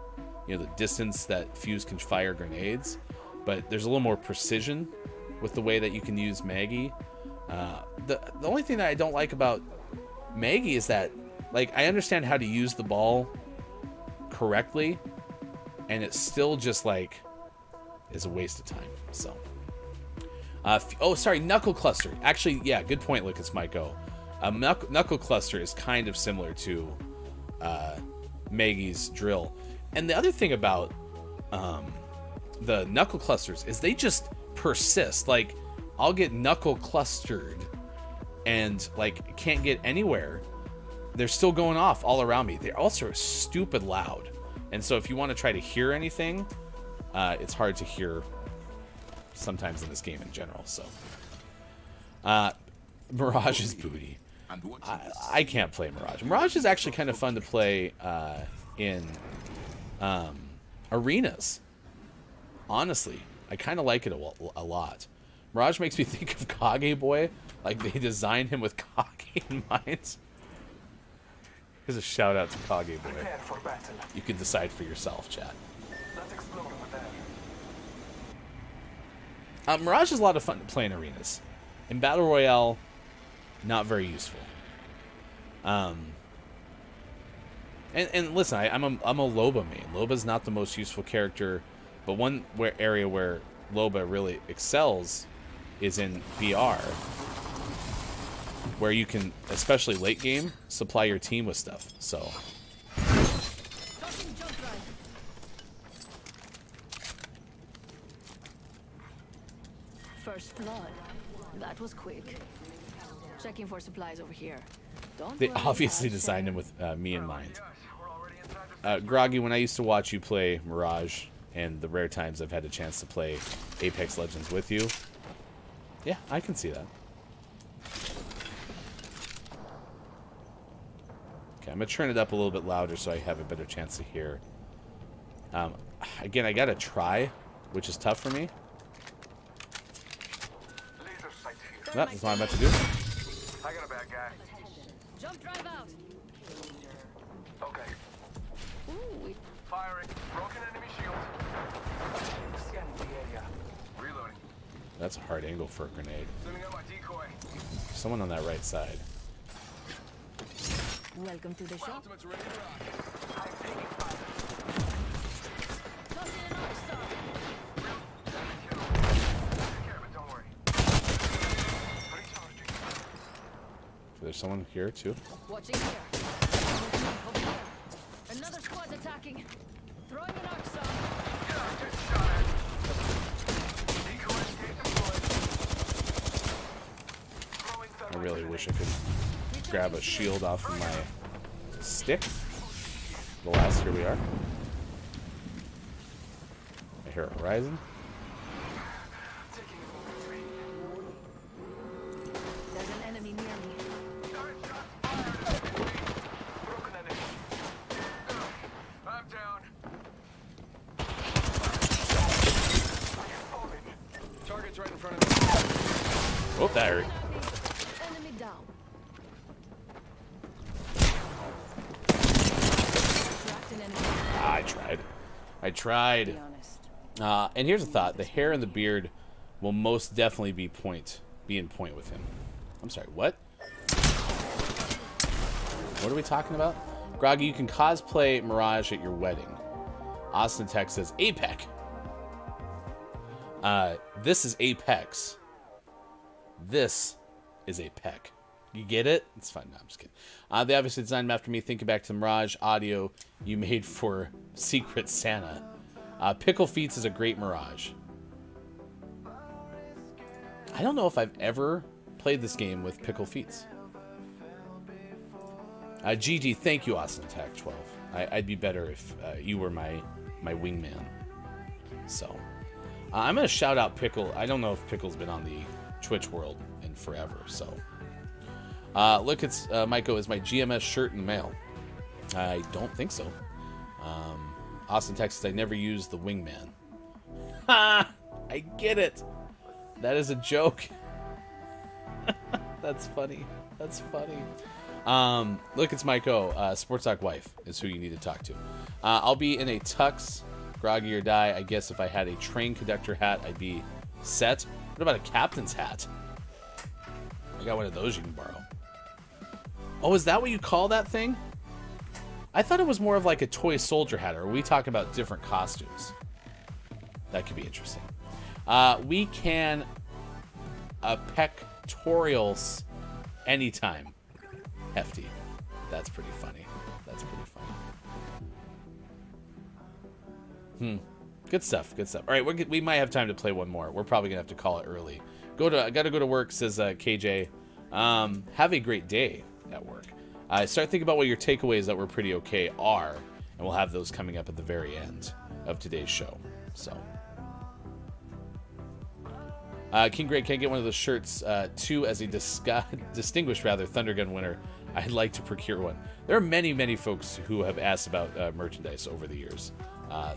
the distance that Fuse can fire grenades, but there's a little more precision with the way that you can use Maggie. The only thing that I don't like about Maggie is that, I understand how to use the ball correctly, and it's still just is a waste of time. So, Knuckle Cluster. Actually, yeah, good point, Lucas Michael. Knuckle Cluster is kind of similar to Maggie's drill. And the other thing about the Knuckle Clusters is they just persist. I'll get Knuckle Clustered and can't get anywhere. They're still going off all around me. They're also stupid loud. And so if you want to try to hear anything, it's hard to hear sometimes in this game in general. So Mirage is booty. I can't play Mirage. Mirage is actually kind of fun to play in arenas. Honestly, I kind of like it a lot. Mirage makes me think of Kage Boy. They designed him with Kage in mind. Here's a shout out to Kage Boy. You can decide for yourself, chat. Mirage is a lot of fun to play in arenas. In Battle Royale, not very useful. And listen, I'm a Loba main. Loba's not the most useful character, but one area where Loba really excels is in BR, where you can, especially late game, supply your team with stuff. So First blood. That was quick. Checking for supplies over here. They obviously designed him with me in mind. Groggy, when I used to watch you play Mirage, and the rare times I've had a chance to play Apex Legends with you, yeah, I can see that. Okay, I'm going to turn it up a little bit louder so I have a better chance to hear. Again, I got to try, which is tough for me. That's what I'm about to do. I got a bad guy. Jump drive out. Okay. Ooh, Firing. Broken enemy shield. Scanning the area. Reloading. That's a hard angle for a grenade. Sending out my decoy. Someone on that right side. welcome to the shop. Ultimate's ready to rock. I'm taking fire. Toss in an arc star. Take care of it, don't worry. Recharging. There's someone here too. Watching here. Over here. Another squad's attacking. Throwing an arc star. Get shot at. I really wish I could grab a shield off of my stick. Alas, here we are. I hear a horizon. There's an enemy near me. Broken enemy. I'm down. Target's right in front of me. Oh, that hurt. Enemy down. Tracked an enemy. I tried. Be honest. And here's a thought: the hair and the beard will most definitely be in point with him. I'm sorry, what? What are we talking about? Groggy, you can cosplay Mirage at your wedding. Austin Tech says APEC. This is Apex. This is APEC. You get it? It's fine. No, I'm just kidding. They obviously designed them after me. Thinking back to Mirage audio you made for Secret Santa. Pickle Feets is a great Mirage. I don't know if I've ever played this game with Pickle Feets. GG, thank you, Austin Tech 12. I'd be better if you were my wingman. So, I'm going to shout out Pickle. I don't know if Pickle's been on the Twitch world in forever, so. Look, it's Maiko, is my GMS shirt in mail? I don't think so. Austin, Texas, I never used the wingman. Ha! I get it. That is a joke. That's funny. That's funny. Look, it's Maiko. Sports Talk Wife is who you need to talk to. I'll be in a tux, groggy or die. I guess if I had a train conductor hat, I'd be set. What about a captain's hat? I got one of those you can borrow. Oh, is that what you call that thing? I thought it was more of like a toy soldier hat. Or are we talking about different costumes? That could be interesting. We can pectorials anytime. Hefty. That's pretty funny. That's pretty funny. Good stuff. Good stuff. All right, we might have time to play one more. We're probably gonna have to call it early. I gotta go to work, says KJ. Have a great day at work. Start thinking about what your takeaways that were pretty okay are, and we'll have those coming up at the very end of today's show. So, King Great can't get one of those shirts too as a distinguished Thundergun winner. I'd like to procure one. There are many folks who have asked about merchandise over the years.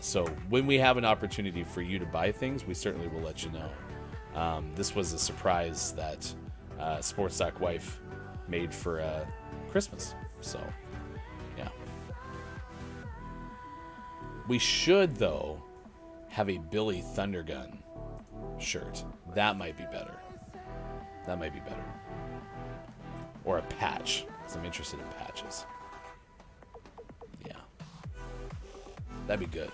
So when we have an opportunity for you to buy things, we certainly will let you know. This was a surprise that Sports Talk Wife made for Christmas. So, yeah. We should, though, have a Billy Thundergun shirt. That might be better. That might be better. Or a patch, because I'm interested in patches. Yeah. That'd be good.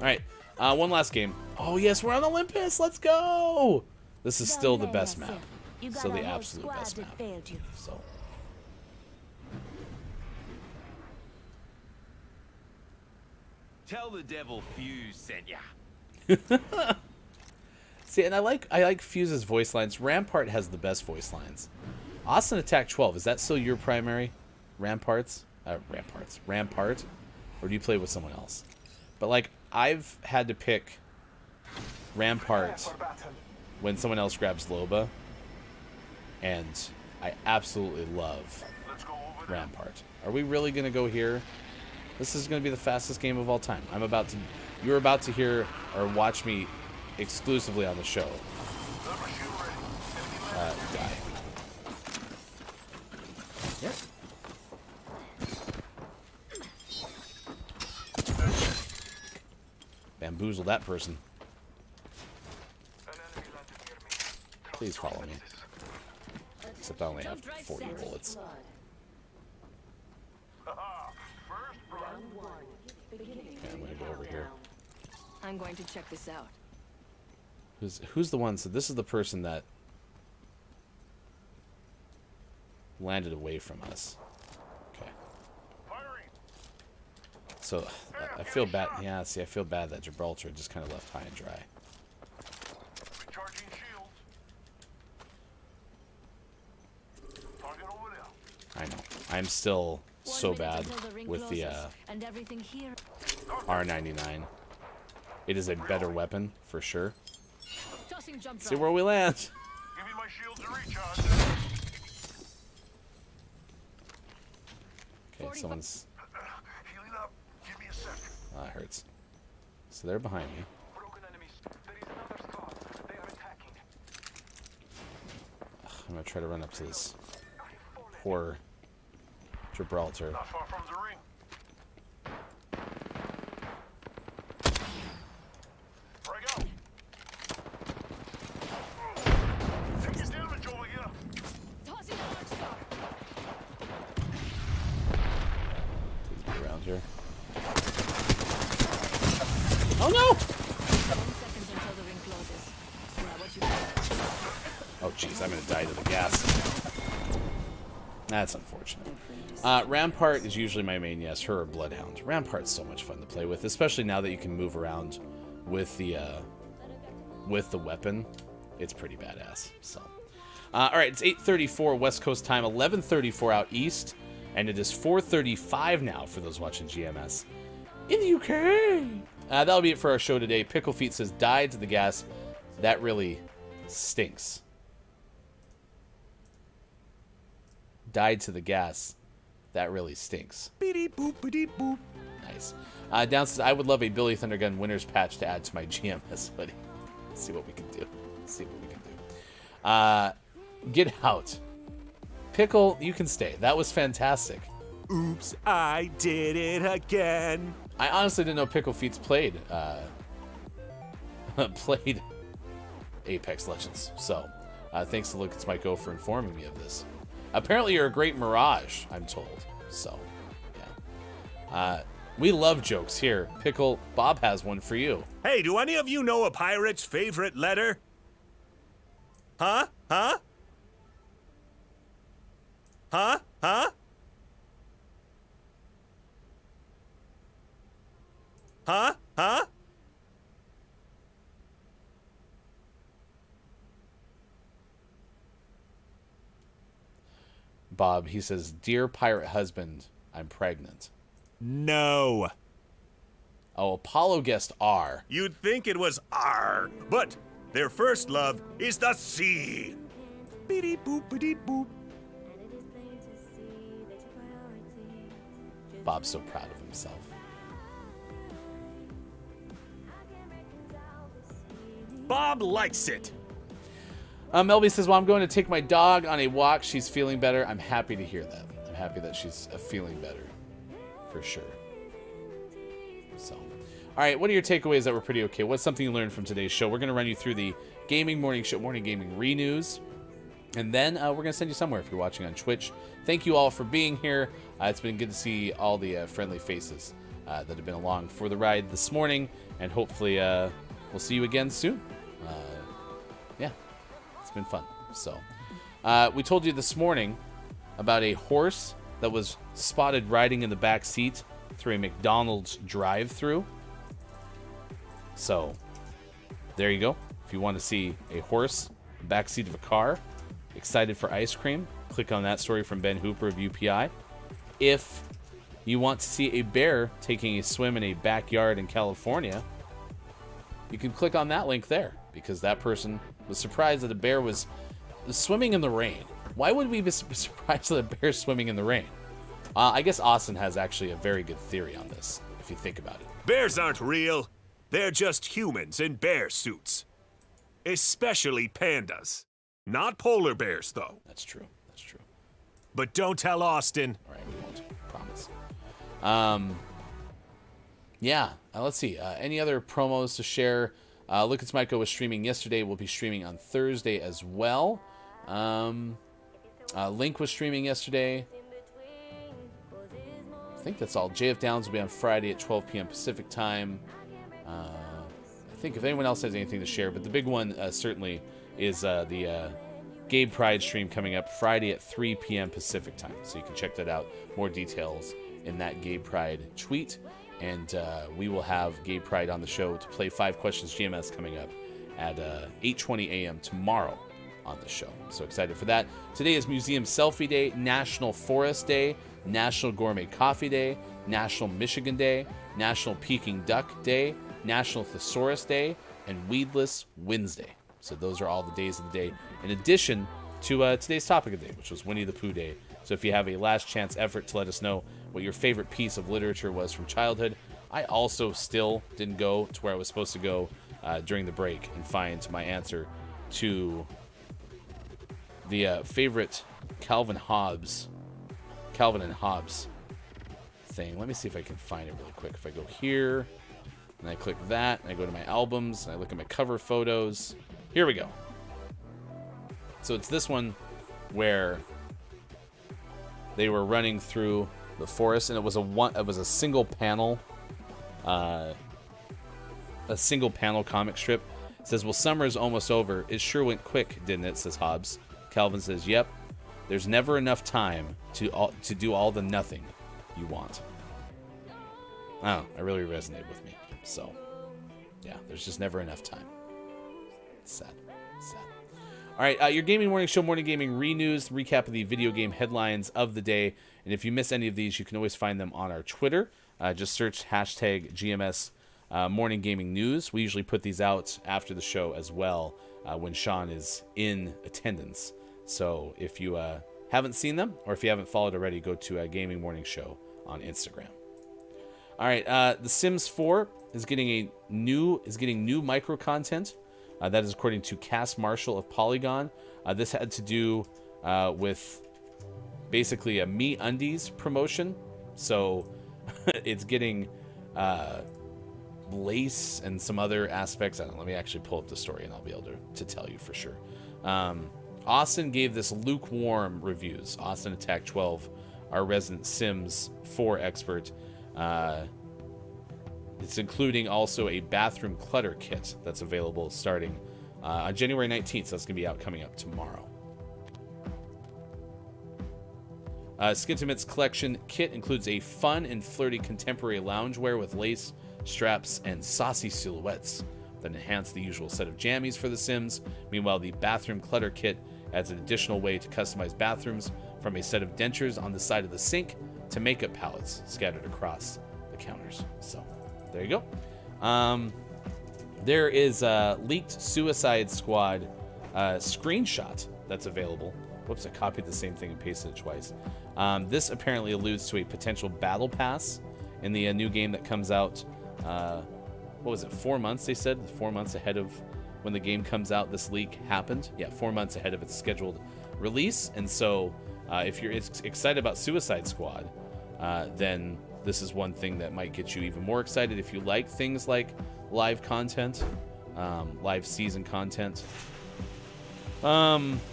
All right. One last game. Oh, yes, we're on Olympus. Let's go. This is still the best map. Still the absolute best map. So. Tell the devil Fuse sent ya. See, and I like Fuse's voice lines. Rampart has the best voice lines. Austin Attack 12, is that still your primary? Rampart? Or do you play with someone else? But like, I've had to pick Rampart when someone else grabs Loba, and I absolutely love Rampart. Are we really gonna go here? This is gonna be the fastest game of all time. You're about to hear or watch me exclusively on the show. Die. Yep. Bamboozle that person. Please follow me. Except I only have 40 bullets. Okay, I'm gonna go over here. I'm going to check this out. Who's the one? So this is the person that landed away from us. Okay. So I feel bad. Yeah, see, I feel bad that Gibraltar just kind of left high and dry. I'm still so bad with the R99. It is a better weapon, for sure. See where we land. Give me my shields to recharge. Okay, someone's... Healing up. Give me a sec. Oh, that hurts. So they're behind me. Broken enemies. There is another squad. They are attacking. I'm gonna try to run up to this poor Gibraltar. Not far from the ring. Break out. Take your damage over here. Please be around here. Oh no! Oh jeez, I'm gonna die to the gas. That's unfortunate. Rampart is usually my main, yes, her or Bloodhound. Rampart's so much fun to play with, especially now that you can move around with the weapon. It's pretty badass. So, all right, it's 8:34 West Coast time, 11:34 out east, and it is 4:35 now for those watching GMS in the UK. That'll be it for our show today. Pickle Feet says, "Died to the gas. That really stinks." Died to the gas. That really stinks. Beady boop, beady boop. Nice. Down says, I would love a Billy Thundergun winners patch to add to my GMS hoodie. See what we can do. See what we can do. Get out. Pickle, you can stay. That was fantastic. Oops, I did it again. I honestly didn't know Pickle Feets played played Apex Legends. So, thanks to Lucas Michael for informing me of this. Apparently you're a great Mirage, I'm told. So, yeah. We love jokes here. Pickle, Bob has one for you. Hey, do any of you know a pirate's favorite letter? Huh? Huh? Huh? Huh? Huh? Huh? Bob, he says, Dear pirate husband, I'm pregnant. No. Oh, Apollo guessed R. You'd think it was R, but their first love is the sea. Beady boop, beady boop. Bob's so proud of himself. Bob likes it. Melby says, well, I'm going to take my dog on a walk. She's feeling better. I'm happy to hear that. I'm happy that she's feeling better. For sure. So, all right, what are your takeaways that were pretty okay? What's something you learned from today's show? We're going to run you through the Gaming Morning Show, Morning Gaming Re-News. And then we're going to send you somewhere if you're watching on Twitch. Thank you all for being here. It's been good to see all the friendly faces that have been along for the ride this morning. And hopefully we'll see you again soon. Yeah. It's been fun. So, we told you this morning about a horse that was spotted riding in the back seat through a McDonald's drive-thru. So, there you go. If you want to see a horse back seat of a car, excited for ice cream, click on that story from Ben Hooper of UPI. If you want to see a bear taking a swim in a backyard in California, you can click on that link there, because that person was surprised that a bear was swimming in the rain. Why would we be surprised that a bear is swimming in the rain? I guess Austin has actually a very good theory on this, if you think about it. Bears aren't real. They're just humans in bear suits. Especially pandas. Not polar bears, though. That's true. That's true. But don't tell Austin. All right, we won't. Promise. Yeah, let's see. Any other promos to share? Lucas Michael was streaming yesterday. We'll be streaming on Thursday as well. Link was streaming yesterday. I think that's all. JF Downs will be on Friday at 12 p.m. Pacific time. I think if anyone else has anything to share, but the big one certainly is the Gabe Pride stream coming up Friday at 3 p.m. Pacific time. So you can check that out. More details in that Gabe Pride tweet. And we will have Gabe Pride on the show to play 5 Questions GMS coming up at 8:20 a.m. tomorrow on the show. So excited for that. Today is Museum Selfie Day, National Forest Day, National Gourmet Coffee Day, National Michigan Day, National Peking Duck Day, National Thesaurus Day, and Weedless Wednesday. So those are all the days of the day, in addition to today's topic of the day, which was Winnie the Pooh Day. So if you have a last chance effort to let us know what your favorite piece of literature was from childhood. I also still didn't go to where I was supposed to go during the break and find my answer to the favorite Calvin and Hobbes thing. Let me see if I can find it really quick. If I go here, and I click that, and I go to my albums, and I look at my cover photos. Here we go. So it's this one where they were running through the forest, and it was a single panel, comic strip. It says, "Well, summer is almost over. It sure went quick, didn't it?" says Hobbes. Calvin says, "Yep. There's never enough time to do all the nothing you want." Oh, it really resonated with me. So, yeah, there's just never enough time. It's sad. Sad. All right, your Gaming Morning Show, Morning Gaming Renews, recap of the video game headlines of the day. And if you miss any of these, you can always find them on our Twitter. Just search hashtag GMS Morning Gaming News. We usually put these out after the show as well when Sean is in attendance. So if you haven't seen them, or if you haven't followed already, go to Gaming Morning Show on Instagram. All right, The Sims 4 is getting new micro content. That is according to Cass Marshall of Polygon. This had to do with basically a MeUndies promotion. So it's getting lace and some other aspects. I don't know, let me actually pull up the story and I'll be able to tell you for sure. Austin gave this lukewarm reviews. Austin Attack 12, our resident Sims 4 expert. It's including also a bathroom clutter kit that's available starting on January 19th. So that's going to be coming up tomorrow. Skintimate's collection kit includes a fun and flirty contemporary loungewear with lace, straps, and saucy silhouettes that enhance the usual set of jammies for the Sims. Meanwhile, the bathroom clutter kit adds an additional way to customize bathrooms, from a set of dentures on the side of the sink to makeup palettes scattered across the counters. So there you go. There is a leaked Suicide Squad screenshot that's available. Whoops, I copied the same thing and pasted it twice. This apparently alludes to a potential battle pass in the new game that comes out, 4 months, they said? 4 months ahead of when the game comes out, this leak happened. Yeah, 4 months ahead of its scheduled release. And so if you're excited about Suicide Squad, then this is one thing that might get you even more excited if you like things like live content, live season content.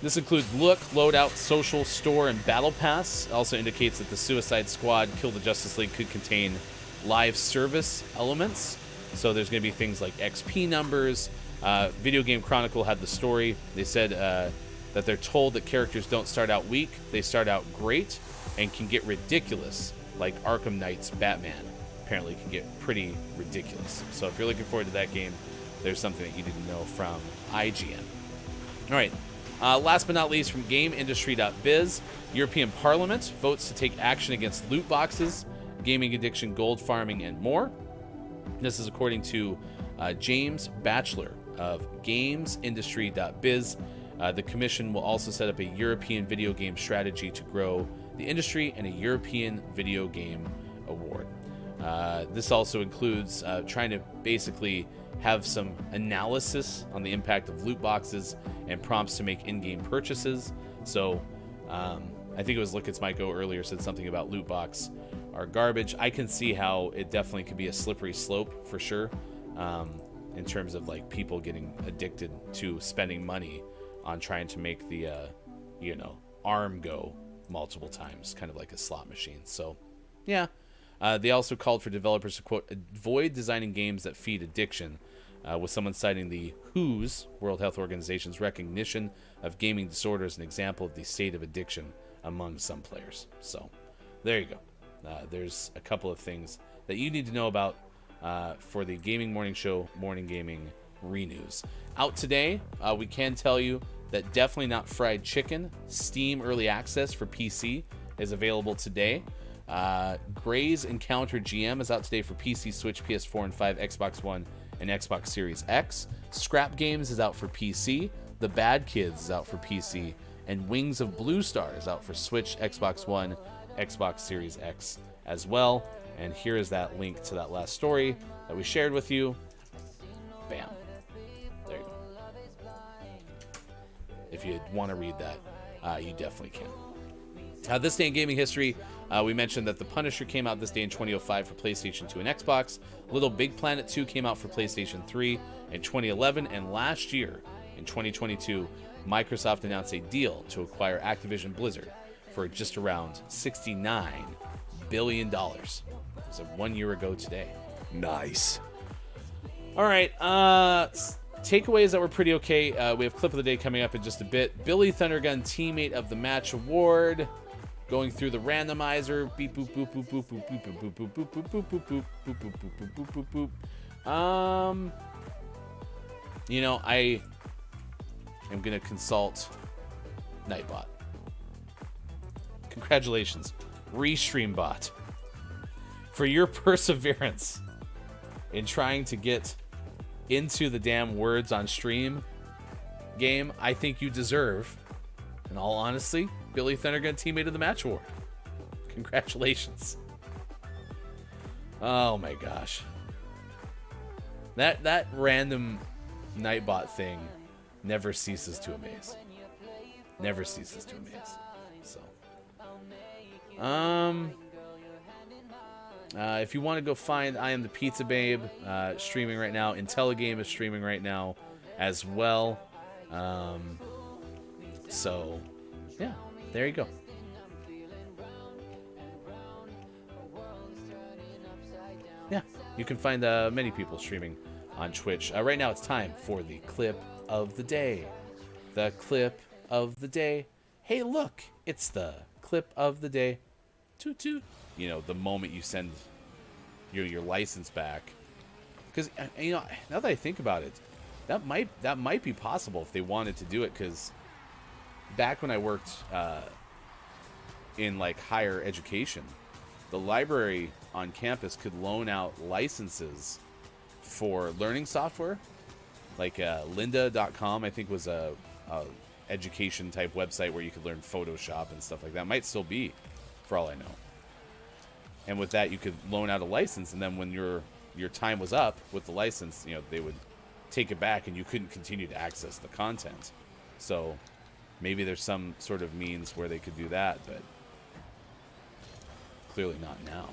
This includes look, loadout, social, store, and battle pass. Also indicates that the Suicide Squad Kill the Justice League could contain live service elements. So there's going to be things like XP numbers. Video Game Chronicle had the story. They said that they're told that characters don't start out weak, they start out great and can get ridiculous, like Arkham Knight's Batman apparently can get pretty ridiculous. So if you're looking forward to that game, there's something that you didn't know from IGN. All right, last but not least, from GameIndustry.biz, European Parliament votes to take action against loot boxes, gaming addiction, gold farming, and more. This is according to James Batchelor of GamesIndustry.biz. The commission will also set up a European video game strategy to grow the industry and a European Video Game Award. This also includes trying to basically have some analysis on the impact of loot boxes and prompts to make in-game purchases. So I think it was Look It's My Go earlier said something about loot box are garbage. I can see how it definitely could be a slippery slope for sure, in terms of like people getting addicted to spending money on trying to make the arm go multiple times, kind of like a slot machine. So yeah. They also called for developers to, quote, avoid designing games that feed addiction, with someone citing the WHO's, World Health Organization's, recognition of gaming disorder as an example of the state of addiction among some players. So there you go. There's a couple of things that you need to know about for the Gaming Morning Show Morning Gaming Renews. Out today, we can tell you that Definitely Not Fried Chicken Steam Early Access for PC is available today. Grey's Encounter GM is out today for PC, Switch, PS4, and 5, Xbox One, and Xbox Series X. Scrap Games is out for PC. The Bad Kids is out for PC. And Wings of Blue Star is out for Switch, Xbox One, Xbox Series X as well. And here is that link to that last story that we shared with you. Bam. There you go. If you want to read that, you definitely can. This day in gaming history, we mentioned that The Punisher came out this day in 2005 for PlayStation 2 and Xbox. Little Big Planet 2 came out for PlayStation 3 in 2011. And last year, in 2022, Microsoft announced a deal to acquire Activision Blizzard for just around $69 billion. It was 1 year ago today. Nice. All right, takeaways that were pretty okay. We have clip of the day coming up in just a bit. Billy Thundergun Teammate of the Match Award. Going through the randomizer. Beep boop boop boop boop boop boop boop boop boop boop boop boop boop boop boop boop boop boop. You know, I am gonna consult Nightbot. Congratulations, ReStreamBot, for your perseverance in trying to get into the damn words on stream game. I think you deserve, in all honesty, Billy Thundergun Teammate of the Match Award. Congratulations. Oh my gosh. That random Nightbot thing never ceases to amaze. Never ceases to amaze. So, if you want to go find I Am the Pizza Babe, streaming right now. IntelliGame is streaming right now as well. So, yeah, there you go. Yeah, you can find many people streaming on Twitch. Right now it's time for the clip of the day. The clip of the day. Hey, look, it's the clip of the day. Toot toot. You know, the moment you send your license back. Because, you know, now that I think about it, that might be possible if they wanted to do it. Because back when I worked in like higher education, the library on campus could loan out licenses for learning software. Like lynda.com, I think, was a education type website where you could learn Photoshop and stuff like that. Might still be, for all I know. And with that, you could loan out a license, and then when your time was up with the license, you know, they would take it back, and you couldn't continue to access the content. So maybe there's some sort of means where they could do that, but clearly not now.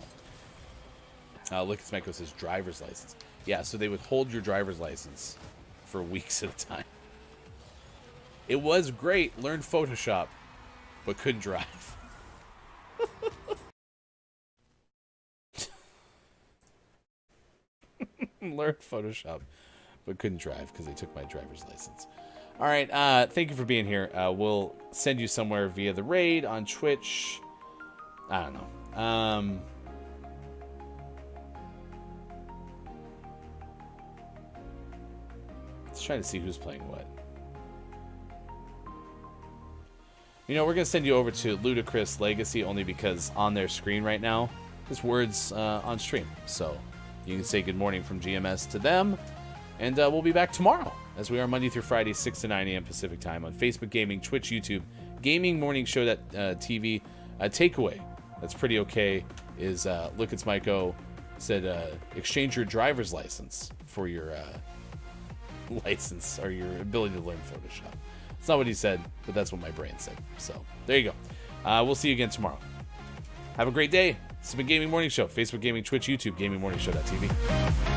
Look, Smeko says driver's license. Yeah, so they would hold your driver's license for weeks at a time. It was great. Learned Photoshop, but couldn't drive. Learned Photoshop, but couldn't drive because they took my driver's license. All right, thank you for being here. We'll send you somewhere via the raid on Twitch. I don't know. Let's try to see who's playing what. You know, we're going to send you over to Ludicrous Legacy only because on their screen right now, there's words on stream. So you can say good morning from GMS to them. And we'll be back tomorrow, as we are Monday through Friday, 6 to 9 a.m. Pacific time on Facebook Gaming, Twitch, YouTube, GamingMorningShow.tv. Takeaway that's pretty okay is, look, it's Myko said, exchange your driver's license for your license or your ability to learn Photoshop. It's not what he said, but that's what my brain said. So there you go. We'll see you again tomorrow. Have a great day. This has been Gaming Morning Show. Facebook Gaming, Twitch, YouTube, GamingMorningShow.tv.